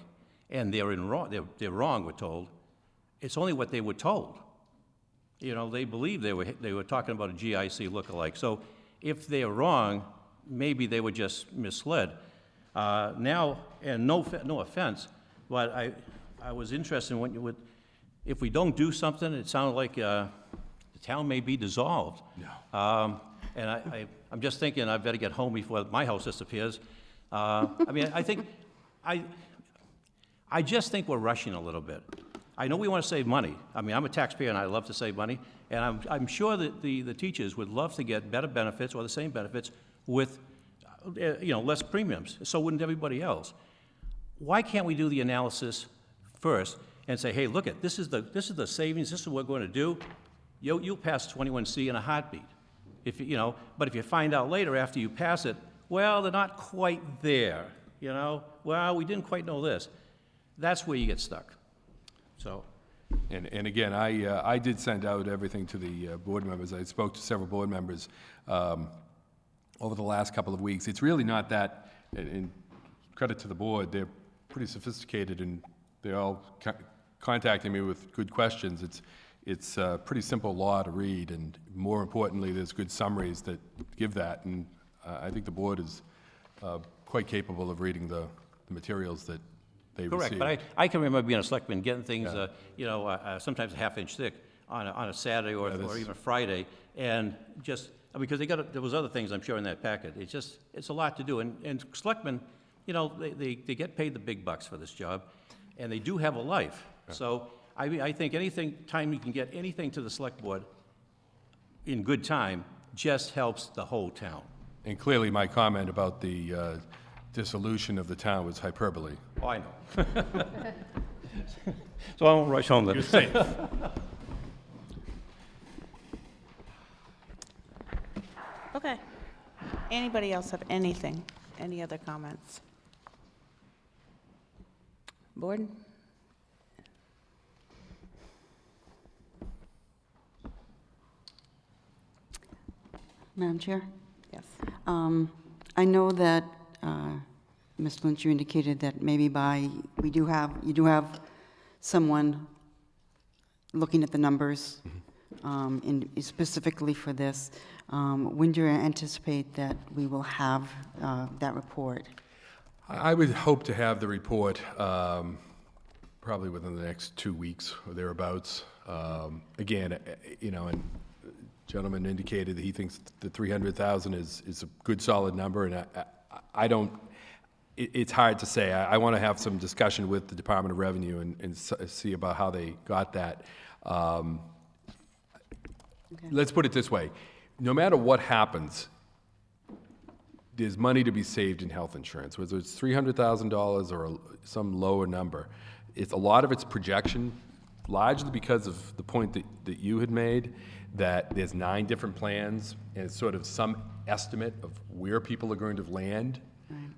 and they're wrong, we're told, it's only what they were told. They believe they were talking about a GIC lookalike. So if they're wrong, maybe they were just misled. Now, and no offense, but I was interested in if we don't do something, it sounded like the town may be dissolved. No. And I'm just thinking I better get home before my house disappears. I just think we're rushing a little bit. I know we want to save money. I'm a taxpayer and I love to save money, and I'm sure that the teachers would love to get better benefits or the same benefits with less premiums. So wouldn't everybody else. Why can't we do the analysis first and say, hey, look at this is the savings. This is what we're going to do. You'll pass 21C in a heartbeat. But if you find out later after you pass it, well, they're not quite there. Well, we didn't quite know this. That's where you get stuck. So, and again, I did send out everything to the board members. I spoke to several board members over the last couple of weeks. It's really not that, and credit to the board, they're pretty sophisticated and they're all contacting me with good questions. It's a pretty simple law to read, and more importantly, there's good summaries that give that, and I think the board is quite capable of reading the materials that they receive. Correct, but I can remember being a selectman, getting things, sometimes a half-inch thick on a Saturday or even Friday, and just, because there was other things I'm sure in that packet. It's a lot to do, and selectmen, they get paid the big bucks for this job, and they do have a life. Yeah. So I think time you can get anything to the select board in good time just helps the whole town. And clearly my comment about the dissolution of the town was hyperbole. Oh, I know. So I won't rush home then. You're safe. Okay. Anybody else have anything? Any other comments? Board? Madam Chair? Yes. I know that, Ms. Lynch, you indicated that maybe you do have someone looking at the numbers specifically for this. When do you anticipate that we will have that report? I would hope to have the report probably within the next 2 weeks or thereabouts. Again, you know, and the gentleman indicated that he thinks the 300,000 is a good solid number, and I don't, it's hard to say. I want to have some discussion with the Department of Revenue and see about how they got that. Let's put it this way. No matter what happens, there's money to be saved in health insurance, whether it's $300,000 or some lower number. It's a lot of its projection, largely because of the point that you had made, that there's 9 different plans, and it's sort of some estimate of where people are going to land.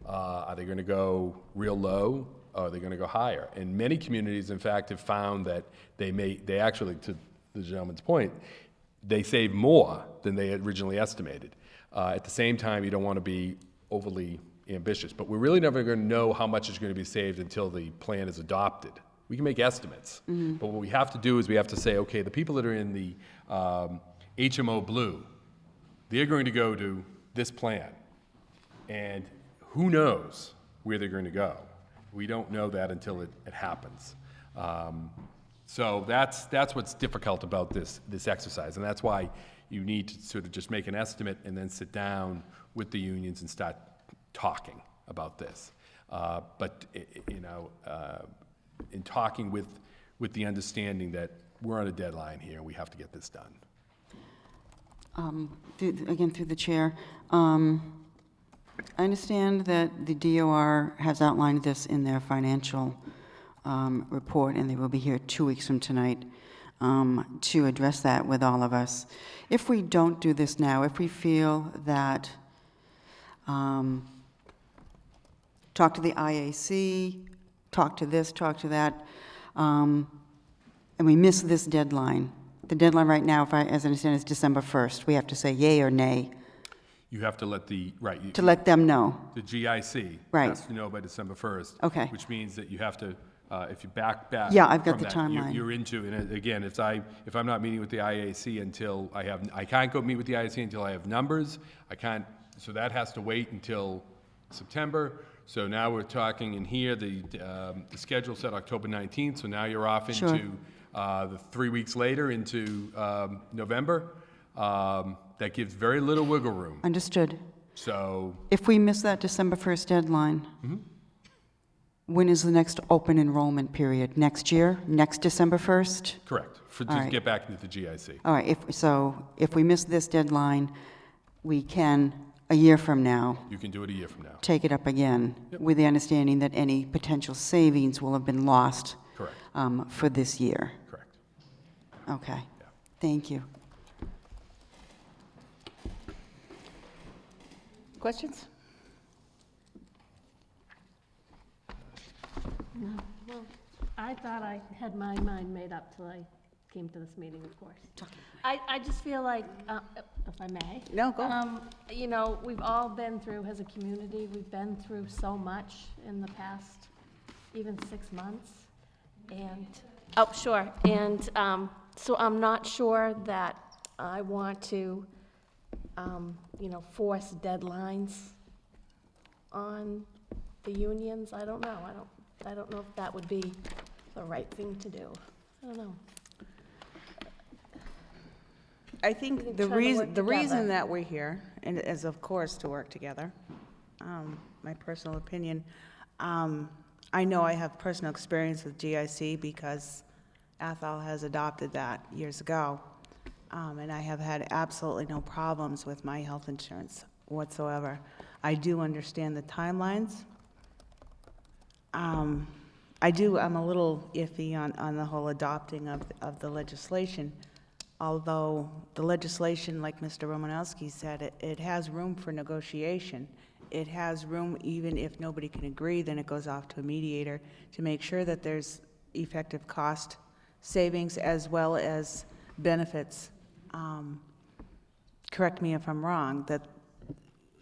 Are they going to go real low, or are they going to go higher? And many communities, in fact, have found that they actually, to the gentleman's point, they save more than they had originally estimated. At the same time, you don't want to be overly ambitious, but we're really never going to know how much is going to be saved until the plan is adopted. We can make estimates, but what we have to do is we have to say, okay, the people that are in the HMO Blue, they're going to go to this plan, and who knows where they're going to go? We don't know that until it happens. So that's what's difficult about this exercise, and that's why you need to sort of just make an estimate and then sit down with the unions and start talking about this. But you know, in talking with the understanding that we're on a deadline here, we have to get this done. Again, through the chair, I understand that the DOR has outlined this in their financial report, and they will be here 2 weeks from tonight to address that with all of us. If we don't do this now, if we feel that talk to the IAC, talk to this, talk to that, and we miss this deadline, the deadline right now, as I understand, is December 1st. We have to say yay or nay. You have to let the, right. To let them know. The GIC Right. has to know by December 1st. Okay. Which means that you have to, if you back Yeah, I've got from the that, timeline. You're into, and again, if I'm not meeting with the IAC until I can't go meet with the IAC until I have numbers. I can't, so that has to wait until September. So now we're talking in here, the schedule said October 19th, so now you're off into Sure. the 3 weeks later into November. That gives very little wiggle room. Understood. So, If we miss that December 1st deadline, when is the next open enrollment period? Next year? Next December 1st? correct, All to right. get back into the GIC. All right, if we miss this deadline, we can, a year from now, You can do it a year from now. take it up again with the understanding that any potential savings will have been lost Correct. For this year. Correct. Okay. Thank you. Questions? Well, I thought I had my mind made up till I came to this meeting, of course. I just feel like, if I may. No, go. You know, we've all been through, as a community, we've been through so much in the past, even 6 months. And, oh, sure. And so I'm not sure that I want to, you know, force deadlines on the unions. I don't know. I don't know if that would be the right thing to do. I don't know. I think the reason that we're here, and is of course to work together, my personal opinion, I know I have personal experience with GIC because Athol has adopted that years ago, and I have had absolutely no problems with my health insurance whatsoever. I do understand the timelines. I'm a little iffy on the whole adopting of the legislation, although the legislation, like Mr. Romanowski said, it has room for negotiation. It has room, even if nobody can agree, then it goes off to a mediator to make sure that there's effective cost savings as well as benefits. Correct me if I'm wrong, that,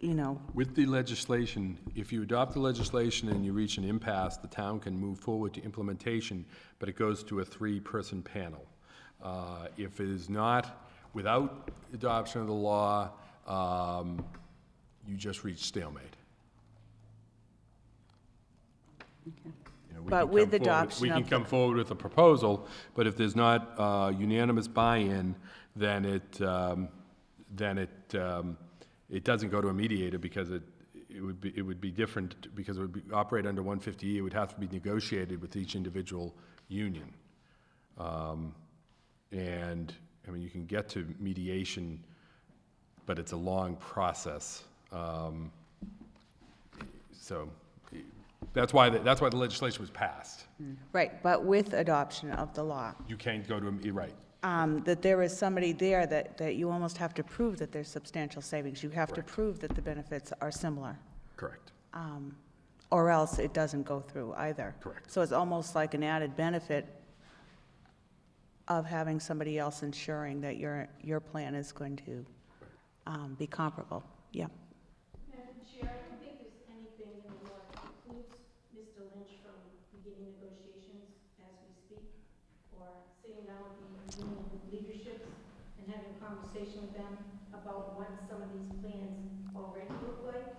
you know. With the legislation, if you adopt the legislation and you reach an impasse, the town can move forward to implementation, but it goes to a 3-person panel. If it is not, without adoption of the law, you just reach stalemate. You know, we But can with come forward- adoption We can of come the- forward with a proposal, but if there's not unanimous buy-in, then it doesn't go to a mediator because it would be different, because it would operate under 150E. It would have to be negotiated with each individual union. And, I mean, you can get to mediation, but it's a long process. So that's why the legislation was passed. Right, but with adoption of the law, You can't go to, right. that there is somebody there that you almost have to prove that there's substantial savings. You have to prove that the benefits are similar, Correct. or else it doesn't go through either. Correct. So it's almost like an added benefit of having somebody else ensuring that your plan is going to be comparable. Yeah. Madam Chair, I don't think there's anything in the law that precludes Mr. Lynch from beginning negotiations as we speak, or sitting down with the union leaderships and having a conversation with them about what some of these plans already look like,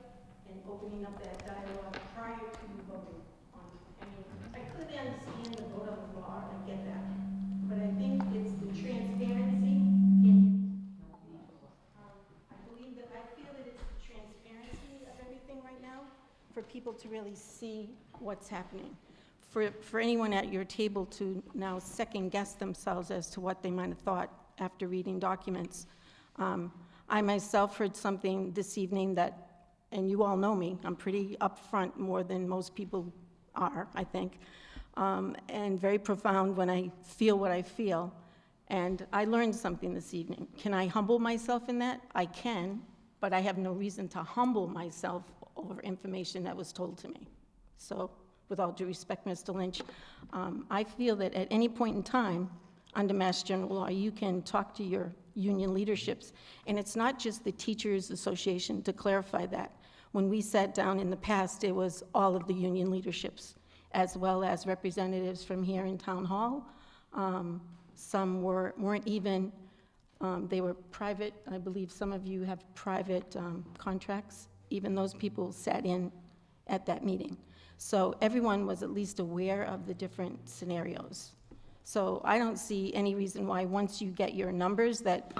and opening up that dialogue prior to voting on it. I mean, I clearly understand the vote on the law, and I get that, but I think it's the transparency in I feel that it's the transparency of everything right now for people to really see what's happening. For anyone at your table to now second guess themselves as to what they might have thought after reading documents. I myself heard something this evening that, and you all know me, I'm pretty upfront more than most people are, I think, and very profound when I feel what I feel. And I learned something this evening. Can I humble myself in that? I can, but I have no reason to humble myself over information that was told to me. So, with all due respect, Mr. Lynch, I feel that at any point in time, under Mass General Law, you can talk to your union leaderships. And it's not just the Teachers Association, to clarify that. When we sat down in the past, it was all of the union leaderships, as well as representatives from here in Town Hall. Some weren't even, they were private. I believe some of you have private contracts. Even those people sat in at that meeting. So everyone was at least aware of the different scenarios. So I don't see any reason why, once you get your numbers that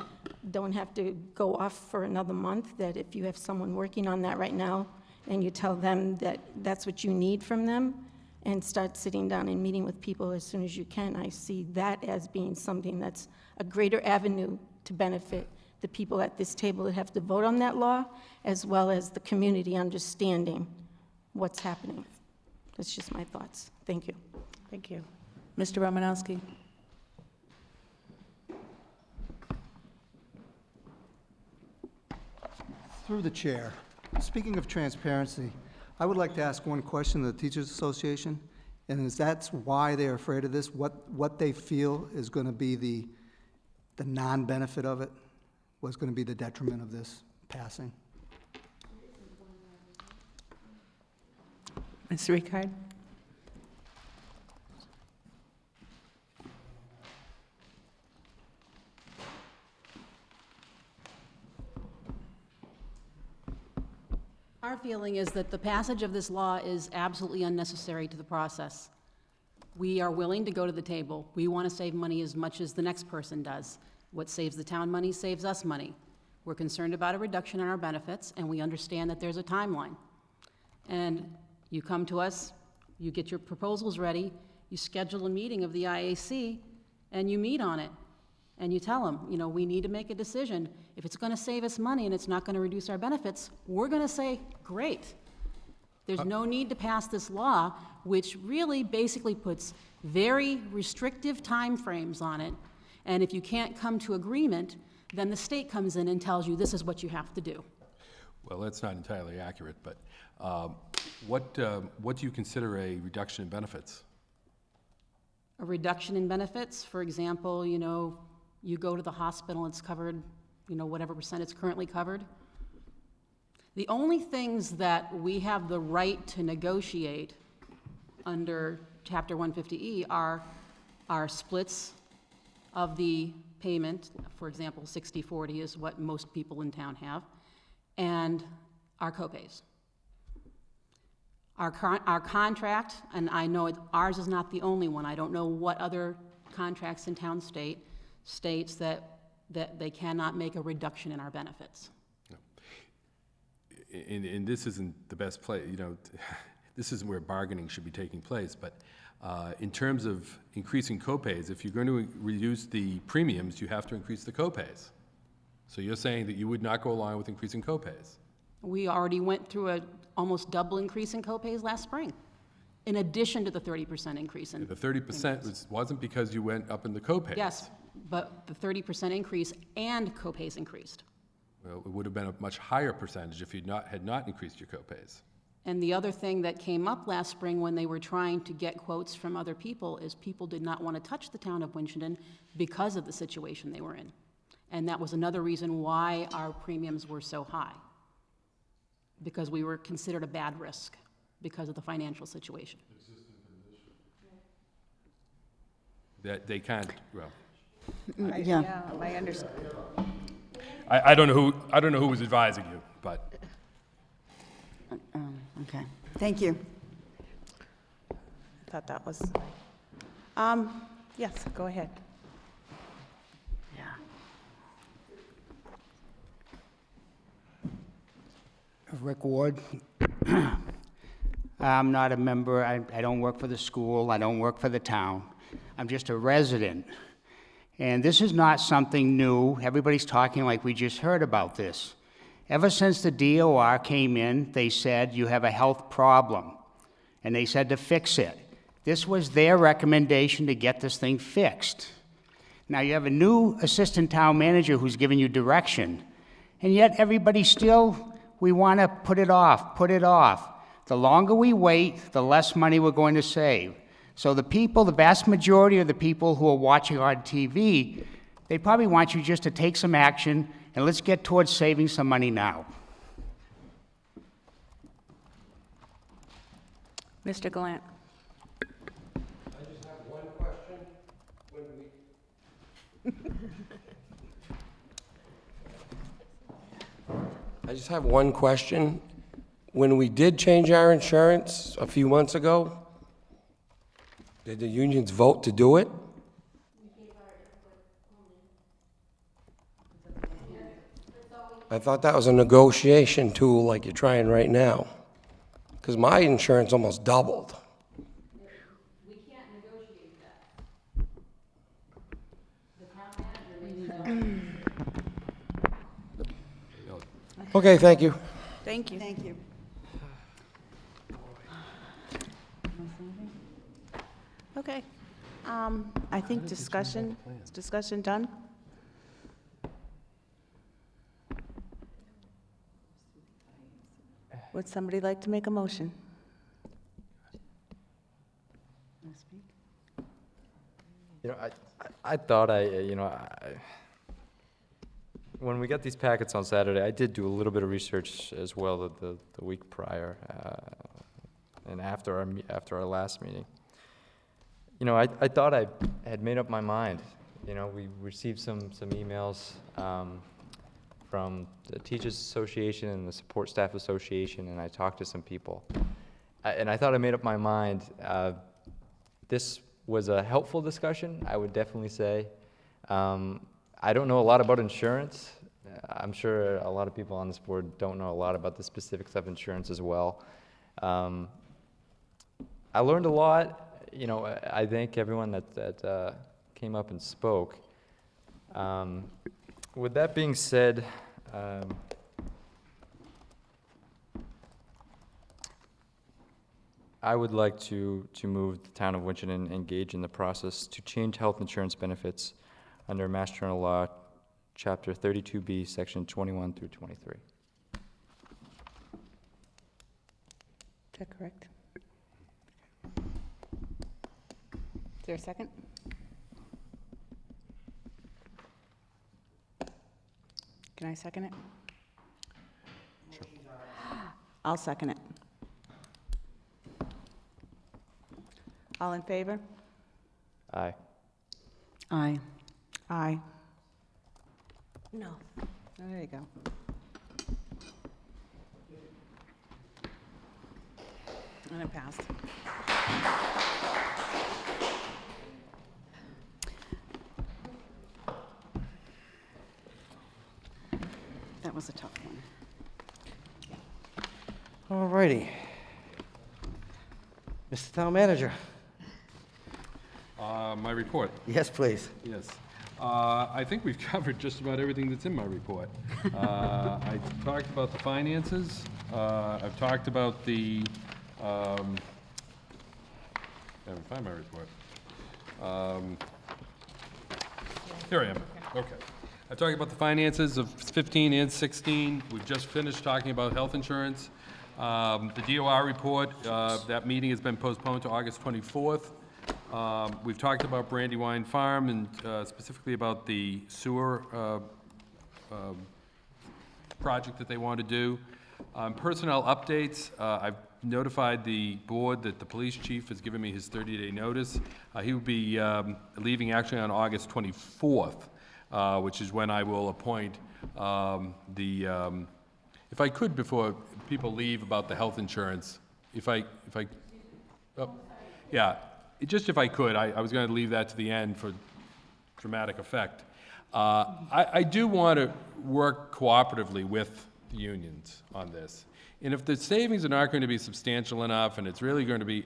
don't have to go off for another month, that if you have someone working on that right now and you tell them that that's what you need from them, and start sitting down and meeting with people as soon as you can, I see that as being something that's a greater avenue to benefit the people at this table that have to vote on that law, as well as the community understanding what's happening. That's just my thoughts. Thank you. Thank you. Mr. Romanowski. Through the chair, speaking of transparency, I would like to ask one question to the Teachers Association, and is that's why they're afraid of this, what they feel is going to be the non-benefit of it, what's going to be the detriment of this passing. Mr. Ricard? Our feeling is that the passage of this law is absolutely unnecessary to the process. We are willing to go to the table. We want to save money as much as the next person does. What saves the town money saves us money. We're concerned about a reduction in our benefits, and we understand that there's a timeline. And you come to us, you get your proposals ready, you schedule a meeting of the IAC, and you meet on it. And you tell them, you know, we need to make a decision. If it's going to save us money and it's not going to reduce our benefits, we're going to say, great. There's no need to pass this law, which really basically puts very restrictive timeframes on it. And if you can't come to agreement, then the state comes in and tells you this is what you have to do. Well, that's not entirely accurate, but what do you consider a reduction in benefits? A reduction in benefits, for example, you know, you go to the hospital, it's covered, you know, whatever percent it's currently covered. The only things that we have the right to negotiate under Chapter 150E are splits of the payment. For example, 60/40 is what most people in town have, and our copays. Our contract, and I know ours is not the only one, I don't know what other contracts in town states that they cannot make a reduction in our benefits. And this isn't the best place, you know, this isn't where bargaining should be taking place, but in terms of increasing copays, if you're going to reduce the premiums, you have to increase the copays. So you're saying that you would not go along with increasing copays? We already went through a almost double increase in copays last spring, in addition to the 30% increase in. The 30% wasn't because you went up in the copays. Yes, but the 30% increase and copays increased. Well, it would have been a much higher percentage if you had not increased your copays. And the other thing that came up last spring when they were trying to get quotes from other people is people did not want to touch the town of Winchendon because of the situation they were in. And that was another reason why our premiums were so high, because we were considered a bad risk because of the financial situation. That they can't, well. Yeah. I understand. I don't know who was advising you, but. Okay, thank you. I thought that was, yes, go ahead. Rick Ward. I'm not a member, I don't work for the school, I don't work for the town. I'm just a resident. And this is not something new. Everybody's talking like we just heard about this. Ever since the DOR came in, they said you have a health problem, and they said to fix it. This was their recommendation to get this thing fixed. Now you have a new assistant town manager who's giving you direction, and yet everybody still, we want to put it off, put it off. The longer we wait, the less money we're going to save. So the people, the vast majority of the people who are watching on TV, they probably want you just to take some action, and let's get towards saving some money now. Mr. Gallant. I just have one question. I just have one question. When we did change our insurance a few months ago, did the unions vote to do it? I thought that was a negotiation tool like you're trying right now, because my insurance almost doubled. We can't negotiate that. The town manager made that. Okay, thank you. Thank you. Thank you. Okay. I think discussion done? Would somebody like to make a motion? You know, I thought when we got these packets on Saturday, I did do a little bit of research as well the week prior, and after our last meeting. You know, I thought I had made up my mind. You know, we received some emails from the Teachers Association and the Support Staff Association, and I talked to some people. And I thought I made up my mind. This was a helpful discussion, I would definitely say. I don't know a lot about insurance. I'm sure a lot of people on this board don't know a lot about the specifics of insurance as well. I learned a lot. You know, I thank everyone that came up and spoke. With that being said, I would like to move the town of Winchendon engage in the process to change health insurance benefits under Mass General Law, Chapter 32B, Section 21 through 23. Is that correct? Is there a second? Can I second it? Sure. I'll second it. All in favor? Aye. Aye. Aye. No. There you go. And it passed. That was a tough one. All righty. Mr. Town Manager. My report. Yes, please. Yes. I think we've covered just about everything that's in my report. I talked about the finances. I've talked about the, I haven't found my report. Here I am. Okay. I've talked about the finances of 15 and 16. We've just finished talking about health insurance. The DOR report, that meeting has been postponed to August 24th. We've talked about Brandywine Farm and specifically about the sewer project that they want to do. Personnel updates, I've notified the board that the police chief has given me his 30-day notice. He will be leaving actually on August 24th, which is when I will appoint if I could, before people leave about the health insurance, if I could, I was going to leave that to the end for dramatic effect. I do want to work cooperatively with the unions on this. And if the savings are not going to be substantial enough and it's really going to be,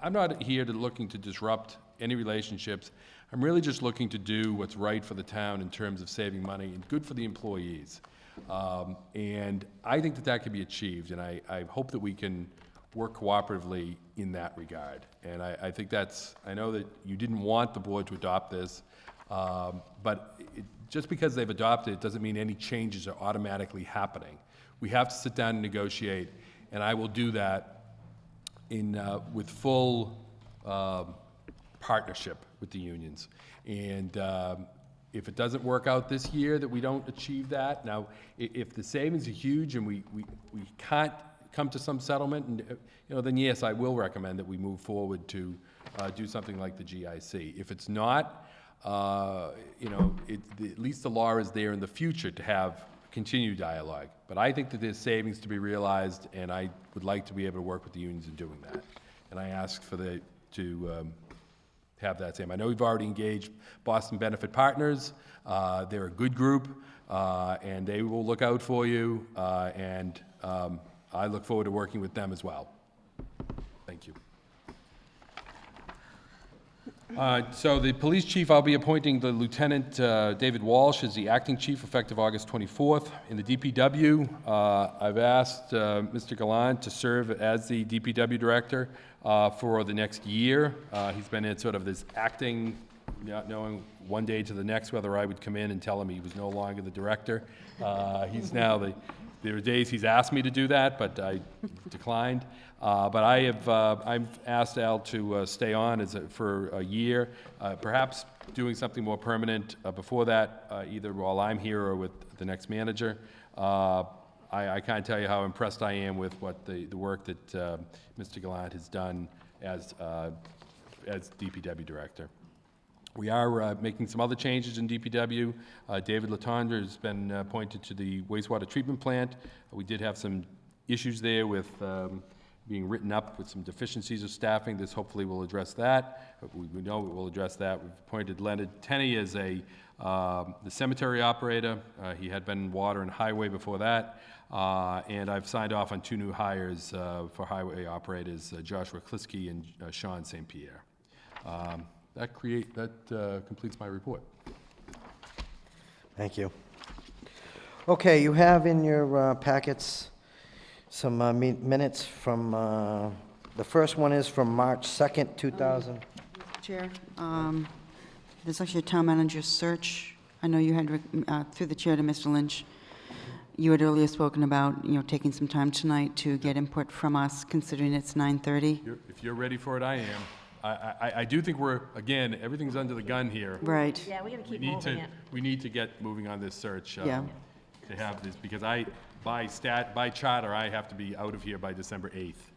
I'm not here looking to disrupt any relationships. I'm really just looking to do what's right for the town in terms of saving money and good for the employees. And I think that can be achieved, and I hope that we can work cooperatively in that regard. And I think I know that you didn't want the board to adopt this, but just because they've adopted it doesn't mean any changes are automatically happening. We have to sit down and negotiate, and I will do that with full partnership with the unions. And if it doesn't work out this year, that we don't achieve that. Now, if the savings are huge and we can't come to some settlement, and then yes, I will recommend that we move forward to do something like the GIC. If it's not, at least the law is there in the future to have continued dialogue. But I think that there's savings to be realized, and I would like to be able to work with the unions in doing that. And I ask for to have that same. I know we've already engaged Boston Benefit Partners. They're a good group, and they will look out for you, and I look forward to working with them as well. Thank you. So the police chief, I'll be appointing the Lieutenant David Walsh as the acting chief effective August 24th. In the DPW, I've asked Mr. Gallant to serve as the DPW director for the next year. He's been in sort of this acting, not knowing one day to the next whether I would come in and tell him he was no longer the director. He's now there are days he's asked me to do that, but I declined. But I've asked Al to stay on for a year, perhaps doing something more permanent before that, either while I'm here or with the next manager. I can't tell you how impressed I am with what the work that Mr. Gallant has done as DPW director. We are making some other changes in DPW. David Latondra has been appointed to the wastewater treatment plant. We did have some issues there with being written up with some deficiencies of staffing. This hopefully will address that. We know it will address that. We've appointed Leonard Tenney as the cemetery operator. He had been water and highway before that. And I've signed off on 2 new hires for highway operators, Joshua Kliske and Sean St. Pierre. That completes my report. Thank you. Okay, you have in your packets some minutes from, the first one is from March 2nd, 2000. Chair, there's actually a town manager search. I know you had, through the chair to Mr. Lynch, you had earlier spoken about, taking some time tonight to get input from us, considering it's 9:30. If you're ready for it, I am. I do think again, everything's under the gun here. Right. Yeah, we got to keep moving it. We need to get moving on this search Yeah. to have this, because by charter, I have to be out of here by December 8th.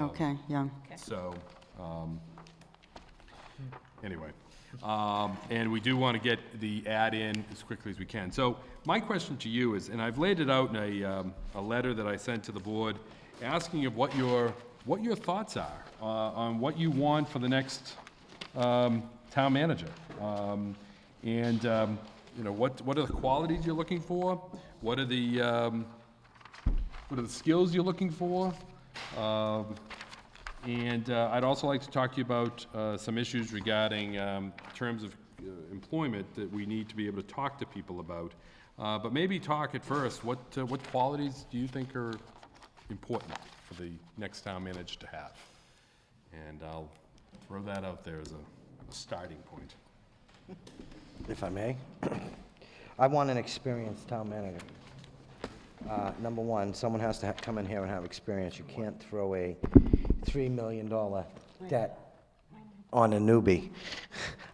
Okay, yeah. So, Anyway, and we do want to get the ad in as quickly as we can. So my question to you is, and I've laid it out in a letter that I sent to the board, asking of what your thoughts are on what you want for the next town manager. You know, what are the qualities you're looking for? What are the skills you're looking for? I'd also like to talk to you about some issues regarding terms of employment that we need to be able to talk to people about. But maybe talk at first, what qualities do you think are important for the next town manager to have? And I'll throw that out there as a starting point. If I may. I want an experienced town manager. Number one, someone has to come in here and have experience. You can't throw a $3 million debt on a newbie.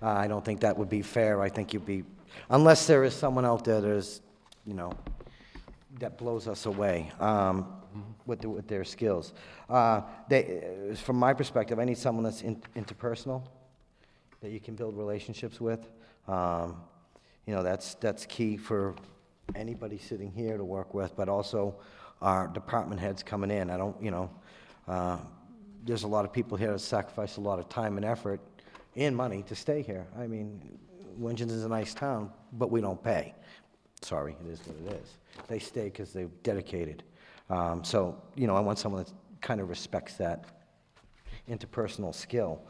I don't think that would be fair. I think you'd be, unless there is someone out there that is, you know, that blows us away with their skills. From my perspective, I need someone that's interpersonal, that you can build relationships with. You know, that's key for anybody sitting here to work with, but also our department heads coming in. I don't, you know, there's a lot of people here that sacrifice a lot of time and effort and money to stay here. I mean, Winchendon is a nice town, but we don't pay. Sorry, it is what it is. They stay because they're dedicated. So, you know, I want someone that kind of respects that interpersonal skill.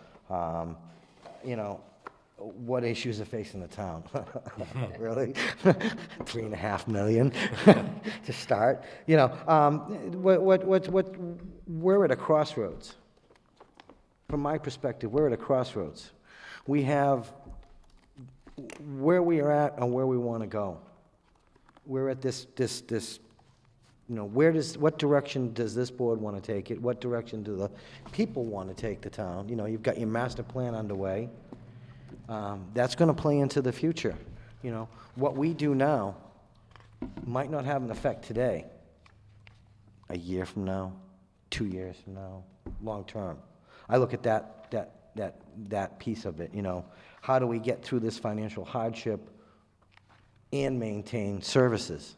You know, what issues are facing the town? Really? $3.5 million to start? You know, we're at a crossroads. From my perspective, we're at a crossroads. We have where we are at and where we want to go. We're at this, you know, what direction does this board want to take it? What direction do the people want to take the town? You know, you've got your master plan underway. That's going to play into the future. You know, what we do now might not have an effect today, a year from now, 2 years from now, long term. I look at that piece of it, you know. How do we get through this financial hardship and maintain services?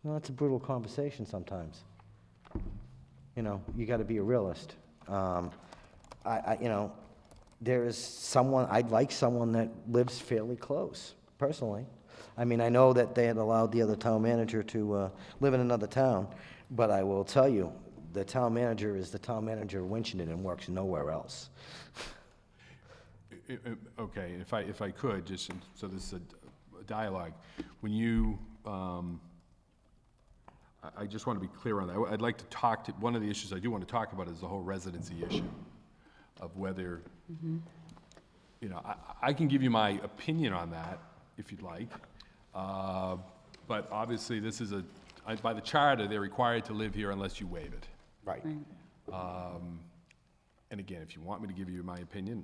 Well, that's a brutal conversation sometimes. You know, you got to be a realist. You know, there is someone, I'd like someone that lives fairly close, personally. I mean, I know that they had allowed the other town manager to live in another town, but I will tell you, the town manager is the town manager of Winchendon and works nowhere else. Okay, if I could, just so this is a dialogue. When you, I just want to be clear on that. I'd like to talk to, one of the issues I do want to talk about is the whole residency issue of whether, you know, I can give you my opinion on that if you'd like, but obviously this is by the charter, they're required to live here unless you waive it. Right. And again, if you want me to give you my opinion,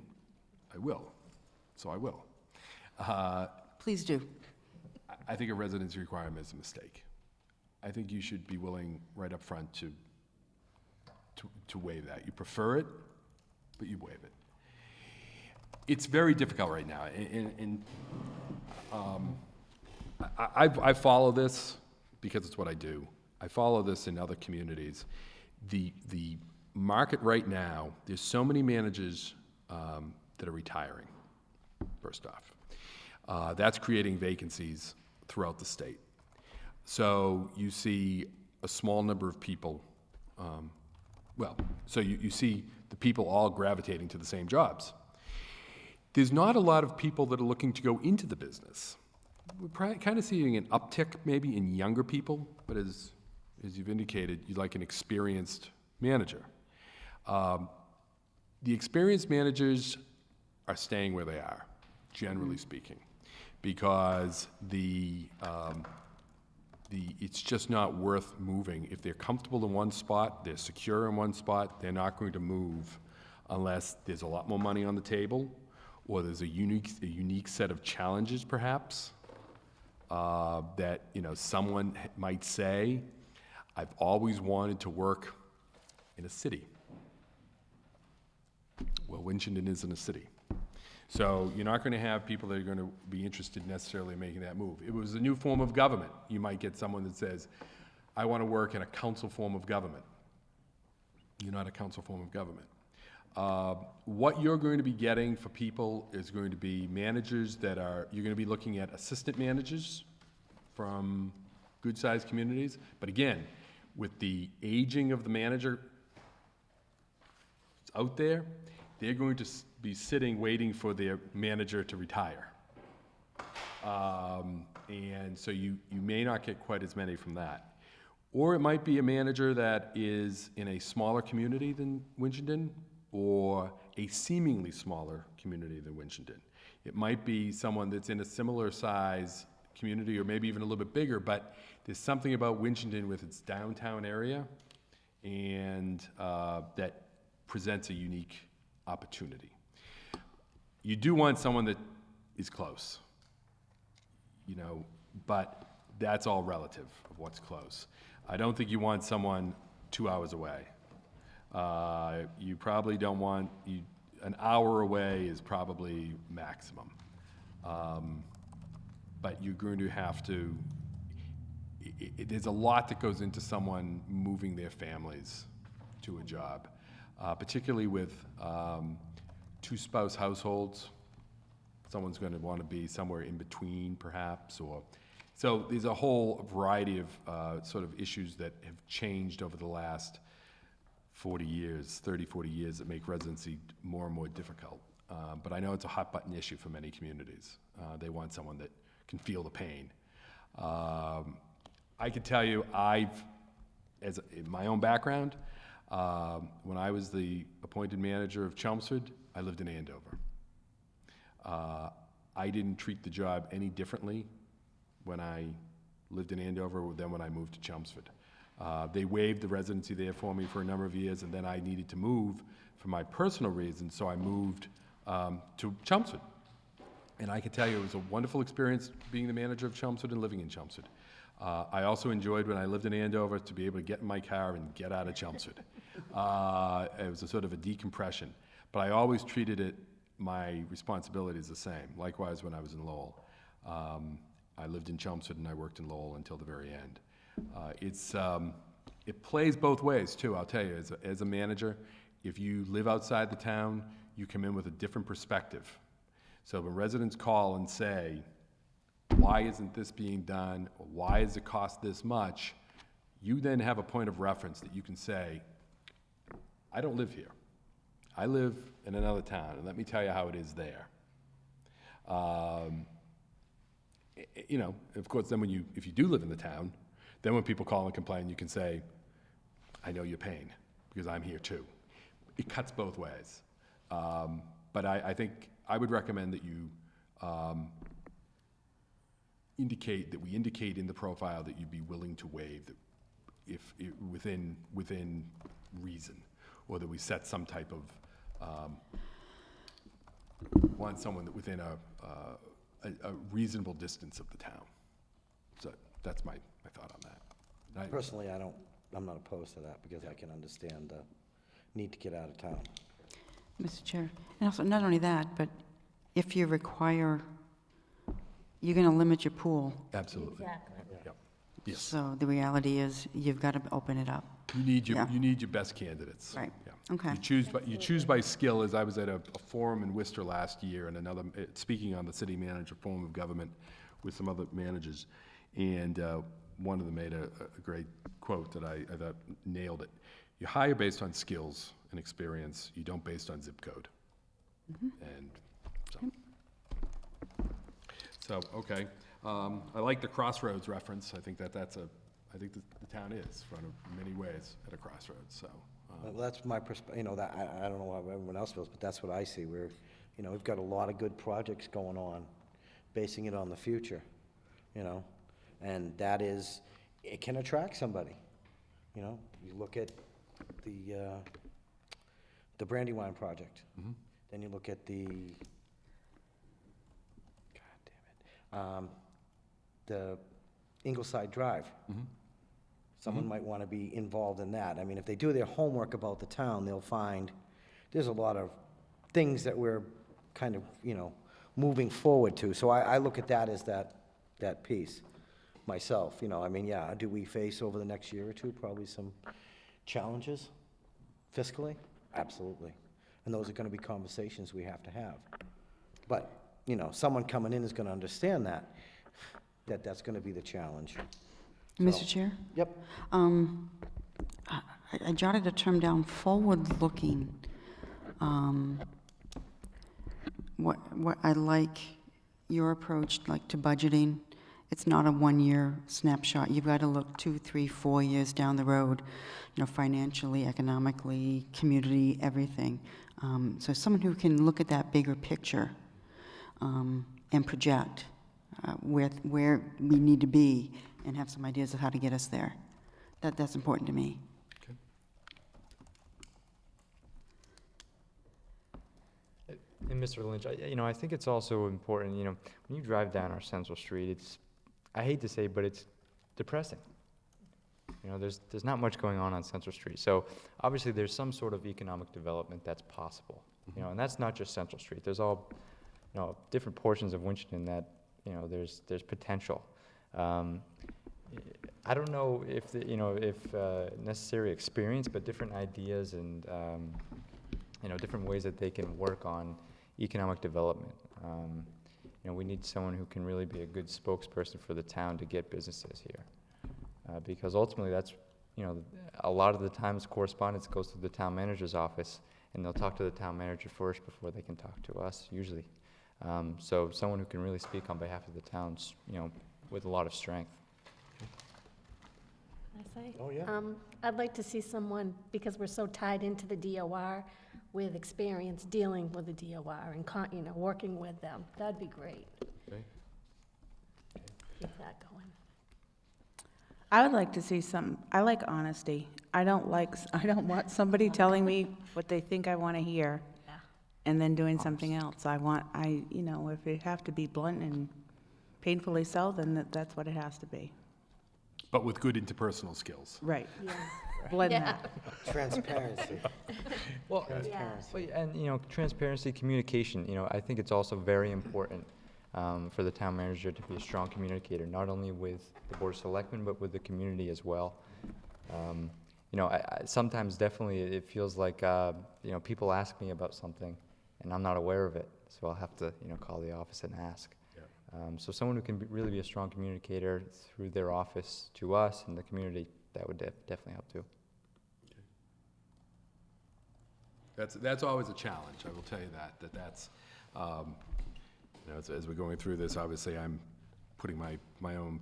I will. So I will. Please do. I think a residency requirement is a mistake. I think you should be willing right up front to waive that. You prefer it, but you waive it. It's very difficult right now, and I follow this because it's what I do. I follow this in other communities. The market right now, there's so many managers that are retiring, first off. That's creating vacancies throughout the state. So you see a small number of people, so you see the people all gravitating to the same jobs. There's not a lot of people that are looking to go into the business. We're kind of seeing an uptick maybe in younger people, but as you've indicated, you'd like an experienced manager. The experienced managers are staying where they are, generally speaking, because it's just not worth moving. If they're comfortable in one spot, they're secure in one spot, they're not going to move unless there's a lot more money on the table, or there's a unique set of challenges, perhaps, that, you know, someone might say, I've always wanted to work in a city Well, Winchendon isn't a city. So you're not going to have people that are going to be interested necessarily in making that move. If it was a new form of government, you might get someone that says, I want to work in a council form of government. You're not a council form of government. What you're going to be getting for people is going to be managers that are, you're going to be looking at assistant managers from good-sized communities. But again, with the aging of the manager out there, they're going to be sitting waiting for their manager to retire. And so you may not get quite as many from that. Or it might be a manager that is in a smaller community than Winchendon, or a seemingly smaller community than Winchendon. It might be someone that's in a similar size community, or maybe even a little bit bigger, but there's something about Winchendon with its downtown area and that presents a unique opportunity. You do want someone that is close, you know, but that's all relative of what's close. I don't think you want someone 2 hours away. You probably don't want, an hour away is probably maximum. But you're going to have to, there's a lot that goes into someone moving their families to a job, particularly with two-spouse households. Someone's going to want to be somewhere in between, perhaps, or so there's a whole variety of sort of issues that have changed over the last 40 years, 30, 40 years that make residency more and more difficult. But I know it's a hot-button issue for many communities. They want someone that can feel the pain. I can tell you, in my own background, when I was the appointed manager of Chelmsford, I lived in Andover. I didn't treat the job any differently when I lived in Andover than when I moved to Chelmsford. They waived the residency there for me for a number of years, and then I needed to move for my personal reasons, so I moved to Chelmsford. And I can tell you it was a wonderful experience being the manager of Chelmsford and living in Chelmsford. I also enjoyed when I lived in Andover to be able to get in my car and get out of Chelmsford. It was a sort of a decompression. But I always treated it, my responsibilities the same. Likewise, when I was in Lowell. I lived in Chelmsford and I worked in Lowell until the very end. It plays both ways too, I'll tell you. As a manager, if you live outside the town, you come in with a different perspective. So when residents call and say, why isn't this being done? Or why does it cost this much? You then have a point of reference that you can say, I don't live here. I live in another town, and let me tell you how it is there. You know, of course, then if you do live in the town, then when people call and complain, you can say, I know your pain, because I'm here too. It cuts both ways. But I think I would recommend that you we indicate in the profile that you'd be willing to waive within reason, or that we set some type of want someone that within a reasonable distance of the town. So that's my thought on that. Personally, I'm not opposed to that, because I can understand the need to get out of town. Mr. Chair, and also not only that, but if you require, you're going to limit your pool. Absolutely. Exactly. Yep. Yes. So the reality is, you've got to open it up. You need your best candidates. Right. Yeah. Okay. You choose by skill. As I was at a forum in Worcester last year, and speaking on the city manager form of government with some other managers, and one of them made a great quote that I thought nailed it. You hire based on skills and experience. You don't based on zip code. Mm-hmm. And so okay. I like the crossroads reference. I think that's I think the town is, in many ways, at a crossroads. So. Well, that's my perspective. You know, that I don't know how everyone else feels, but that's what I see. We've got a lot of good projects going on, basing it on the future. You know, and it can attract somebody. You know, you look at the Brandywine project. Mm-hmm. Then you look at the Ingleside Drive. Mm-hmm. Someone might want to be involved in that. I mean, if they do their homework about the town, they'll find there's a lot of things that we're kind of, moving forward to. So I look at that as that piece myself, I mean, yeah, do we face over the next year or two probably some challenges fiscally? Absolutely. And those are going to be conversations we have to have. But, someone coming in is going to understand that's going to be the challenge. Mr. Chair? Yep. I jotted a term down, forward-looking. What I like your approach, like to budgeting. It's not a one-year snapshot. You've got to look 2, 3, 4 years down the road, financially, economically, community, everything. So someone who can look at that bigger picture and project where we need to be and have some ideas of how to get us there. That's important to me. And Mr. Lynch, I think it's also important, when you drive down our Central Street, I hate to say, but it's depressing. There's not much going on Central Street. So obviously there's some sort of economic development that's possible, and that's not just Central Street. There's all, different portions of Winchendon that, there's potential. I don't know if necessary experience, but different ideas and, different ways that they can work on economic development. We need someone who can really be a good spokesperson for the town to get businesses here. Because ultimately that's, a lot of the times correspondence goes to the town manager's office, and they'll talk to the town manager first before they can talk to us, usually. So someone who can really speak on behalf of the towns, with a lot of strength. Can I say? Oh, yeah. I'd like to see someone, because we're so tied into the DOR, with experience dealing with the DOR and, working with them. That'd be great. Okay. Keep that going. I would like to see I like honesty. I don't want somebody telling me what they think I want to hear and then doing something else. If it have to be blunt and painfully so, then that's what it has to be. But with good interpersonal skills. Right. Yeah. Blend Yeah. that. Transparency. Well, Transparency. and transparency, communication. I think it's also very important for the town manager to be a strong communicator, not only with the Board of Selectmen, but with the community as well. I sometimes definitely it feels like people ask me about something, and I'm not aware of it, so I'll have to call the office and ask. So someone who can really be a strong communicator through their office to us and the community, that would definitely help too. That's always a challenge, I will tell you that's, as we're going through this, obviously I'm putting my own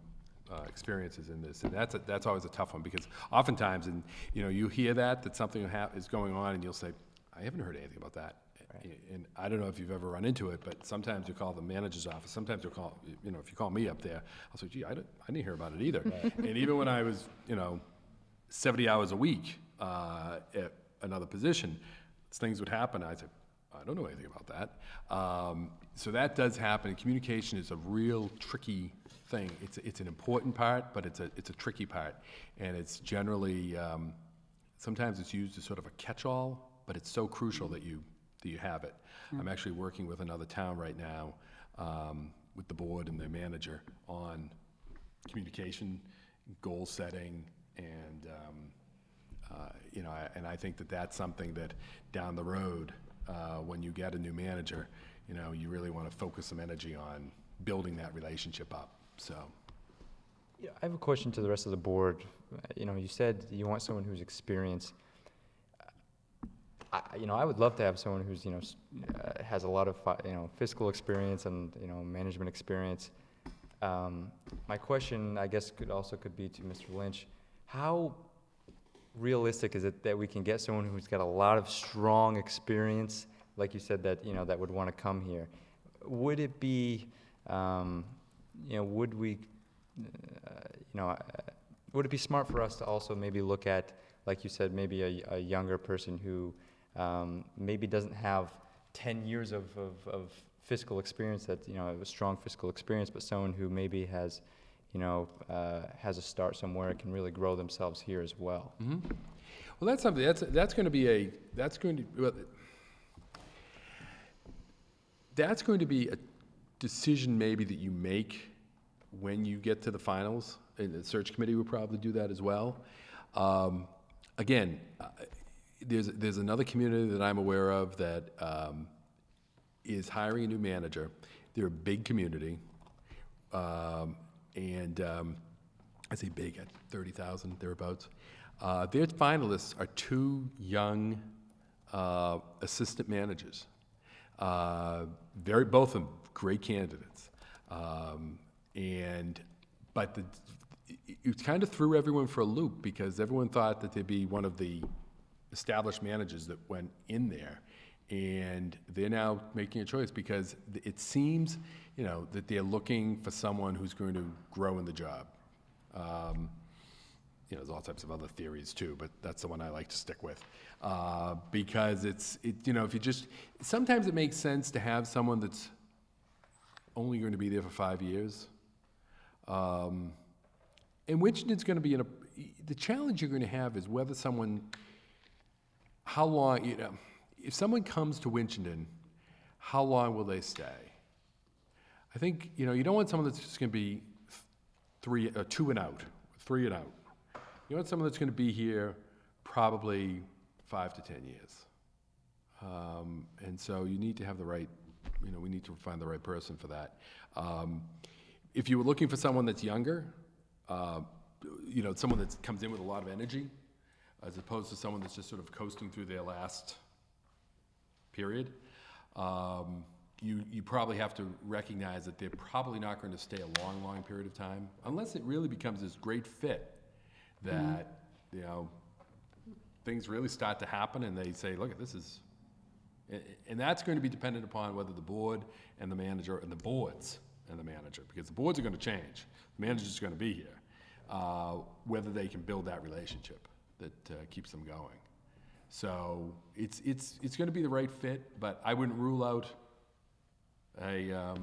experiences in this, and that's always a tough one, because oftentimes, you hear that something is going on, and you'll say, I haven't heard anything about that. Right. And I don't know if you've ever run into it, but sometimes you call the manager's office, sometimes you'll call, if you call me up there, I'll say, gee, I didn't hear about it either. Right. And even when I was, 70 hours a week at another position, things would happen. I said, I don't know anything about that. So that does happen. Communication is a real tricky thing. It's an important part, but it's a tricky part. And it's generally, sometimes it's used as sort of a catch-all, but it's so crucial that you have it. I'm actually working with another town right now, with the board and their manager on communication, goal setting, and and I think that's something that down the road, when you get a new manager, you really want to focus some energy on building that relationship up. So. Yeah, I have a question to the rest of the board. You said you want someone who's experienced. I would love to have someone who's, has a lot of, fiscal experience and, management experience. My question, I guess, could be to Mr. Lynch. How realistic is it that we can get someone who's got a lot of strong experience, like you said, that, that would want to come here? Would it be, would it be smart for us to also maybe look at, like you said, maybe a younger person who maybe doesn't have 10 years of fiscal experience, that, a strong fiscal experience, but someone who maybe has, has a start somewhere and can really grow themselves here as well. Mm-hmm. Well, that's something, that's going to be that's going to be a decision maybe that you make when you get to the finals, and the search committee will probably do that as well. Again, there's another community that I'm aware of that is hiring a new manager. They're a big community, and I say big, at 30,000, thereabouts. Their finalists are two young assistant managers. Both of them great candidates. But it kind of threw everyone for a loop because everyone thought that they'd be one of the established managers that went in there. And they're now making a choice because it seems, that they're looking for someone who's going to grow in the job. There's all types of other theories too, but that's the one I like to stick with. Because sometimes it makes sense to have someone that's only going to be there for 5 years. And Winchendon's going to be the challenge you're going to have is whether how long, if someone comes to Winchendon, how long will they stay? I think, you don't want someone that's just going to be 2 and out, 3 and out. You want someone that's going to be here probably 5 to 10 years. And so you need to have the right, we need to find the right person for that. If you were looking for someone that's younger, someone that comes in with a lot of energy, as opposed to someone that's just sort of coasting through their last period, you probably have to recognize that they're probably not going to stay a long, long period of time, unless it really becomes this great fit that, things really start to happen and they say, look, this is, and that's going to be dependent upon whether the board and the manager and the boards and the manager, because the boards are going to change, the manager's going to be here, whether they can build that relationship that keeps them going. So it's going to be the right fit, but I wouldn't rule out you're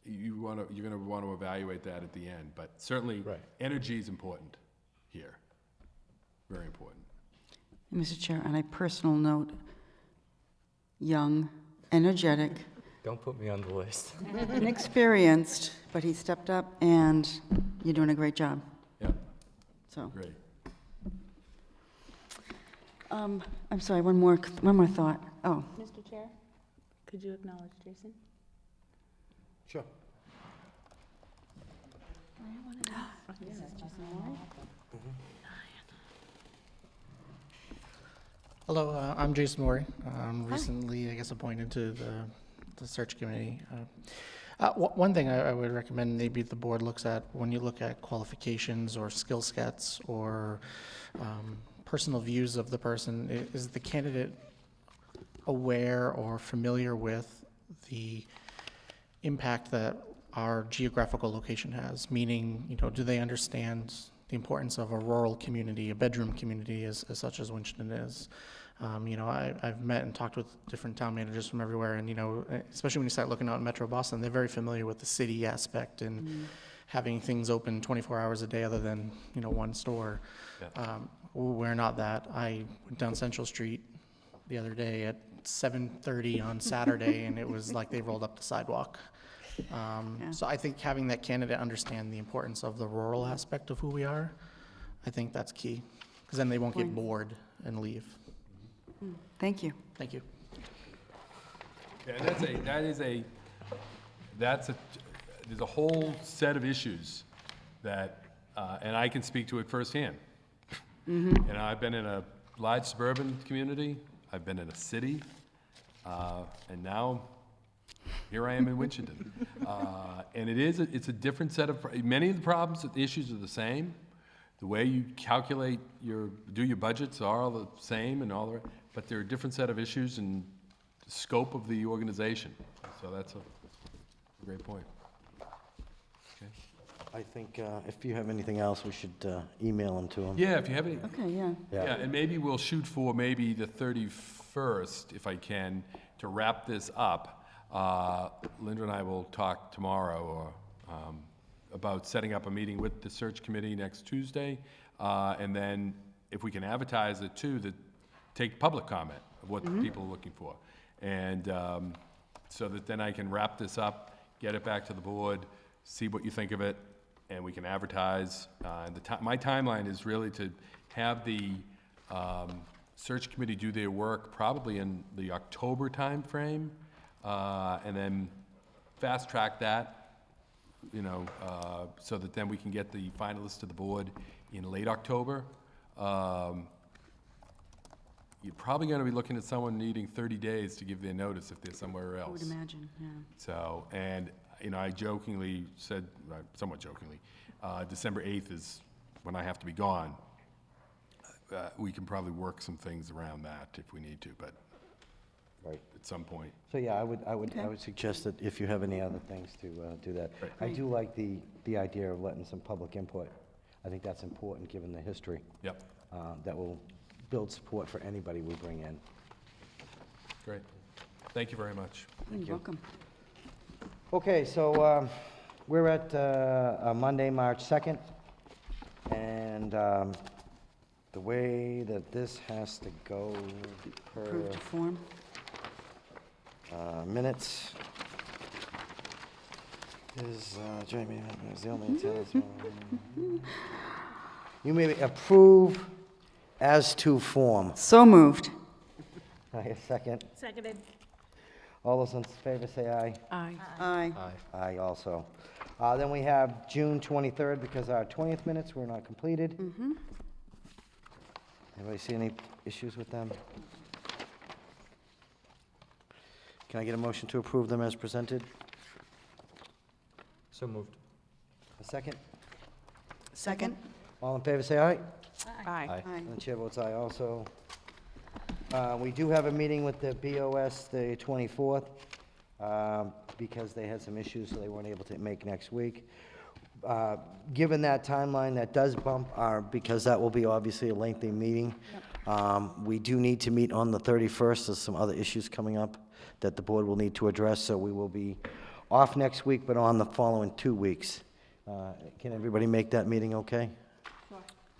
going to want to evaluate that at the end, but certainly energy is important here, very important. Mr. Chair, on a personal note, young, energetic, Don't put me on the list. inexperienced, but he stepped up, and you're doing a great job. Yeah. So. Great. I'm sorry, one more thought. Oh. Mr. Chair, could you acknowledge Jason? Sure. Hello, I'm Jason Maury. Recently, appointed to the search committee. One thing I would recommend maybe the board looks at when you look at qualifications or skill sets or personal views of the person, is the candidate aware or familiar with the impact that our geographical location has? Meaning, do they understand the importance of a rural community, a bedroom community as such as Winchendon is? I've met and talked with different town managers from everywhere, and especially when you start looking out in Metro Boston, they're very familiar with the city aspect and having things open 24 hours a day other than one store. Yeah. We're not that. I went down Central Street the other day at 7:30 on Saturday, and it was like they rolled up the sidewalk. So I think having that candidate understand the importance of the rural aspect of who we are, I think that's key, because then they won't get bored and leave. Thank you. Thank you. Yeah, there's a whole set of issues that, and I can speak to it firsthand. And I've been in a large suburban community, I've been in a city, and now here I am in Winchendon. And it's a different set of, many of the problems, the issues are the same. The way you calculate do your budgets are all the same and all the, but there are a different set of issues and the scope of the organization. So that's a great point. Okay. I think if you have anything else, we should email them to him. Yeah, if you have any. Okay, yeah. Yeah, and maybe we'll shoot for maybe the 31st, if I can, to wrap this up. Linda and I will talk tomorrow about setting up a meeting with the search committee next Tuesday, and then if we can advertise it too, take public comment of what people are looking for. And so that then I can wrap this up, get it back to the board, see what you think of it, and we can advertise. And my timeline is really to have the search committee do their work probably in the October timeframe, and then fast track that, so that then we can get the finalists to the board in late October. You're probably going to be looking at someone needing 30 days to give their notice if they're somewhere else. I would imagine, yeah. So, and, I jokingly said, somewhat jokingly, December 8th is when I have to be gone. We can probably work some things around that if we need to, but Right. at some point. So, yeah, I would suggest that if you have any other things to do that. Right. I do like the idea of letting some public input. I think that's important, given the history. Yep. That will build support for anybody we bring in. Great. Thank you very much. You're welcome. Okay, so we're at Monday, March 2nd, and the way that this has to go per Approved form. minutes is, joint meeting is the only attendance. You may approve as to form. So moved. I hear second. Seconded. All those in favor say aye. Aye. Aye. Aye also. Then we have June 23rd, because our 20th minutes were not completed. Mm-hmm. Anybody see any issues with them? Can I get a motion to approve them as presented? So moved. A second? Second. All in favor say aye. Aye. Aye. And the chair votes aye also. We do have a meeting with the BOS the 24th, because they had some issues, so they weren't able to make next week. Given that timeline, that does bump because that will be obviously a lengthy meeting. We do need to meet on the 31st. There's some other issues coming up that the board will need to address, so we will be off next week, but on the following 2 weeks. Can everybody make that meeting okay?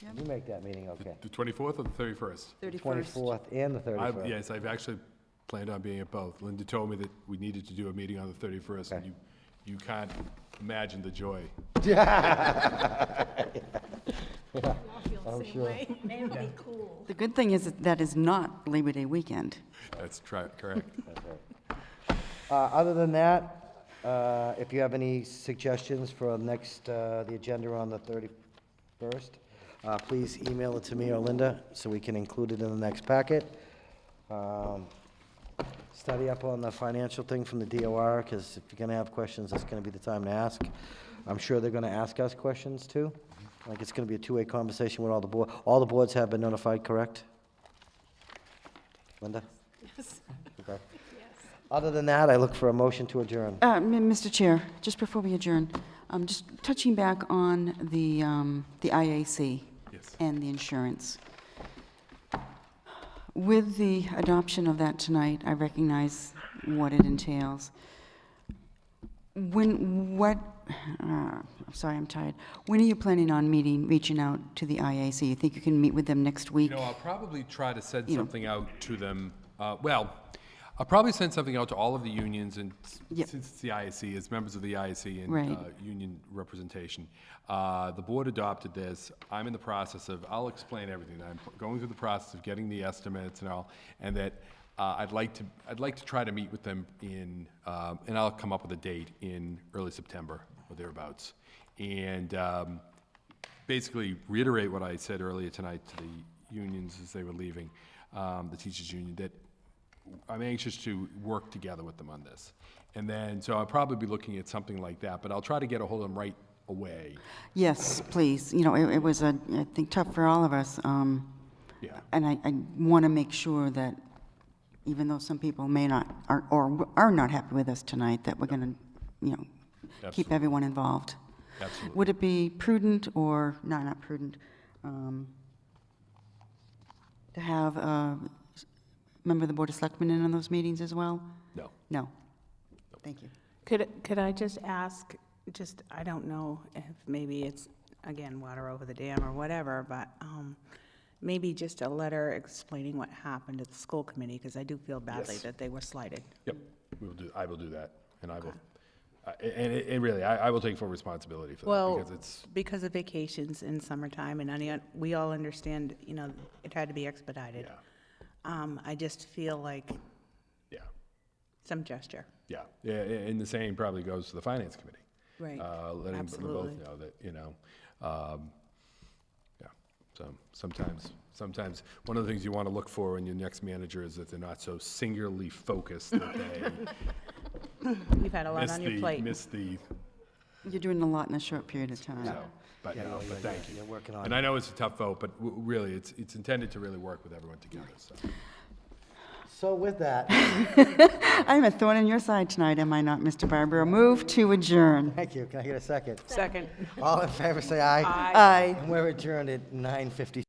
You make that meeting okay? The 24th or the 31st? 24th and the 31st. Yes, I've actually planned on being at both. Linda told me that we needed to do a meeting on the 31st, and you can't imagine the joy. I'm sure. The good thing is that is not Labor Day weekend. That's correct. Other than that, if you have any suggestions for next, the agenda on the 31st, please email it to me or Linda so we can include it in the next packet. Study up on the financial thing from the DOR, because if you're going to have questions, that's going to be the time to ask. I'm sure they're going to ask us questions too. Like, it's going to be a two-way conversation with all the board. All the boards have been notified, correct? Linda? Yes. Okay. Other than that, I look for a motion to adjourn. Mr. Chair, just before we adjourn, just touching back on the IAC and the insurance. With the adoption of that tonight, I recognize what it entails. I'm sorry, I'm tired. When are you planning on reaching out to the IAC? You think you can meet with them next week? I'll probably try to send something out to them. I'll probably send something out to all of the unions, and since it's the IAC, as members of the IAC and union representation. The board adopted this. I'm in the process of, I'll explain everything. I'm going through the process of getting the estimates and all, and that I'd like to try to meet with them in, and I'll come up with a date in early September or thereabouts. And basically reiterate what I said earlier tonight to the unions as they were leaving, the teachers' union, that I'm anxious to work together with them on this. And then, so I'll probably be looking at something like that, but I'll try to get a hold of them right away. Yes, please. It was, I think, tough for all of us. And I want to make sure that even though some people may not, or are not happy with us tonight, that we're going to, keep everyone involved. Absolutely. Would it be prudent or, not prudent, to have a member of the Board of Selectmen in on those meetings as well? No. No. Thank you. Could I just ask, I don't know if maybe it's, again, water over the dam or whatever, but maybe just a letter explaining what happened to the school committee, because I do feel badly that they were slighted. Yep. I will do that, and I will, and really, I will take full responsibility for that, Well, because it's, because of vacations in summertime, and we all understand, it had to be expedited. I just feel like some gesture. yeah, and the same probably goes to the finance committee. Right, Letting them absolutely. both know that, yeah, so sometimes, one of the things you want to look for in your next manager is that they're not so singularly focused that they You've had a lot on your plate. miss the, You're doing a lot in a short period of time. so, but, Yeah, but yeah, thank you. you're working on And it. I know it's a tough vote, but really, it's intended to really work with everyone together, so. So with that, I'm a thorn in your side tonight, am I not, Mr. Barbaro? Move to adjourn. thank you. Can I get a second? Second. All in favor, say aye. Aye. Aye. And we're adjourned at 9:50.